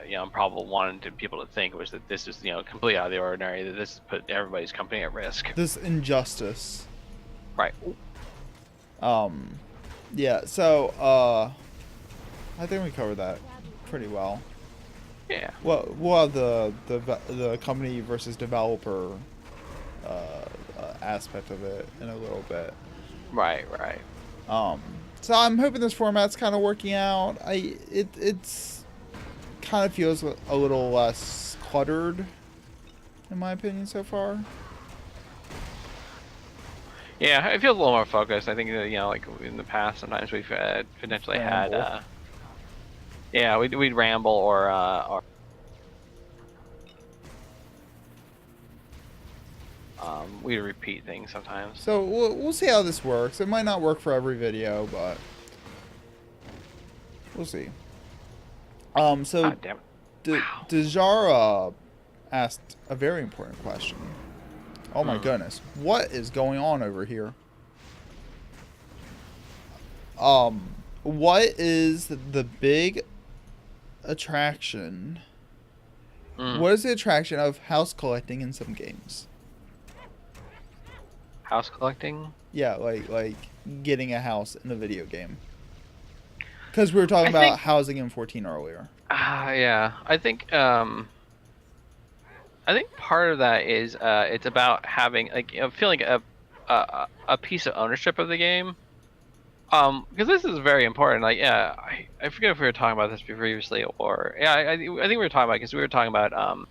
[SPEAKER 1] Improbable wanted people to think was that this is completely out of the ordinary. That this put everybody's company at risk.
[SPEAKER 2] this injustice.
[SPEAKER 1] Right.
[SPEAKER 2] Yeah. So I think we covered that pretty well.
[SPEAKER 1] Yeah.
[SPEAKER 2] Well, the company versus developer aspect of it in a little bit.
[SPEAKER 1] Right.
[SPEAKER 2] So I'm hoping this format's kind of working out. It's kind of feels a little less cluttered, in my opinion, so far.
[SPEAKER 1] Yeah, it feels a little more focused. I think that like in the past, sometimes we've potentially
[SPEAKER 2] Ramble.
[SPEAKER 1] had we'd ramble or we'd repeat things sometimes.
[SPEAKER 2] So we'll see how this works. It might not work for every video, but we'll see. So
[SPEAKER 1] God damn it.
[SPEAKER 2] Dejara asked a very important question. Oh my goodness, what is going on over here? What is the big attraction? What is the attraction of house collecting in some games?
[SPEAKER 1] House collecting?
[SPEAKER 2] Yeah, like getting a house in a video game. Because we were talking about housing in 14 earlier.
[SPEAKER 1] Yeah, I think part of that is it's about having feeling a piece of ownership of the game. Because this is very important. Like, yeah, I forget if we were talking about this previously or I think we were talking about because we were talking about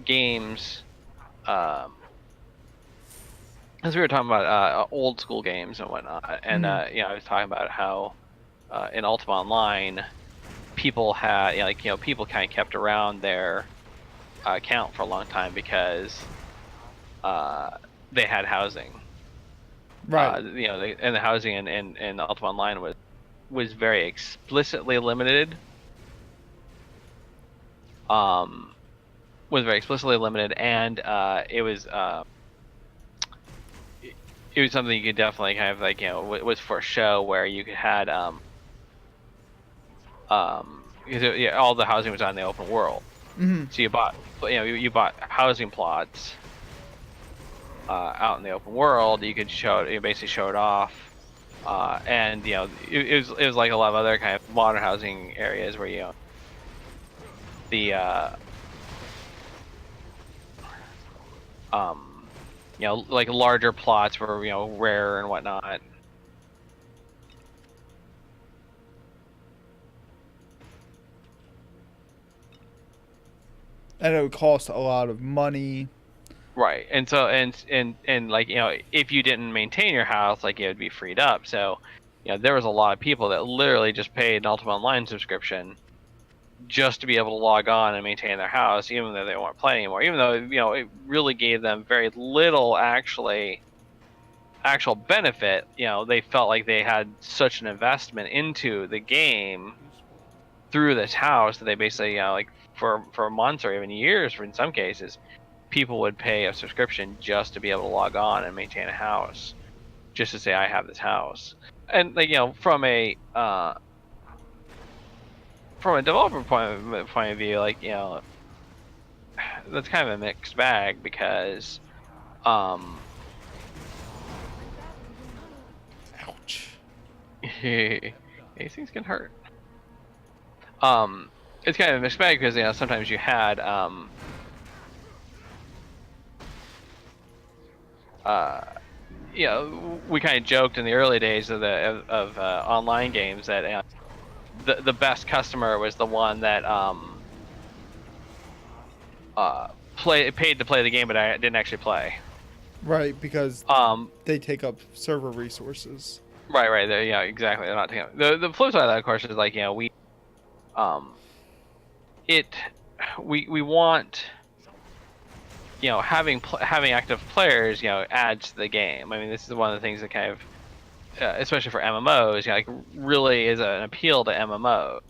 [SPEAKER 1] games. As we were talking about old school games and whatnot, and I was talking about how in Ultima Online, people had people kind of kept around their account for a long time because they had housing.
[SPEAKER 2] Right.
[SPEAKER 1] And the housing in Ultima Online was very explicitly limited. Was very explicitly limited, and it was something you could definitely kind of was for show where you could had because all the housing was on the open world. So you bought housing plots out in the open world. You could basically show it off, and it was like a lot of other kind of modern housing areas where the like larger plots were rare and whatnot.
[SPEAKER 2] And it would cost a lot of money.
[SPEAKER 1] Right, and so and like if you didn't maintain your house, like it would be freed up. So there was a lot of people that literally just paid an Ultima Online subscription just to be able to log on and maintain their house, even though they weren't playing anymore. Even though it really gave them very little actual benefit. They felt like they had such an investment into the game through this house that they basically like for months or even years, in some cases, people would pay a subscription just to be able to log on and maintain a house, just to say I have this house. And like from a developer point of view, like that's kind of a mixed bag because
[SPEAKER 2] Ouch.
[SPEAKER 1] these things can hurt. It's kind of a mixed bag because sometimes you had we kind of joked in the early days of online games that the best customer was the one that paid to play the game but I didn't actually play.
[SPEAKER 2] Right, because they take up server resources.
[SPEAKER 1] Right. Yeah, exactly. They're not taking the flip side of that, of course, is like we want having active players adds to the game. I mean, this is one of the things that kind of especially for MMOs like really is an appeal to MMOs.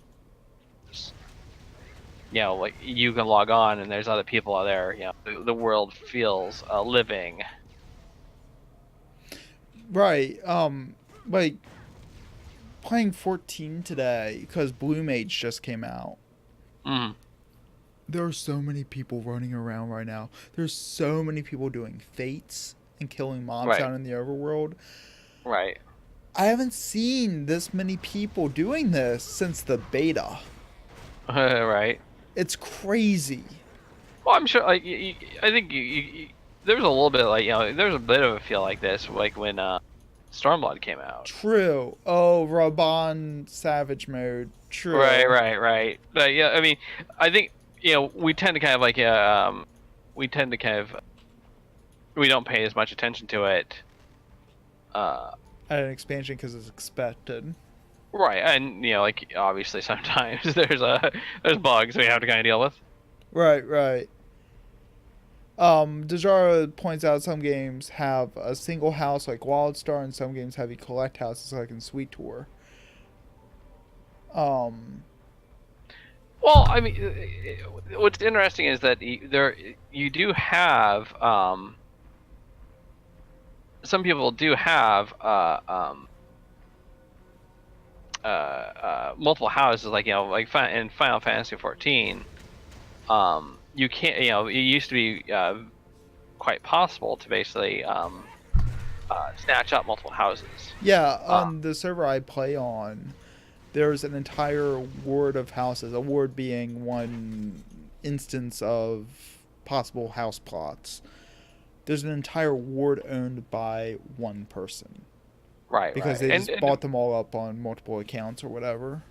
[SPEAKER 1] like you can log on and there's other people out there. The world feels living.
[SPEAKER 2] Right. Like playing 14 today because Blue Mage just came out.
[SPEAKER 1] Mm.
[SPEAKER 2] There are so many people running around right now. There's so many people doing fates and killing mobs
[SPEAKER 1] Right.
[SPEAKER 2] out in the overworld.
[SPEAKER 1] Right.
[SPEAKER 2] I haven't seen this many people doing this since the beta.
[SPEAKER 1] Right.
[SPEAKER 2] It's crazy.
[SPEAKER 1] Well, I'm sure. Like, I think there was a little bit like there's a bit of a feel like this, like when Stormblood came out.
[SPEAKER 2] True. Oh, Raban Savage mode. True.
[SPEAKER 1] Right. But yeah, I mean, I think we tend to kind of like we tend to kind of we don't pay as much attention to it.
[SPEAKER 2] At an expansion because it's expected.
[SPEAKER 1] Right, and like obviously sometimes there's bugs we have to kind of deal with.
[SPEAKER 2] Right. Dejara points out some games have a single house like Wildstar, and some games have you collect houses like in Sweet Tour.
[SPEAKER 1] Well, I mean, what's interesting is that you do have some people do have multiple houses, like like in Final Fantasy 14. You can't, it used to be quite possible to basically snatch up multiple houses.
[SPEAKER 2] Yeah, on the server I play on, there's an entire ward of houses, a ward being one instance of possible house plots. There's an entire ward owned by one person.
[SPEAKER 1] Right,
[SPEAKER 2] because they just bought them all up on multiple accounts or whatever.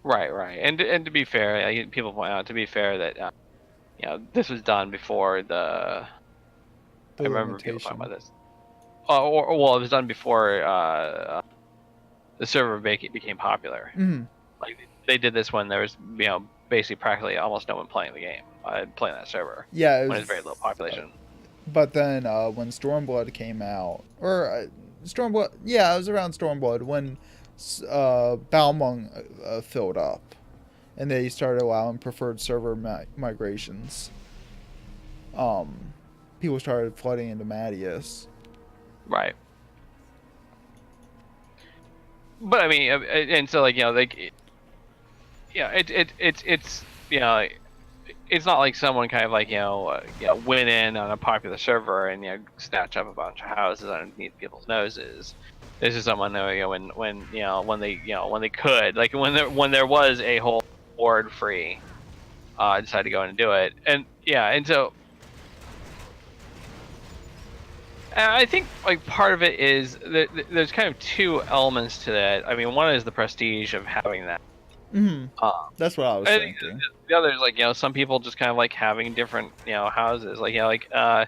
[SPEAKER 1] Right. And to be fair, people point out, to be fair, that this was done before the I remember people talking about this. Well, it was done before the server became popular.
[SPEAKER 2] Mm-hmm.
[SPEAKER 1] Like they did this when there was basically practically almost no one playing the game, playing that server.
[SPEAKER 2] Yeah,
[SPEAKER 1] when it's very low population.
[SPEAKER 2] But then when Stormblood came out, or Stormblood, yeah, it was around Stormblood when Balmung filled up, and they started allowing preferred server migrations. People started flooding into Madius.
[SPEAKER 1] Right. But I mean, and so it's it's not like someone kind of like went in on a popular server and snatch up a bunch of houses underneath people's noses. This is someone when they could, like when there was a whole board free, decided to go in and do it, and so I think like part of it is that there's kind of two elements to that. I mean, one is the prestige of having that.
[SPEAKER 2] Mm-hmm. That's what I was thinking.
[SPEAKER 1] The other is like some people just kind of like having different houses. Like I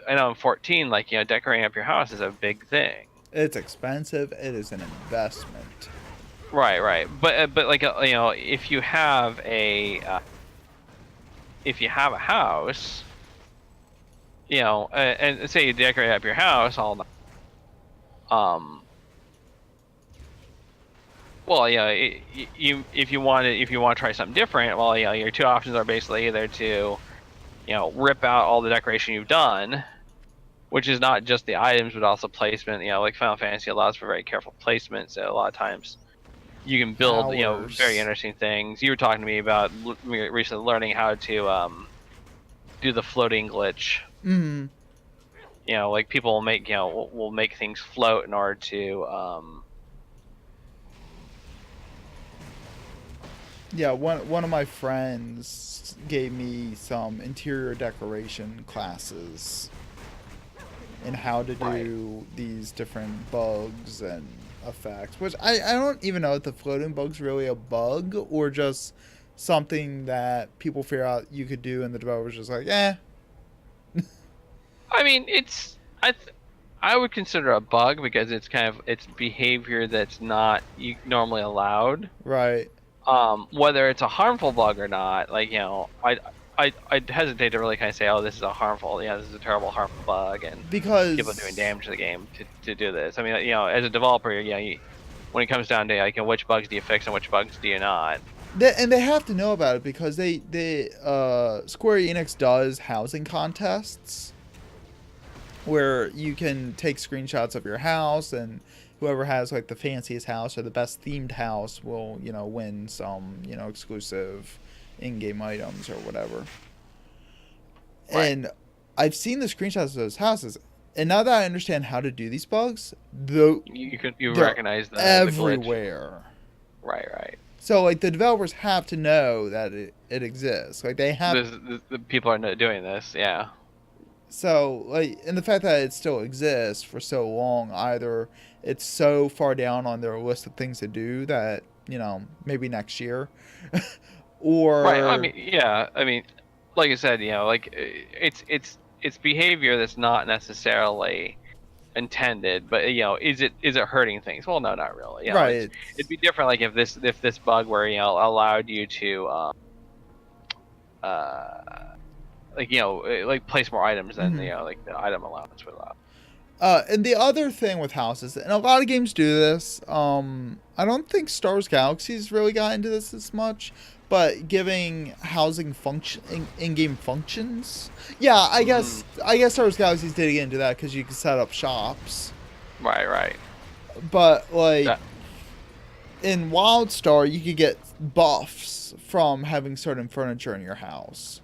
[SPEAKER 1] know in 14, like decorating up your house is a big thing.
[SPEAKER 2] It's expensive. It is an investment.
[SPEAKER 1] Right. But like if you have a house, and say you decorate up your house all night, well, if you want to try something different, well, your two options are basically either to, rip out all the decoration you've done, which is not just the items but also placement. Like Final Fantasy allows for very careful placement, so a lot of times you can build, very interesting things. You were talking to me about recently learning how to do the floating glitch.
[SPEAKER 2] Mm-hmm.
[SPEAKER 1] Like people will make things float in order to
[SPEAKER 2] Yeah, one of my friends gave me some interior decoration classes in how to do these different bugs and effects, which I don't even know if the floating bug's really a bug or just something that people figure out you could do and the developer's just like, eh.
[SPEAKER 1] I mean, I would consider a bug because it's behavior that's not normally allowed.
[SPEAKER 2] Right.
[SPEAKER 1] Whether it's a harmful bug or not, like I'd hesitate to really kind of say, oh, this is a harmful, this is a terrible harmful bug, and
[SPEAKER 2] because
[SPEAKER 1] people doing damage to the game to do this. I mean, as a developer, when it comes down to which bugs do you fix and which bugs do you not,
[SPEAKER 2] And they have to know about it because Square Enix does housing contests where you can take screenshots of your house, and whoever has like the fanciest house or the best themed house will, win some, exclusive in-game items or whatever.
[SPEAKER 1] Right.
[SPEAKER 2] And I've seen the screenshots of those houses, and now that I understand how to do these bugs, they're
[SPEAKER 1] You recognize the glitch.
[SPEAKER 2] everywhere.
[SPEAKER 1] Right.
[SPEAKER 2] So like the developers have to know that it exists. Like they have.
[SPEAKER 1] The people are doing this. Yeah.
[SPEAKER 2] So like, and the fact that it still exists for so long, either it's so far down on their list of things to do that maybe next year, or
[SPEAKER 1] Right. I mean, yeah. I mean, like I said, like it's behavior that's not necessarily intended, but is it hurting things? Well, no, not really.
[SPEAKER 2] right.
[SPEAKER 1] It'd be different like if this bug where allowed you to like place more items than like the item allowance would allow.
[SPEAKER 2] And the other thing with houses, and a lot of games do this. I don't think Star Wars Galaxies really got into this as much, but giving housing in-game functions. Yeah, I guess Star Wars Galaxies did get into that because you can set up shops.
[SPEAKER 1] Right.
[SPEAKER 2] But like
[SPEAKER 1] Yeah.
[SPEAKER 2] in WildStar, you could get buffs from having certain furniture in your house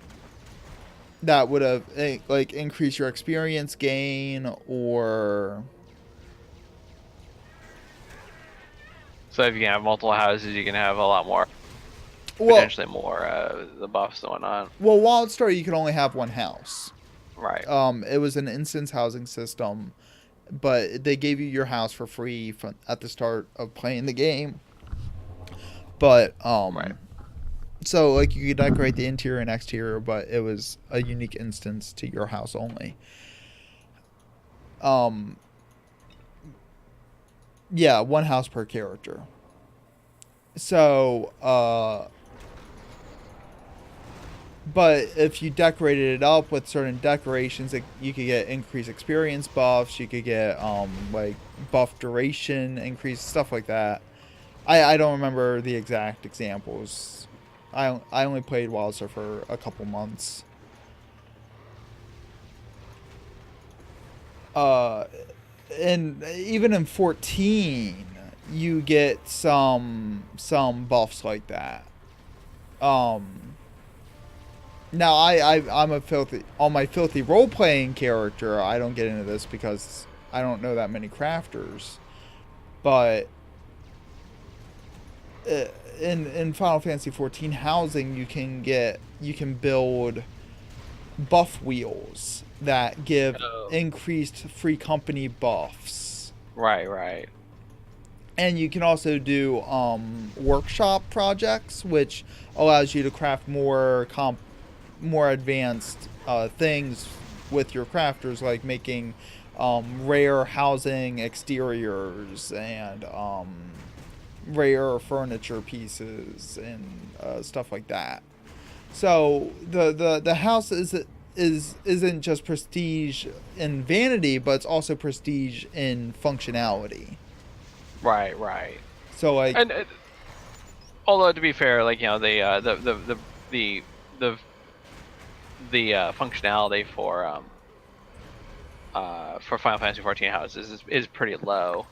[SPEAKER 2] that would have like increase your experience gain, or
[SPEAKER 1] So if you can have multiple houses, you can have a lot more,
[SPEAKER 2] well,
[SPEAKER 1] potentially more the buffs and whatnot.
[SPEAKER 2] well, WildStar you could only have one house.
[SPEAKER 1] Right.
[SPEAKER 2] It was an instance housing system, but they gave you your house for free at the start of playing the game. But
[SPEAKER 1] Right.
[SPEAKER 2] so like you could decorate the interior and exterior, but it was a unique instance to your house only. Yeah, one house per character. So but if you decorated it up with certain decorations, you could get increased experience buffs. You could get like buff duration increase, stuff like that. I don't remember the exact examples. I only played Wildstar for a couple months. And even in 14, you get some buffs like that. Now I'm a filthy on my filthy role playing character. I don't get into this because I don't know that many crafters, but in Final Fantasy 14 housing, you can build buff wheels that give increased free company buffs.
[SPEAKER 1] Right.
[SPEAKER 2] And you can also do workshop projects, which allows you to craft more advanced things with your crafters, like making rare housing exteriors and rare furniture pieces and stuff like that. So the house isn't just prestige in vanity, but it's also prestige in functionality.
[SPEAKER 1] Right.
[SPEAKER 2] So like,
[SPEAKER 1] And although to be fair, like the functionality for Final Fantasy 14 houses is pretty low.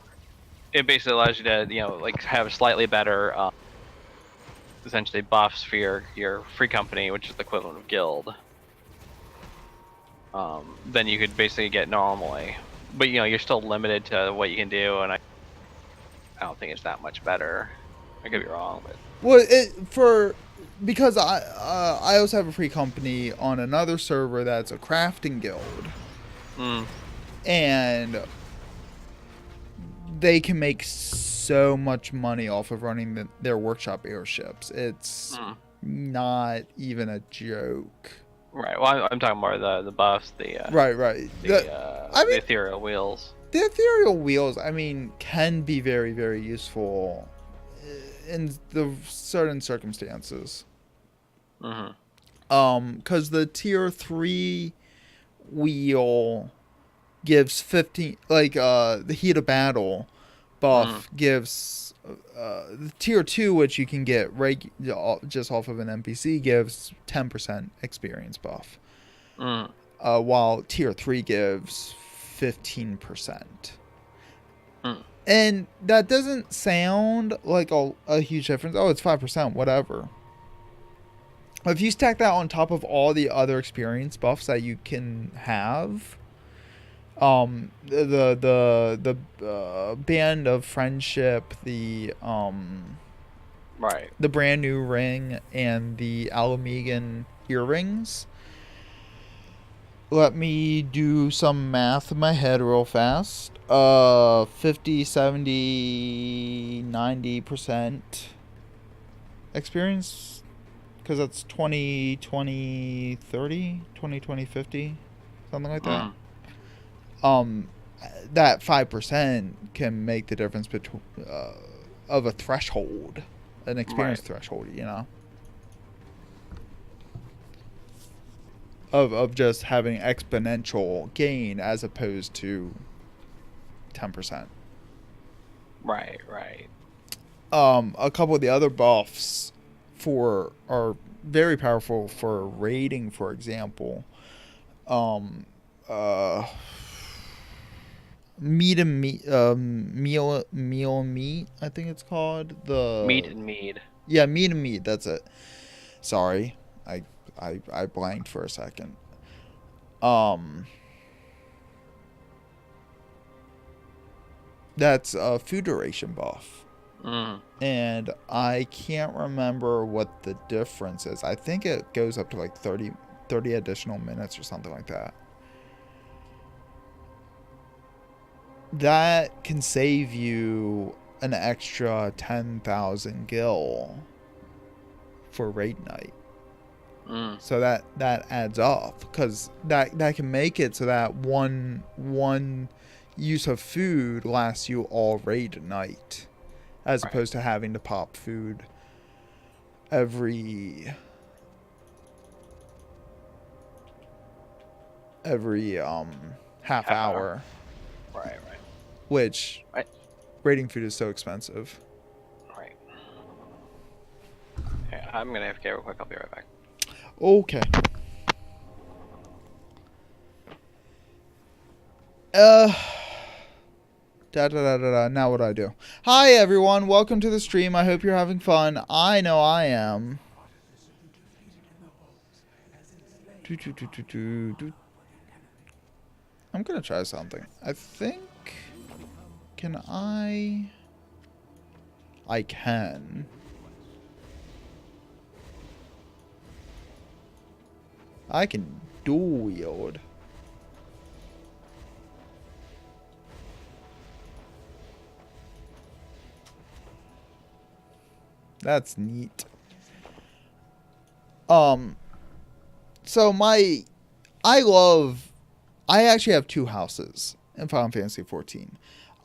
[SPEAKER 1] It basically allows you to like have slightly better essentially buffs for your free company, which is the equivalent of guild, than you could basically get normally. But you're still limited to what you can do, and I don't think it's that much better. I could be wrong, but
[SPEAKER 2] well, because I also have a free company on another server that's a crafting guild, and they can make so much money off of running their workshop airships. It's not even a joke.
[SPEAKER 1] Right. Well, I'm talking more the buffs,
[SPEAKER 2] right.
[SPEAKER 1] The ethereal wheels.
[SPEAKER 2] The ethereal wheels, I mean, can be very, very useful in the certain circumstances. Because the tier 3 wheel gives 15, like the heat of battle buff gives the tier 2, which you can get just off of an NPC, gives 10% experience buff, while tier 3 gives 15%. And that doesn't sound like a huge difference. Oh, it's 5%, whatever. If you stack that on top of all the other experience buffs that you can have, the band of friendship, the brand new ring, and the Alamegan earrings. Let me do some math in my head real fast. 50, 70, 90% experience. Because that's 20, 20, 30, 20, 20, 50. Something like that. That 5% can make the difference between of a threshold. An experience threshold, you know? Of just having exponential gain as opposed to 10%.
[SPEAKER 1] Right.
[SPEAKER 2] A couple of the other buffs are very powerful for raiding, for example. Meat and meat, meal and meat, I think it's called.
[SPEAKER 1] Meat and mead.
[SPEAKER 2] Yeah, meat and meat, that's it. Sorry. I blanked for a second. That's a food duration buff. And I can't remember what the difference is. I think it goes up to like 30 additional minutes or something like that. That can save you an extra 10,000 gil for raid night. So that adds up, because that can make it so that one use of food lasts you all raid night, as opposed to having to pop food every half hour.
[SPEAKER 1] Right.
[SPEAKER 2] Which raiding food is so expensive.
[SPEAKER 1] Right. Okay, I'm gonna have to get real quick. I'll be right back.
[SPEAKER 2] Okay. Now what do I do? Hi everyone, welcome to the stream. I hope you're having fun. I know I am. I'm gonna try something. I think... Can I can. I can dual wield. That's neat. So I actually have two houses in Final Fantasy XIV.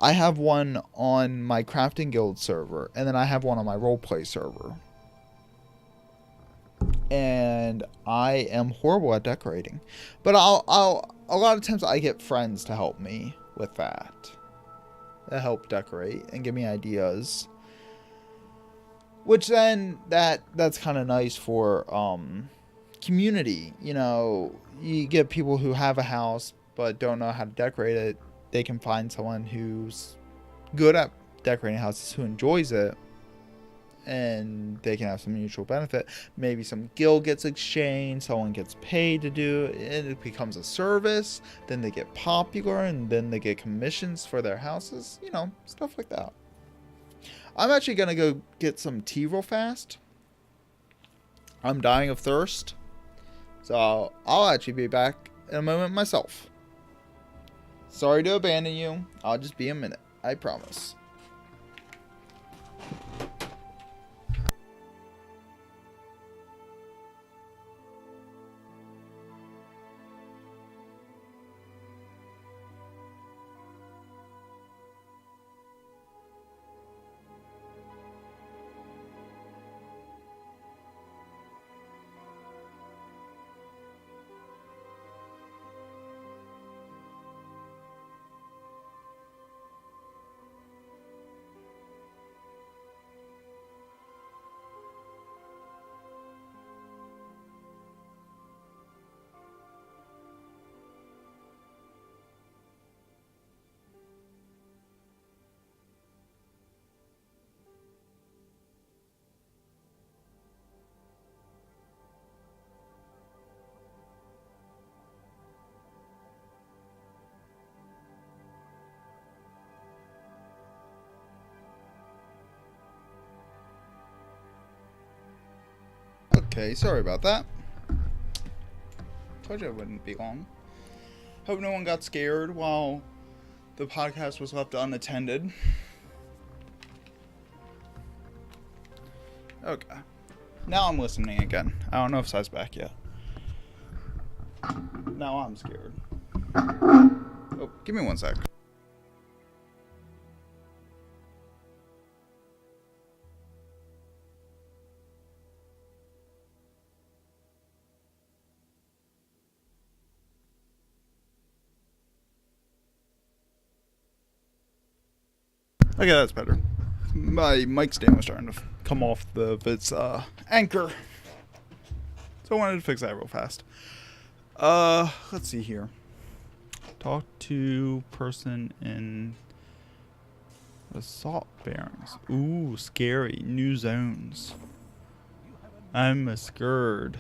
[SPEAKER 2] I have one on my crafting guild server, and then I have one on my roleplay server. And I am horrible at decorating, but a lot of times I get friends to help me with that. That help decorate and give me ideas. Which then that's kind of nice for community. You know, you get people who have a house but don't know how to decorate it. They can find someone who's good at decorating houses, who enjoys it, and they can have some mutual benefit. Maybe some guild gets exchanged, someone gets paid to do it, and it becomes a service. Then they get popular, and then they get commissions for their houses. You know, stuff like that. I'm actually going to go get some tea real fast. I'm dying of thirst. So I'll actually be back in a moment myself. Sorry to abandon you. I'll just be a minute. I promise. Okay, sorry about that. Told you it wouldn't be long. Hope no one got scared while the podcast was left unattended. Okay. Now I'm listening again. I don't know if Sai's back yet. Now I'm scared. Oh, give me 1 sec. Okay, that's better. My mic stand was starting to come off its anchor. So I wanted to fix that real fast. Let's see here. Talk to person in assault bearings. Ooh, scary. New zones. I'm scared.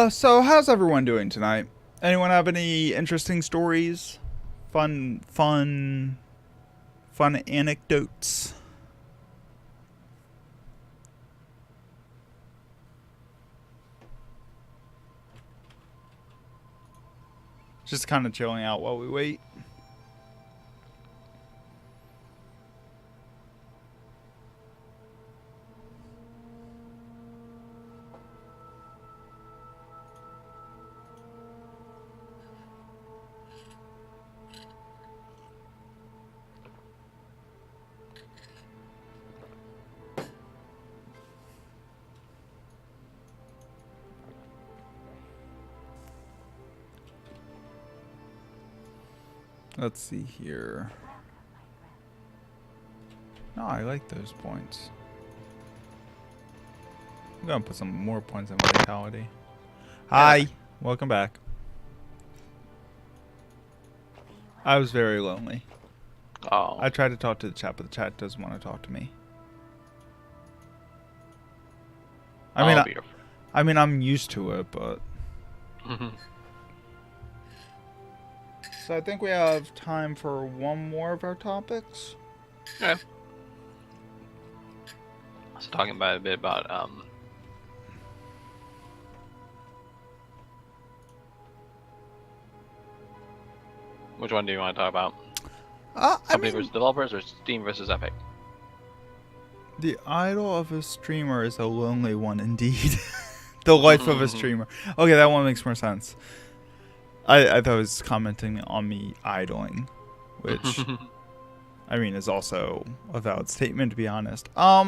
[SPEAKER 2] So how's everyone doing tonight? Anyone have any interesting stories? Fun anecdotes? Just kind of chilling out while we wait. Let's see here. No, I like those points. I'm gonna put some more points in vitality. Hi, welcome back. I was very lonely.
[SPEAKER 1] Oh.
[SPEAKER 2] I tried to talk to the chat, but the chat doesn't want to talk to me. I mean, I'm used to it, but. So I think we have time for one more of our topics.
[SPEAKER 1] Yeah. I was talking about a bit about which one do you want to talk about? Company versus developers or Steam versus Epic?
[SPEAKER 2] The idol of a streamer is a lonely one indeed. The life of a streamer. Okay, that one makes more sense. I thought it was commenting on me idling, which I mean is also a valid statement to be honest. I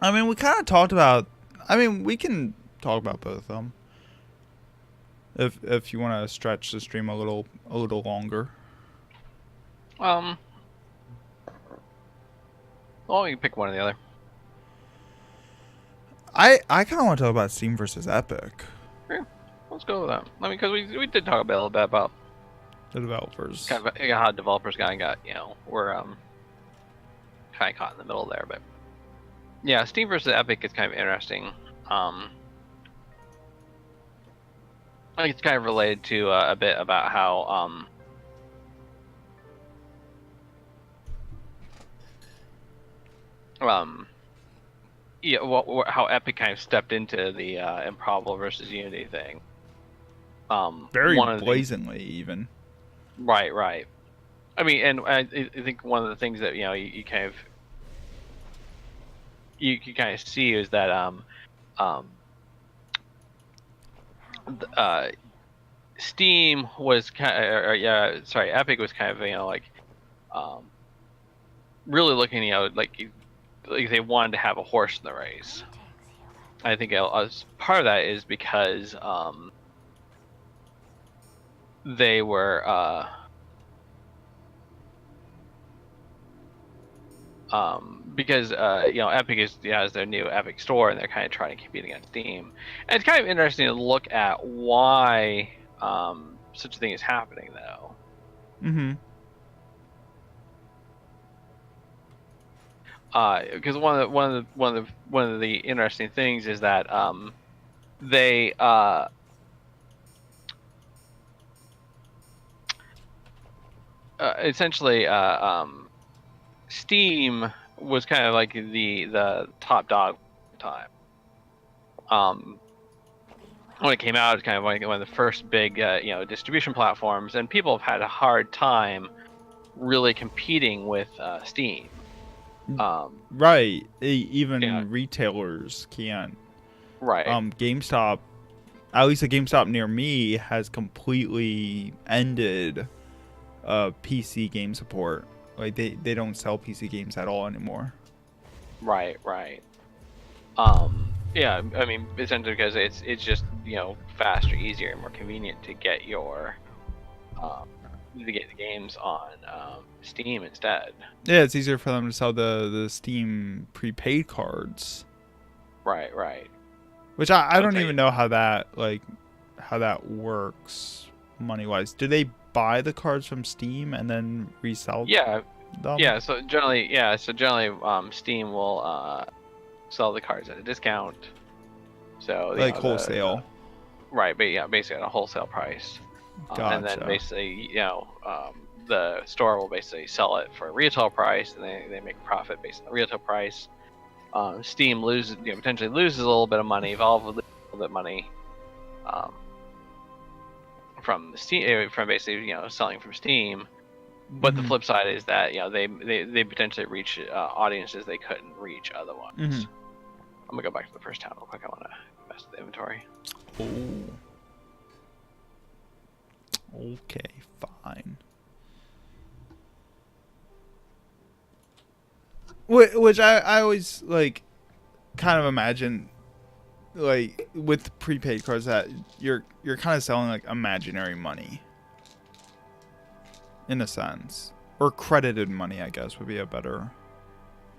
[SPEAKER 2] mean we kind of talked about. I mean we can talk about both of them. If you want to stretch the stream a little longer.
[SPEAKER 1] Well, we can pick one or the other.
[SPEAKER 2] I kind of want to talk about Steam versus Epic.
[SPEAKER 1] Yeah, let's go with that. I mean, because we did talk a little bit about
[SPEAKER 2] the developers,
[SPEAKER 1] kind of how developers got were kind of caught in the middle there. But yeah, Steam versus Epic is kind of interesting. I think it's kind of related to a bit about how yeah, how Epic kind of stepped into the Improbable versus Unity thing.
[SPEAKER 2] Very blazingly, even.
[SPEAKER 1] Right. I mean, and I think one of the things that you kind of you kind of see is that Steam was kind of, Epic was kind of really looking like they wanted to have a horse in the race. I think part of that is because they were because Epic has their new Epic Store and they're kind of trying to compete against Steam. And it's kind of interesting to look at why such a thing is happening though. Because one of the interesting things is that they essentially, Steam was kind of like the top dog at the time. When it came out, it's kind of like one of the first big distribution platforms, and people have had a hard time really competing with Steam.
[SPEAKER 2] Right. Even
[SPEAKER 1] Yeah.
[SPEAKER 2] retailers can't.
[SPEAKER 1] Right.
[SPEAKER 2] GameStop, at least a GameStop near me, has completely ended PC game support. Like they don't sell PC games at all anymore.
[SPEAKER 1] Right. Yeah, I mean, essentially because it's just faster, easier, and more convenient to get to get the games on Steam instead.
[SPEAKER 2] Yeah, it's easier for them to sell the Steam prepaid cards.
[SPEAKER 1] Right.
[SPEAKER 2] Which I don't even know how that works money wise. Do they buy the cards from Steam and then resell them?
[SPEAKER 1] Yeah. So generally, Steam will sell the cards at a discount. So
[SPEAKER 2] like wholesale.
[SPEAKER 1] Right, but yeah, basically at a wholesale price.
[SPEAKER 2] Gotcha.
[SPEAKER 1] And then basically, the store will basically sell it for a retail price, and they make a profit based on the retail price. Steam potentially loses a little bit of money. Valve will lose a little bit of money from Steam, from basically selling from Steam. But the flip side is that they potentially reach audiences they couldn't reach otherwise. I'm gonna go back to the first town real quick. I want to mess with the inventory.
[SPEAKER 2] Oh. Okay, fine. Which I always kind of imagine with prepaid cards that you're kind of selling imaginary money in a sense, or credited money, I guess would be a better.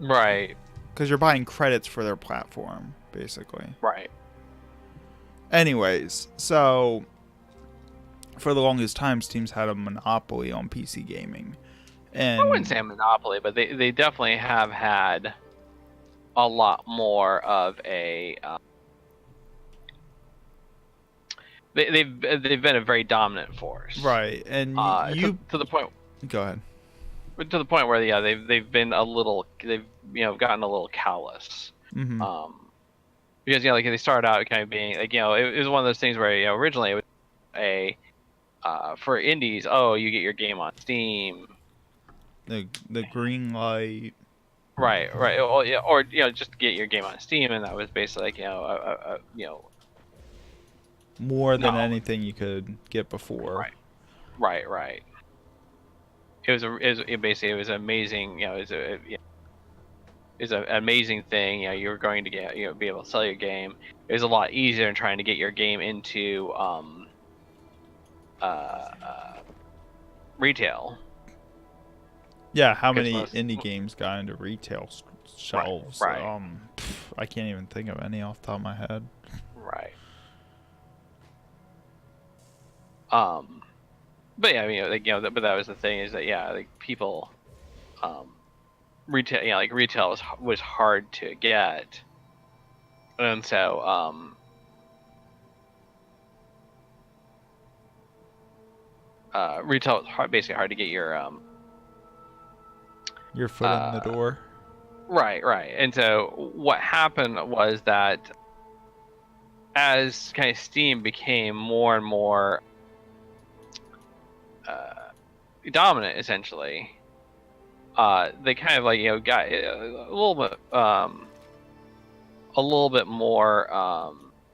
[SPEAKER 1] Right.
[SPEAKER 2] Because you're buying credits for their platform, basically.
[SPEAKER 1] Right.
[SPEAKER 2] Anyways, so for the longest time, Steam's had a monopoly on PC gaming. And
[SPEAKER 1] I wouldn't say a monopoly, but they definitely have had a lot more of a. They've been a very dominant force.
[SPEAKER 2] Right, and
[SPEAKER 1] to the point.
[SPEAKER 2] Go ahead.
[SPEAKER 1] To the point where they've been a little gotten a little callous. Because they started out kind of being it was one of those things where originally it was for indies, you get your game on Steam,
[SPEAKER 2] the green light,
[SPEAKER 1] right, or just get your game on Steam, and that was basically
[SPEAKER 2] more than anything you could get before.
[SPEAKER 1] Right. It was amazing. Is an amazing thing. You're going to get be able to sell your game. It was a lot easier than trying to get your game into retail.
[SPEAKER 2] Yeah, how many indie games got into retail shelves?
[SPEAKER 1] Right.
[SPEAKER 2] I can't even think of any off the top of my head.
[SPEAKER 1] Right. But yeah, I mean, but that was the thing is that people, retail, retail was hard to get, and so retail was basically hard to get your
[SPEAKER 2] foot in the door.
[SPEAKER 1] Right, and so what happened was that as kind of Steam became more and more dominant, essentially, they kind of got a little bit more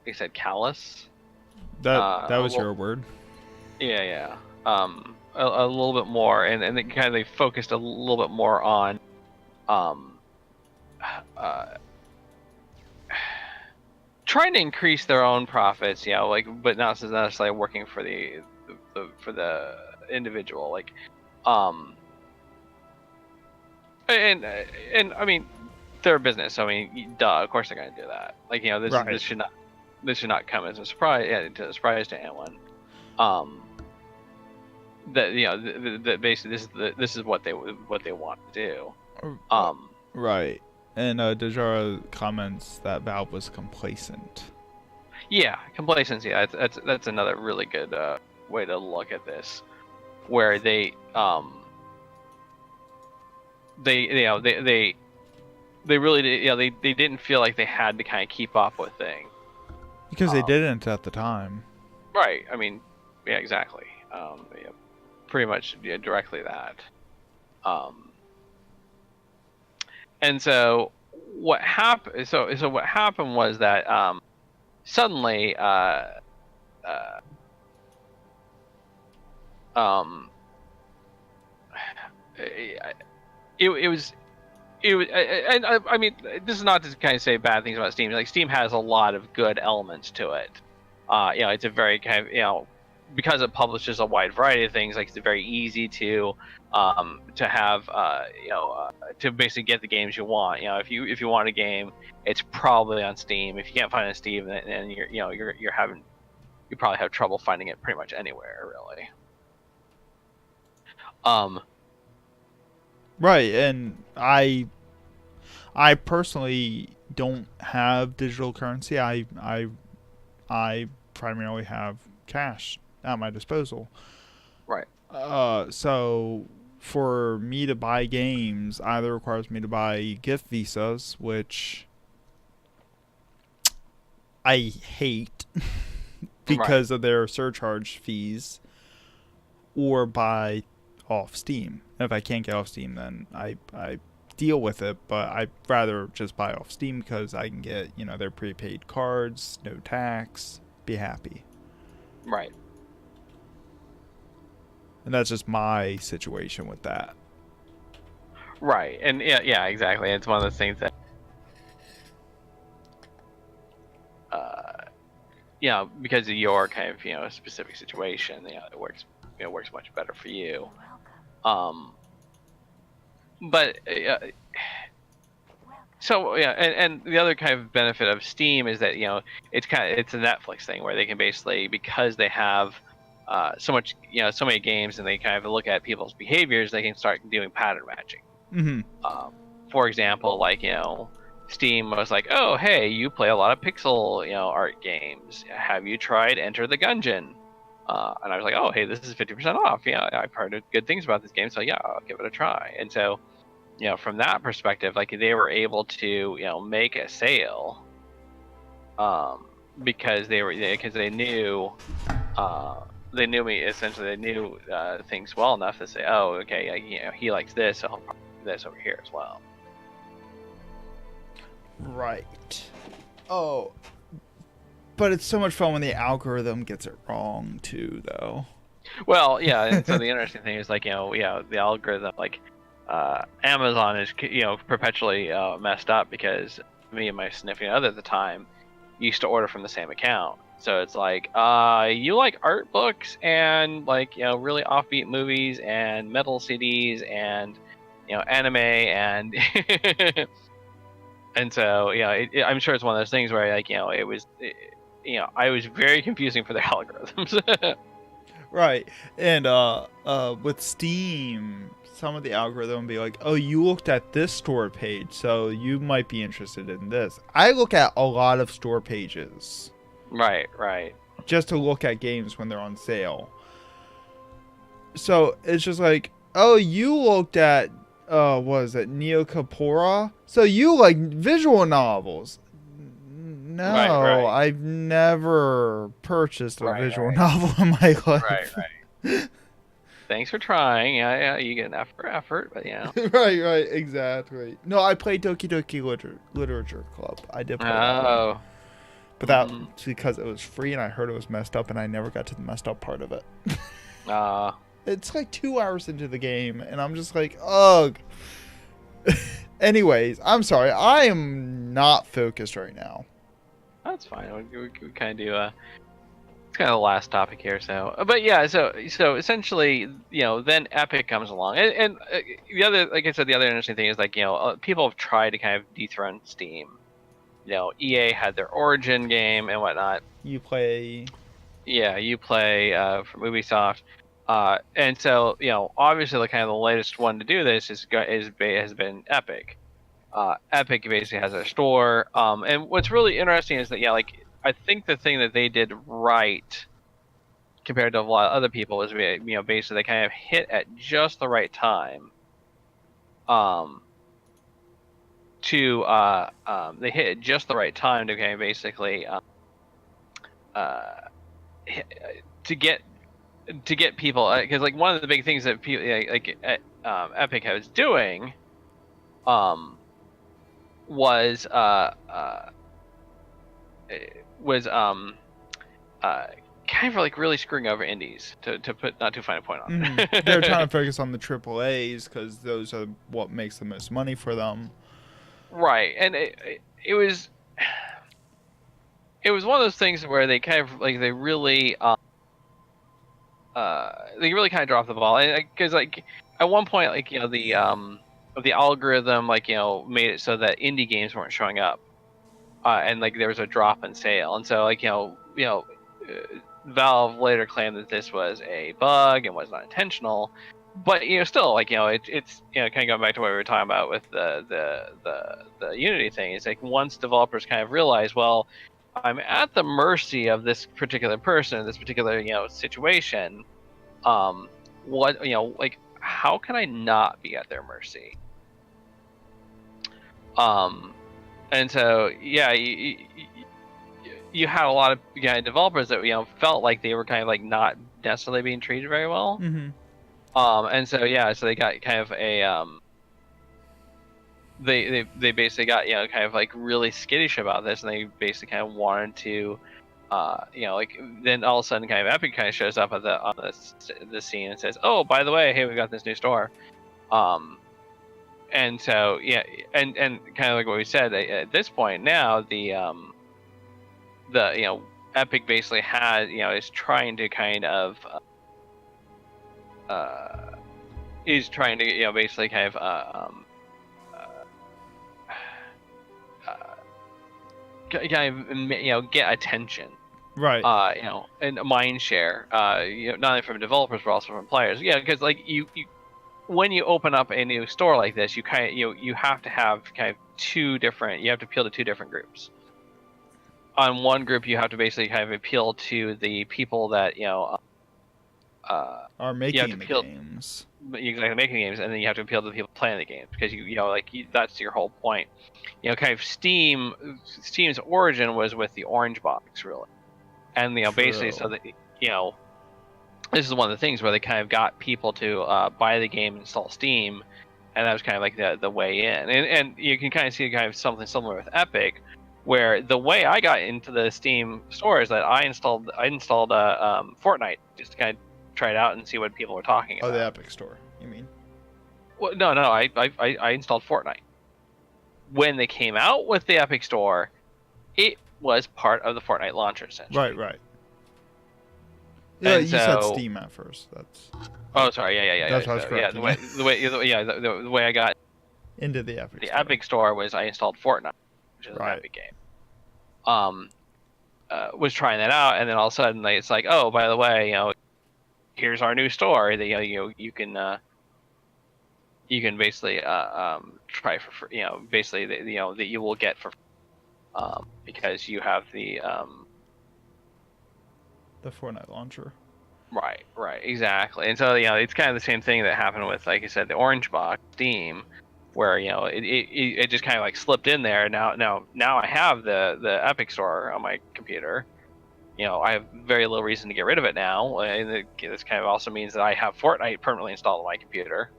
[SPEAKER 1] like I said, callous.
[SPEAKER 2] That was your word.
[SPEAKER 1] Yeah. A little bit more, and they focused a little bit more on trying to increase their own profits, but not necessarily working for the individual, and I mean, they're a business, so I mean, of course they're gonna do that. This should not come as a surprise to anyone. That basically this is what they want to do.
[SPEAKER 2] Right. And Dejara comments that Valve was complacent.
[SPEAKER 1] Yeah, complacency. That's another really good way to look at this, where they they really did, they didn't feel like they had to kind of keep up with things.
[SPEAKER 2] Because they didn't at the time.
[SPEAKER 1] Right. I mean, yeah, exactly. Pretty much directly that. And so what happened? So what happened was that suddenly it was. And I mean, this is not to kind of say bad things about Steam. Like, Steam has a lot of good elements to it. It's a very kind of, because it publishes a wide variety of things. Like, it's very easy to have, to basically get the games you want. If you want a game, it's probably on Steam. If you can't find it on Steam, then you probably have trouble finding it pretty much anywhere, really.
[SPEAKER 2] Right, and I personally don't have digital currency. I primarily have cash at my disposal.
[SPEAKER 1] Right.
[SPEAKER 2] So for me to buy games, either requires me to buy gift visas, which I hate because of their surcharge fees, or buy off Steam. If I can't get off Steam, then I deal with it, but I'd rather just buy off Steam because I can get, their prepaid cards, no tax, be happy.
[SPEAKER 1] Right.
[SPEAKER 2] And that's just my situation with that.
[SPEAKER 1] Right. And yeah, exactly. It's one of those things that because of your kind of specific situation, it works much better for you. But so yeah, and the other kind of benefit of Steam is that it's a Netflix thing where they can basically, because they have so many games, and they kind of look at people's behaviors, they can start doing pattern matching.
[SPEAKER 2] Mm-hmm.
[SPEAKER 1] For example, like Steam was like, oh hey, you play a lot of pixel art games. Have you tried Enter the Gungeon? And I was like, oh hey, this is 50% off. I've heard good things about this game, so yeah, I'll give it a try. And so from that perspective, like, they were able to make a sale because they knew me, essentially. They knew things well enough to say, oh okay, he likes this, so he'll probably do this over here as well.
[SPEAKER 2] Right. Oh, but it's so much fun when the algorithm gets it wrong too, though.
[SPEAKER 1] Well, yeah, and so the interesting thing is, like, the algorithm, like, Amazon is perpetually messed up, because me and my significant other at the time used to order from the same account. So it's like, you like art books and, like, really offbeat movies and metal CDs and anime and and so I'm sure it's one of those things where, like, it was I was very confusing for their algorithms.
[SPEAKER 2] Right. And with Steam, some of the algorithm be like, oh, you looked at this store page, so you might be interested in this. I look at a lot of store pages.
[SPEAKER 1] Right.
[SPEAKER 2] Just to look at games when they're on sale. So it's just like, oh, you looked at, what is it, Neo Capora? So you like visual novels. No,
[SPEAKER 1] right.
[SPEAKER 2] I've never purchased a visual novel in my life.
[SPEAKER 1] Right. Thanks for trying. Yeah, you get an effort, but yeah.
[SPEAKER 2] Right, exactly. No, I played Doki Doki Literature Club. I did play that. But that's because it was free, and I heard it was messed up, and I never got to the messed up part of it. It's like 2 hours into the game, and I'm just like, ugh. Anyways, I'm sorry. I am not focused right now.
[SPEAKER 1] That's fine. We kind of do it's kind of the last topic here. So, but yeah, so essentially, then Epic comes along, and the other, like I said, the other interesting thing is, like, people have tried to kind of dethrone Steam. EA had their Origin game and whatnot.
[SPEAKER 2] You play
[SPEAKER 1] from Ubisoft, and so obviously, the kind of the latest one to do this has been Epic. Epic basically has their store, and what's really interesting is that I think the thing that they did right compared to a lot of other people is basically they kind of hit at just the right time, they hit just the right time to kind of basically to get people, because like one of the big things that people Epic was doing was kind of like really screwing over indies, to put not too fine a point on it.
[SPEAKER 2] They're trying to focus on the triple A's because those are what makes the most money for them.
[SPEAKER 1] Right, and it was one of those things where they kind of like they really kind of dropped the ball, because like at one point, like the algorithm made it so that indie games weren't showing up, and like there was a drop in sale, and so like Valve later claimed that this was a bug and was not intentional, but still it's kind of going back to what we were talking about with the Unity thing. It's like once developers kind of realize, well, I'm at the mercy of this particular person, this particular situation. What like how can I not be at their mercy? And so yeah, you had a lot of developers that felt like they were kind of like not necessarily being treated very well. And so yeah, so they got kind of a they basically got kind of like really skittish about this, and they basically kind of wanted to like then all of a sudden kind of Epic kind of shows up on the scene and says, oh, by the way, hey, we've got this new store. And so yeah, and kind of like what we said, at this point now, the Epic basically has is trying to kind of basically kind of get attention,
[SPEAKER 2] right?
[SPEAKER 1] And mind share, not only from developers but also from players. Yeah, because like you when you open up a new store like this, you kind of you have to have kind of you have to appeal to two different groups. On one group, you have to basically kind of appeal to the people that
[SPEAKER 2] are making the games.
[SPEAKER 1] Exactly, making games, and then you have to appeal to the people playing the games, because that's your whole point. Kind of Steam's origin was with the orange box, really, and basically so that this is one of the things where they kind of got people to buy the game, install Steam, and that was kind of like the way in. And you can kind of see kind of something similar with Epic, where the way I got into the Steam store is that I installed Fortnite just to kind of try it out and see what people were talking about.
[SPEAKER 2] Oh, the Epic store, you mean?
[SPEAKER 1] Well, no, I installed Fortnite. When they came out with the Epic store, it was part of the Fortnite launcher, essentially.
[SPEAKER 2] Right. Yeah, you said Steam at first. That's.
[SPEAKER 1] Oh, sorry. Yeah.
[SPEAKER 2] That's what I was correct.
[SPEAKER 1] Yeah, the way I got
[SPEAKER 2] into the Epic.
[SPEAKER 1] The Epic store was I installed Fortnite, which is an Epic game. Was trying that out, and then all of a sudden it's like, oh, by the way, here's our new store that you can basically try for free, basically that you will get for because you have the
[SPEAKER 2] Fortnite launcher.
[SPEAKER 1] Right, exactly. And so it's kind of the same thing that happened with, like I said, the orange box Steam, where it just kind of like slipped in there. Now I have the Epic store on my computer. I have very little reason to get rid of it now, and this kind of also means that I have Fortnite permanently installed on my computer.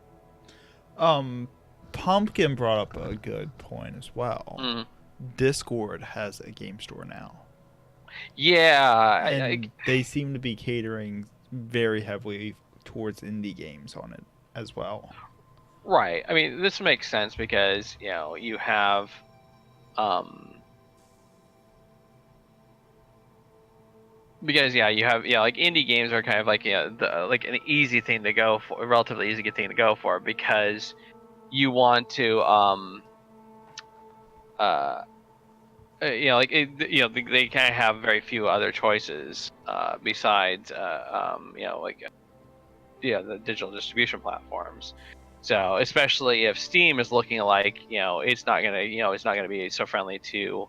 [SPEAKER 2] Pumpkin brought up a good point as well.
[SPEAKER 1] Mm-hmm.
[SPEAKER 2] Discord has a game store now.
[SPEAKER 1] Yeah,
[SPEAKER 2] and they seem to be catering very heavily towards indie games on it as well.
[SPEAKER 1] Right. I mean, this makes sense because you have like indie games are kind of like like an easy thing to go for, a relatively easy thing to go for, because you want to they kind of have very few other choices besides the digital distribution platforms. So especially if Steam is looking like it's not gonna be so friendly to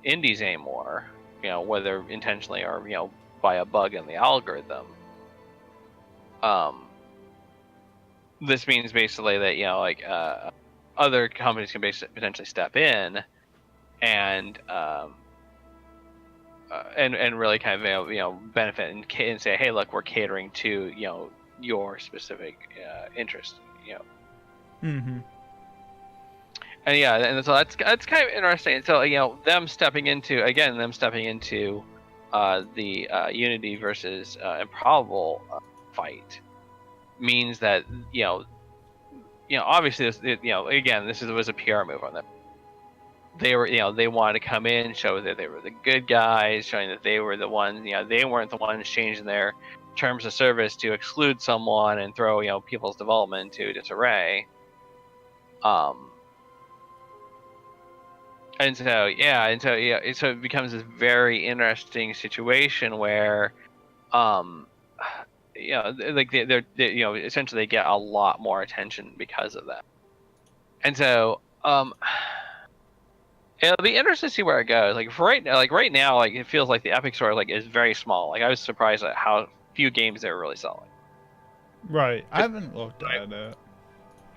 [SPEAKER 1] indies anymore, whether intentionally or by a bug in the algorithm. this means basically that like other companies can potentially step in and and really kind of benefit and say, hey, look, we're catering to your specific interest.
[SPEAKER 2] Mm-hmm.
[SPEAKER 1] And yeah, and so that's kind of interesting. So them stepping into the Unity versus Improbable fight means that obviously this again this was a PR move on them. They were they wanted to come in, show that they were the good guys, showing that they were the ones they weren't the ones changing their terms of service to exclude someone and throw people's development into disarray. And so so it becomes this very interesting situation where like they're essentially they get a lot more attention because of that. And so it'll be interesting to see where it goes. Like for right now, like it feels like the Epic Store is very small. Like I was surprised at how few games they were really selling.
[SPEAKER 2] Right. I haven't looked at it.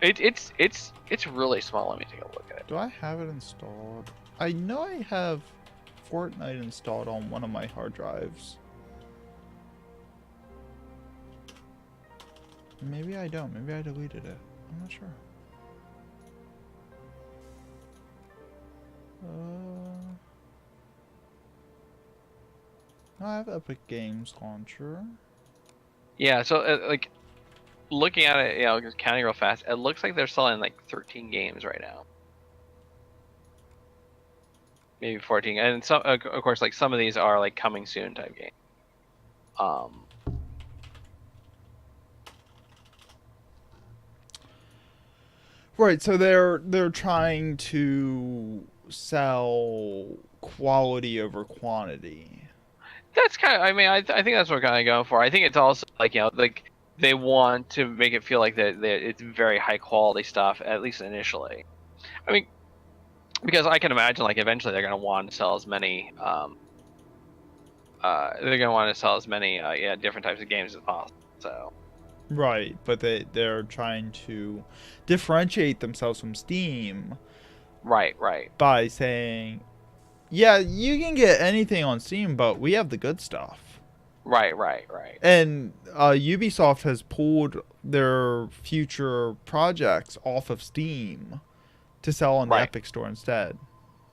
[SPEAKER 1] It's really small. Let me take a look at it.
[SPEAKER 2] Do I have it installed? I know I have Fortnite installed on one of my hard drives. Maybe I don't. Maybe I deleted it. I'm not sure. I have Epic Games Launcher.
[SPEAKER 1] Yeah, so like looking at it, just counting real fast, it looks like they're selling like 13 games right now. Maybe 14, and some, of course, like some of these are like coming soon type games.
[SPEAKER 2] Right, so they're trying to sell quality over quantity.
[SPEAKER 1] That's kind of, I mean, I think that's what we're kind of going for. I think it's also like like they want to make it feel like that it's very high quality stuff, at least initially. I mean, because I can imagine like eventually they're going to want to sell as many different types of games as possible. So
[SPEAKER 2] right, but they're trying to differentiate themselves from Steam.
[SPEAKER 1] Right.
[SPEAKER 2] By saying, yeah, you can get anything on Steam, but we have the good stuff.
[SPEAKER 1] Right.
[SPEAKER 2] And Ubisoft has pulled their future projects off of Steam to sell on the Epic Store instead.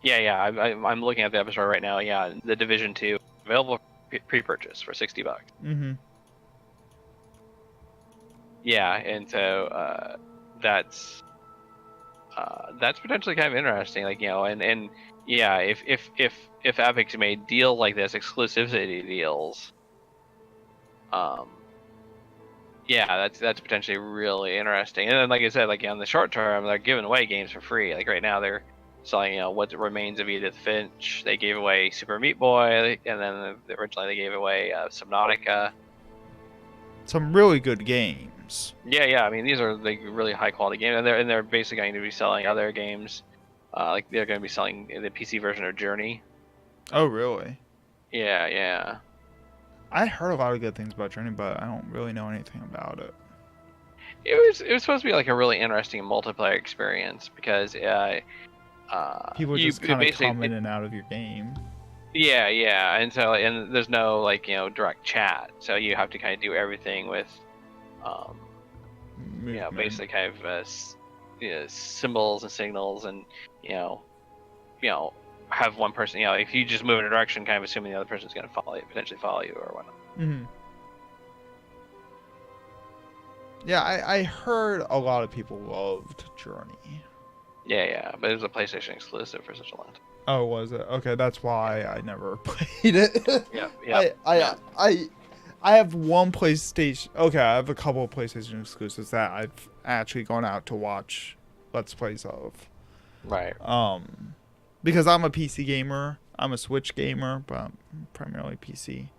[SPEAKER 1] Yeah. I'm looking at the Epic Store right now. Yeah, the Division 2 available pre-purchase for $60.
[SPEAKER 2] Mm-hmm.
[SPEAKER 1] Yeah, and so that's potentially kind of interesting. Like and yeah, if Epic's made deals like this, exclusivity deals, yeah, that's potentially really interesting. And then, like I said, like on the short term, they're giving away games for free. Like right now, they're selling What Remains of Edith Finch. They gave away Super Meat Boy, and then originally they gave away Subnautica.
[SPEAKER 2] Some really good games.
[SPEAKER 1] Yeah. I mean, these are like really high quality games, and they're basically going to be selling other games. Like they're going to be selling the PC version of Journey.
[SPEAKER 2] Oh, really?
[SPEAKER 1] Yeah.
[SPEAKER 2] I heard a lot of good things about Journey, but I don't really know anything about it.
[SPEAKER 1] It was supposed to be like a really interesting multiplayer experience because
[SPEAKER 2] people just kind of come in and out of your game.
[SPEAKER 1] Yeah, and so there's no like direct chat, so you have to kind of do everything with basically kind of symbols and signals, and have one person if you just move in a direction, kind of assuming the other person's going to potentially follow you or whatnot.
[SPEAKER 2] Mm-hmm. Yeah, I heard a lot of people loved Journey.
[SPEAKER 1] Yeah, but it was a PlayStation exclusive for such a long time.
[SPEAKER 2] Oh, was it? Okay, that's why I never played it.
[SPEAKER 1] Yeah.
[SPEAKER 2] I have one PlayStation. Okay, I have a couple of PlayStation exclusives that I've actually gone out to watch Let's Plays of.
[SPEAKER 1] Right.
[SPEAKER 2] Because I'm a PC gamer. I'm a Switch gamer, but I'm primarily PC.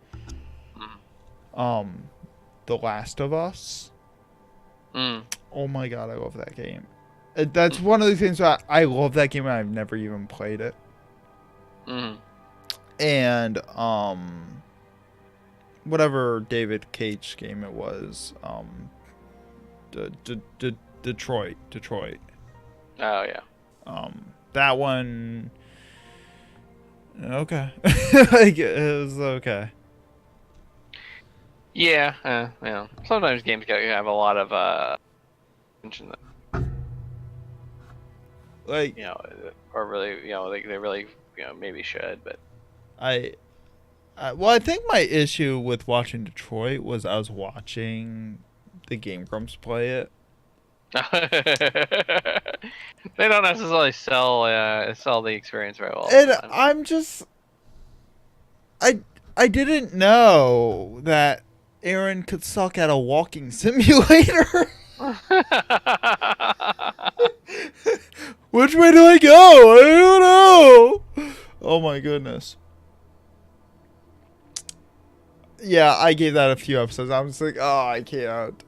[SPEAKER 2] The Last of Us. Oh my god, I love that game. That's one of the things that I love that game and I've never even played it. And whatever David Cage game it was, Detroit.
[SPEAKER 1] Oh yeah.
[SPEAKER 2] That one. Okay. Like, it was okay.
[SPEAKER 1] Yeah. Sometimes games have a lot of attention that
[SPEAKER 2] Like,
[SPEAKER 1] or really, they really, maybe should, but.
[SPEAKER 2] Well, I think my issue with watching Detroit was I was watching the Game Grumps play it.
[SPEAKER 1] They don't necessarily sell the experience very well
[SPEAKER 2] And
[SPEAKER 1] sometimes.
[SPEAKER 2] I'm just I didn't know that Aaron could suck at a walking simulator. Which way do I go? I don't know. Oh my goodness. Yeah, I gave that a few episodes. I'm just like, oh, I can't.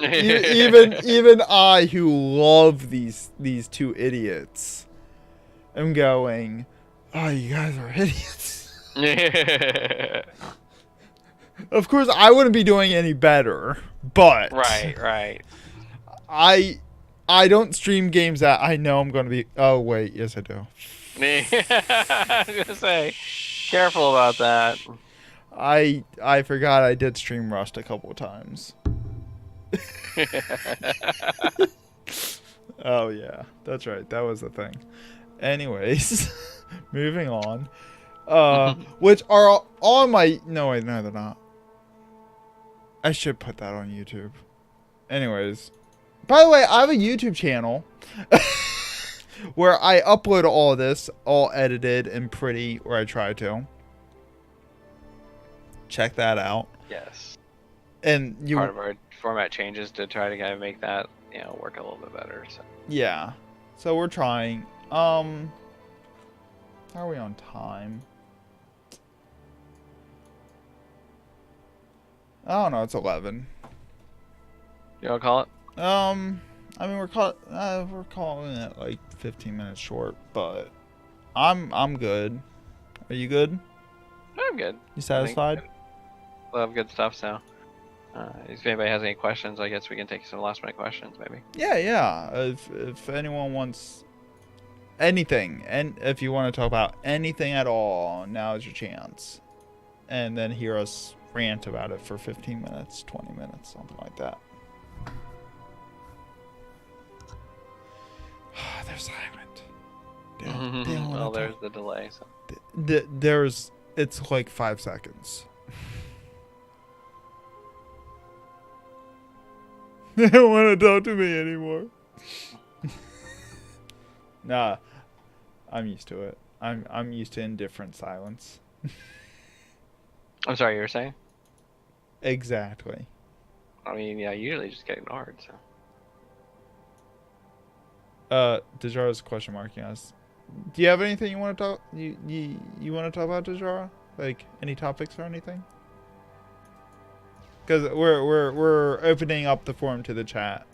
[SPEAKER 2] Even I, who love these two idiots, am going, oh, you guys are idiots. Of course, I wouldn't be doing any better, but
[SPEAKER 1] right.
[SPEAKER 2] I don't stream games that I know I'm going to be. Oh wait, yes I do.
[SPEAKER 1] I was gonna say, careful about that.
[SPEAKER 2] I forgot I did stream Rust a couple of times. Oh yeah, that's right. That was the thing. Anyways, moving on. Which are all my. No wait, no they're not. I should put that on YouTube. Anyways, by the way, I have a YouTube channel where I upload all of this, all edited and pretty, or I try to. Check that out.
[SPEAKER 1] Yes.
[SPEAKER 2] And
[SPEAKER 1] part of our format changes to try to kind of make that work a little bit better. So.
[SPEAKER 2] Yeah. So we're trying. How are we on time? I don't know. It's 11.
[SPEAKER 1] You want to call it?
[SPEAKER 2] I mean we're calling it like 15 minutes short, but I'm good. Are you good?
[SPEAKER 1] I'm good.
[SPEAKER 2] You satisfied?
[SPEAKER 1] Love good stuff. So, if anybody has any questions, I guess we can take some last minute questions, maybe.
[SPEAKER 2] Yeah. If anyone wants anything, and if you want to talk about anything at all, now is your chance. And then hear us rant about it for 15 minutes, 20 minutes, something like that. They're silent. They don't
[SPEAKER 1] well,
[SPEAKER 2] wanna
[SPEAKER 1] there's
[SPEAKER 2] talk.
[SPEAKER 1] the delay. So.
[SPEAKER 2] It's like 5 seconds. They don't want to talk to me anymore. Nah, I'm used to it. I'm used to indifferent silence.
[SPEAKER 1] I'm sorry, you were saying?
[SPEAKER 2] Exactly.
[SPEAKER 1] I mean, yeah, I usually just get ignored. So.
[SPEAKER 2] Dejara's question marking us. Do you have anything you want to talk? You want to talk about, Dejara? Like any topics or anything? Because we're opening up the forum to the chat.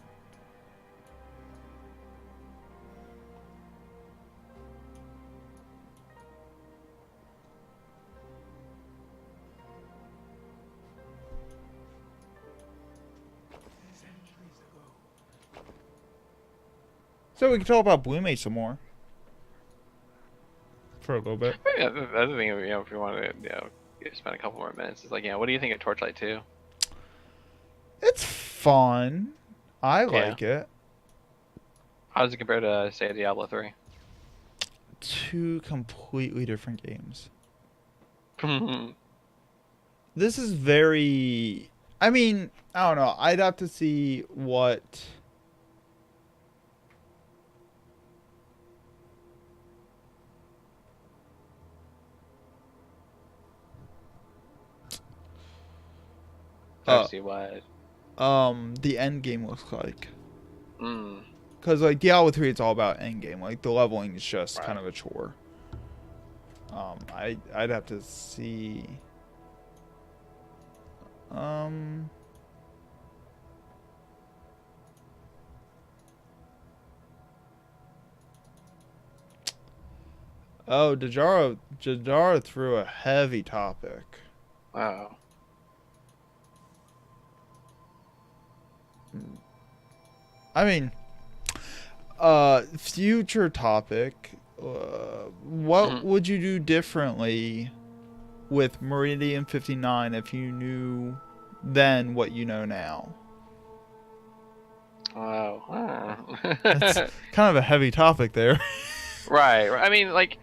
[SPEAKER 2] So we can talk about Blue Mage some more. For a little bit.
[SPEAKER 1] Yeah, the other thing, if you want to, spend a couple more minutes, is like, what do you think of Torchlight 2?
[SPEAKER 2] It's fun. I like it.
[SPEAKER 1] How does it compare to, say, Diablo 3?
[SPEAKER 2] 2 completely different games. This is very... I mean, I don't know. I'd have to see what...
[SPEAKER 1] See what
[SPEAKER 2] the end game looks like.
[SPEAKER 1] Mm.
[SPEAKER 2] Because like Diablo 3, it's all about end game. Like the leveling is just
[SPEAKER 1] Right.
[SPEAKER 2] kind of a chore. I'd have to see. Oh, Dejara threw a heavy topic.
[SPEAKER 1] Wow.
[SPEAKER 2] I mean, future topic. What
[SPEAKER 1] Mhm.
[SPEAKER 2] would you do differently with Meridian 59 if you knew then what you know now?
[SPEAKER 1] Oh.
[SPEAKER 2] That's kind of a heavy topic there.
[SPEAKER 1] Right. I mean, like,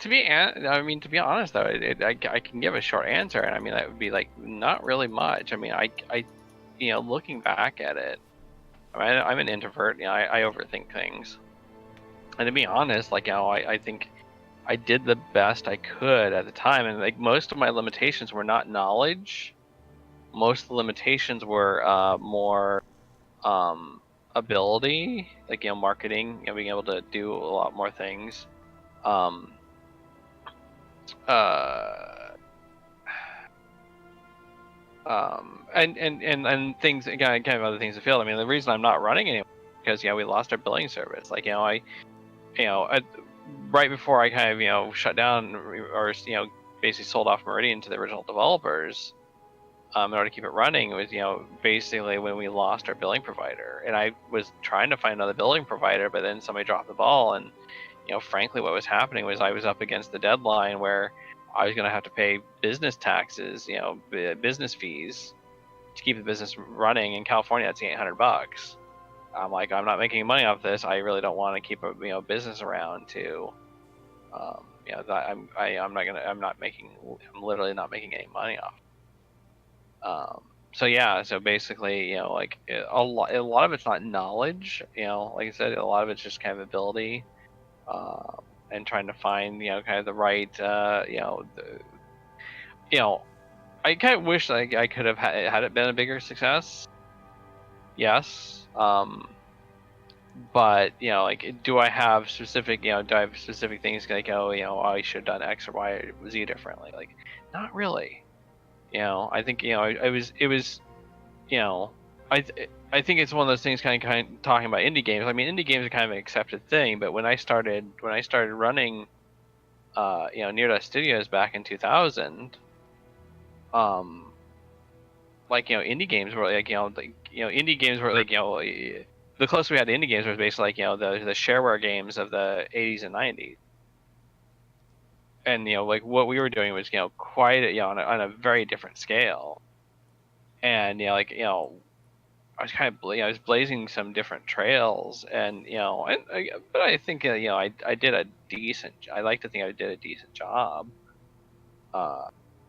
[SPEAKER 1] to be honest though, I can give a short answer, and I mean that would be like not really much. I mean, looking back at it, I mean, I'm an introvert. I overthink things, and to be honest, like, I think I did the best I could at the time, and like most of my limitations were not knowledge. Most of the limitations were more um, ability, like marketing, being able to do a lot more things. Um, uh, and things again, kind of other things in the field. I mean, the reason I'm not running anymore is because we lost our billing service. Like right before I kind of shut down or basically sold off Meridian to the original developers. In order to keep it running, it was basically when we lost our billing provider, and I was trying to find another billing provider, but then somebody dropped the ball, and frankly, what was happening was I was up against the deadline where I was going to have to pay business taxes, business fees to keep the business running. In California, that's $800. I'm like, I'm not making money off this. I really don't want to keep a business around to, that I'm literally not making any money off. So yeah, so basically, like a lot of it's not knowledge, like I said, a lot of it's just kind of ability, and trying to find, kind of the right, I kind of wish like I could have had it been a bigger success. Yes. But like, do I have specific, things like, oh, I should have done X or Y or Z differently? Like, not really. I think, it was, I think it's one of those things kind of talking about indie games. I mean, indie games are kind of an accepted thing, but when I started running, Near Death Studios back in 2000, like indie games were like indie games were like the closest we had to indie games was basically like the shareware games of the 80s and 90s, and like what we were doing was quite on a very different scale, and like I was kind of I was blazing some different trails, and but I think I did a decent. I like to think I did a decent job uh,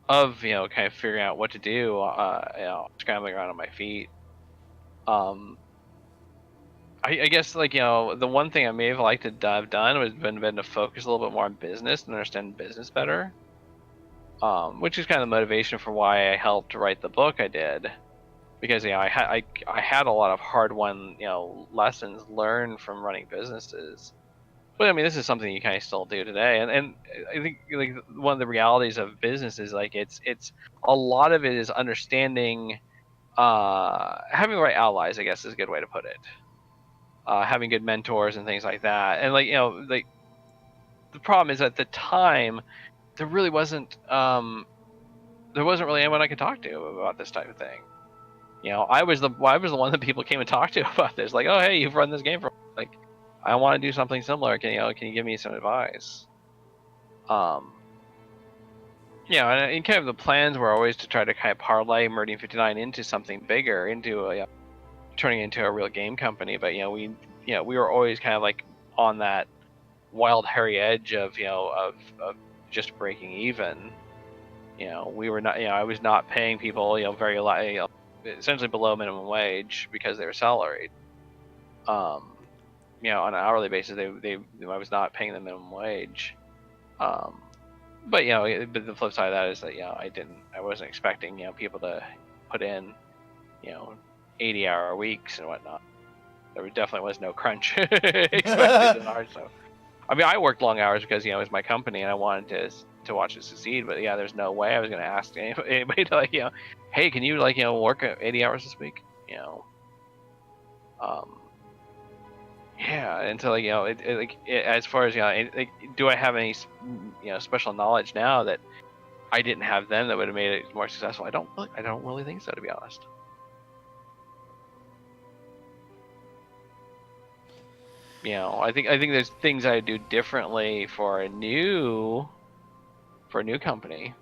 [SPEAKER 1] of kind of figuring out what to do, scrambling around on my feet. Um, I guess like the one thing I may have liked to have done was been to focus a little bit more on business and understand business better, which is kind of the motivation for why I helped write the book I did, because I had a lot of hard won lessons learned from running businesses. But I mean, this is something you kind of still do today, and I think like one of the realities of business is like it's a lot of it is understanding, having the right allies, I guess is a good way to put it. Having good mentors and things like that, and like like the problem is at the time there really wasn't really anyone I could talk to about this type of thing. I was the one that people came and talked to about this. Like, oh hey, you've run this game for like, I want to do something similar. Can you give me some advice? And kind of the plans were always to try to kind of parlay Meridian 59 into something bigger, into turning into a real game company. But we were always kind of like on that wild hairy edge of of just breaking even. We were not. I was not paying people very essentially below minimum wage because they were salaried. On an hourly basis, I was not paying them minimum wage. But but the flip side of that is that I wasn't expecting people to put in 80-hour weeks and whatnot. There definitely was no crunch expected in ours. So I mean, I worked long hours because it was my company and I wanted to watch it succeed. But yeah, there's no way I was going to ask anybody to hey, can you work 80 hours this week? Yeah, and so as far as do I have any special knowledge now that I didn't have then that would have made it more successful? I don't really think so, to be honest. I think there's things I do differently for a new company.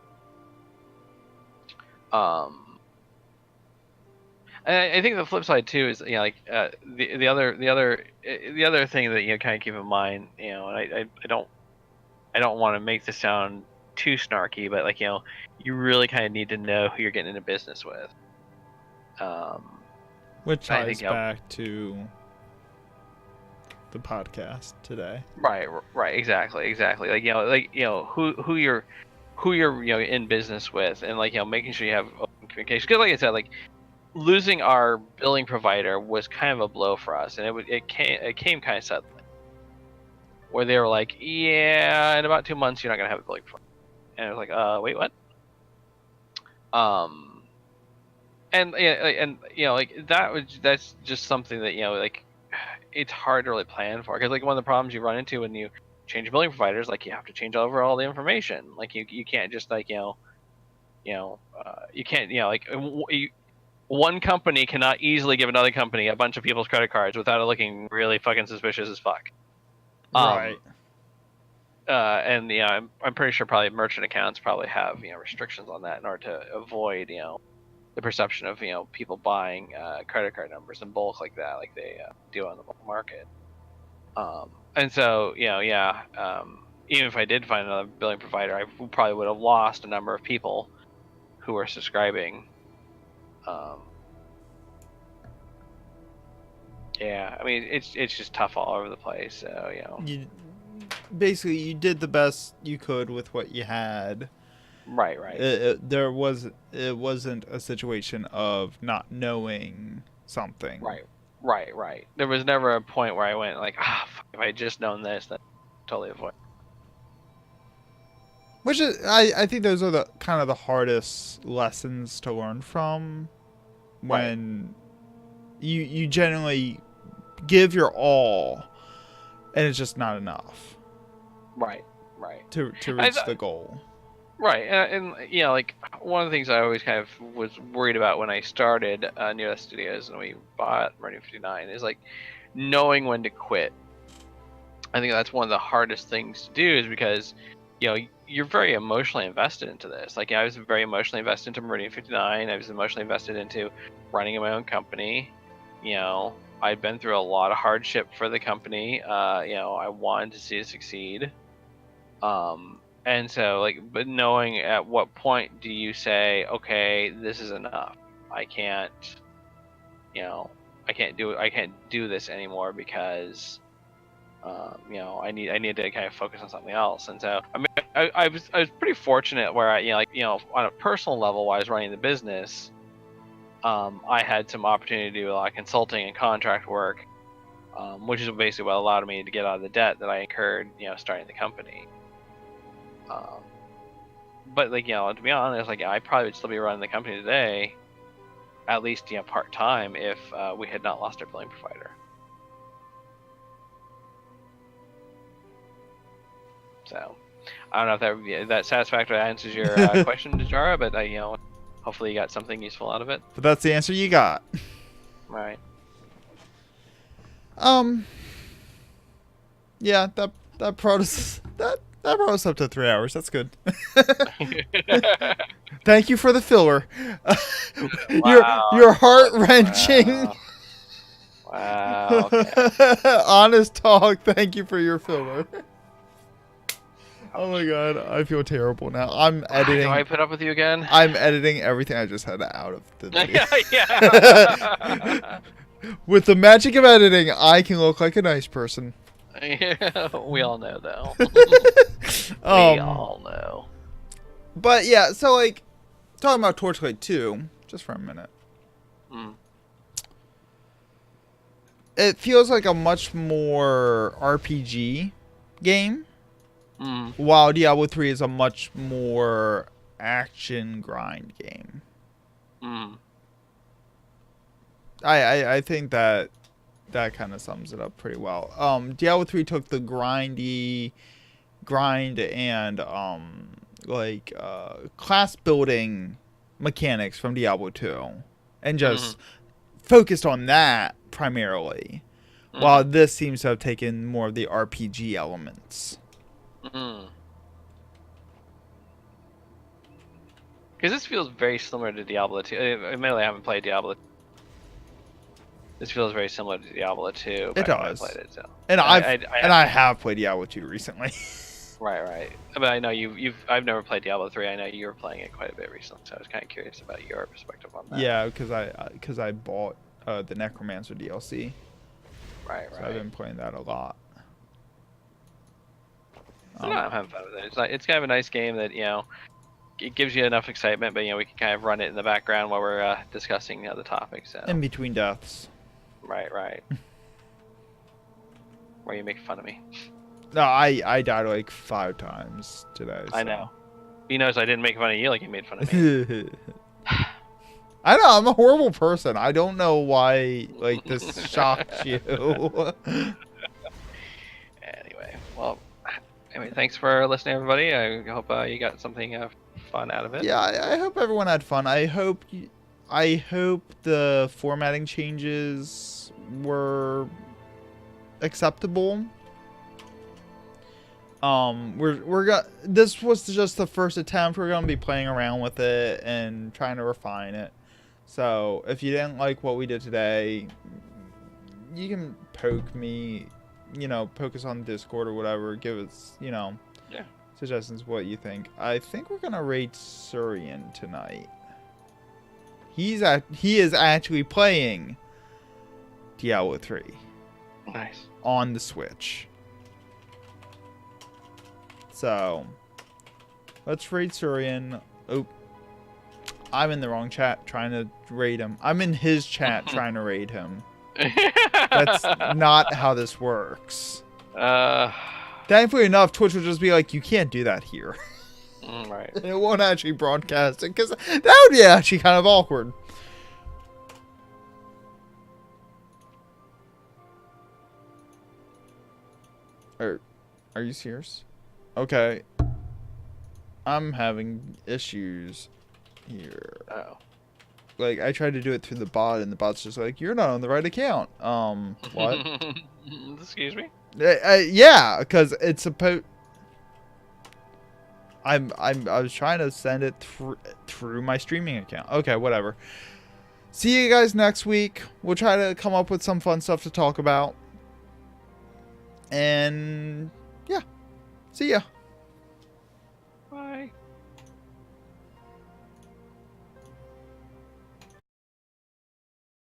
[SPEAKER 1] And I think the flip side too is like the other thing that kind of keep in mind, and I don't want to make this sound too snarky, but like you really kind of need to know who you're getting into business with.
[SPEAKER 2] Which ties back to the podcast today.
[SPEAKER 1] Right, exactly. Like who you're in business with, and like making sure you have open communication. Because like I said, like losing our billing provider was kind of a blow for us, and it came kind of suddenly, where they were like, yeah, in about 2 months you're not gonna have a billing provider, and I was like, wait, what? And like that's just something that like it's hard to really plan for, because like one of the problems you run into when you change billing providers, like you have to change over all the information. Like you can't just like you can't like one company cannot easily give another company a bunch of people's credit cards without it looking really fucking suspicious as fuck.
[SPEAKER 2] Right.
[SPEAKER 1] And I'm pretty sure probably merchant accounts probably have restrictions on that in order to avoid the perception of people buying credit card numbers in bulk like that, like they do on the market. And so even if I did find another billing provider, I probably would have lost a number of people who were subscribing. Yeah, I mean it's just tough all over the place. So
[SPEAKER 2] you did the best you could with what you had.
[SPEAKER 1] Right.
[SPEAKER 2] It wasn't a situation of not knowing something.
[SPEAKER 1] Right. There was never a point where I went like, fuck, if I had just known this, then totally avoid.
[SPEAKER 2] Which is, I think those are the kind of the hardest lessons to learn from, when you generally give your all, and it's just not enough.
[SPEAKER 1] Right.
[SPEAKER 2] To reach the goal.
[SPEAKER 1] Right, and like one of the things I always kind of was worried about when I started near the studios and we bought Meridian 59 is like knowing when to quit. I think that's one of the hardest things to do, is because you're very emotionally invested into this. Like I was very emotionally invested into Meridian 59. I was emotionally invested into running my own company. I'd been through a lot of hardship for the company. I wanted to see it succeed. And so but knowing at what point do you say, okay, this is enough. I can't do this anymore, because I need to kind of focus on something else. And so I mean I was pretty fortunate where I on a personal level while I was running the business, I had some opportunity to do a lot of consulting and contract work, which is basically what allowed me to get out of the debt that I incurred starting the company. But to be honest, I probably would still be running the company today, at least part time, if we had not lost our billing provider. So I don't know if that satisfactorily answers your question, Jara, but hopefully you got something useful out of it.
[SPEAKER 2] But that's the answer you got.
[SPEAKER 1] Right.
[SPEAKER 2] Yeah, that brought us up to 3 hours. That's good. Thank you for the filler.
[SPEAKER 1] Wow.
[SPEAKER 2] Your heart wrenching.
[SPEAKER 1] Wow. Okay.
[SPEAKER 2] Honest talk. Thank you for your filler. Oh my god, I feel terrible now. I'm editing.
[SPEAKER 1] Do I put up with you again?
[SPEAKER 2] I'm editing everything I just had out of the video.
[SPEAKER 1] Yeah.
[SPEAKER 2] With the magic of editing, I can look like a nice person.
[SPEAKER 1] We all know, though. We all know.
[SPEAKER 2] But yeah, so talking about Torchlight 2, just for a minute. It feels like a much more RPG game, while Diablo 3 is a much more action grind game. I think that kind of sums it up pretty well. Diablo 3 took the grind and class building mechanics from Diablo 2 and just focused on that primarily, while this seems to have taken more of the RPG elements.
[SPEAKER 1] Because this feels very similar to Diablo 2. Admittedly, I haven't played Diablo. This feels very similar to Diablo 2.
[SPEAKER 2] It does.
[SPEAKER 1] I played it, so.
[SPEAKER 2] And I have played Diablo 2 recently.
[SPEAKER 1] Right. But I know I've never played Diablo 3. I know you were playing it quite a bit recently, so I was kind of curious about your perspective on that.
[SPEAKER 2] Yeah, because I bought the Necromancer DLC.
[SPEAKER 1] Right.
[SPEAKER 2] So I've been playing that a lot.
[SPEAKER 1] I'm having fun with it. It's kind of a nice game that, it gives you enough excitement, but we can kind of run it in the background while we're discussing the topics. So.
[SPEAKER 2] In between deaths.
[SPEAKER 1] Right. Where you make fun of me.
[SPEAKER 2] No, I died like 5 times today. So.
[SPEAKER 1] I know. He knows I didn't make fun of you like you made fun of me.
[SPEAKER 2] I know, I'm a horrible person. I don't know why like this shocked you.
[SPEAKER 1] Anyway, thanks for listening, everybody. I hope you got something fun out of it.
[SPEAKER 2] Yeah, I hope everyone had fun. I hope the formatting changes were acceptable. This was just the first attempt. We're gonna be playing around with it and trying to refine it. So if you didn't like what we did today, you can poke me, poke us on Discord or whatever. Give us, suggestions what you think. I think we're gonna raid Surian tonight. He is actually playing Diablo 3.
[SPEAKER 1] Nice.
[SPEAKER 2] On the Switch. So, let's raid Surian. Oh, I'm in the wrong chat trying to raid him. I'm in his chat trying to raid him. That's not how this works. Thankfully enough, Twitch will just be like, you can't do that here.
[SPEAKER 1] Right.
[SPEAKER 2] It won't actually broadcast it, because that would be actually kind of awkward. Are you serious? Okay. I'm having issues here.
[SPEAKER 1] Oh.
[SPEAKER 2] Like, I tried to do it through the bot, and the bot's just like, you're not on the right account. What?
[SPEAKER 1] Excuse me?
[SPEAKER 2] Yeah, because it's supposed... I was trying to send it through my streaming account. Okay, whatever. See you guys next week. We'll try to come up with some fun stuff to talk about. And, yeah. See ya.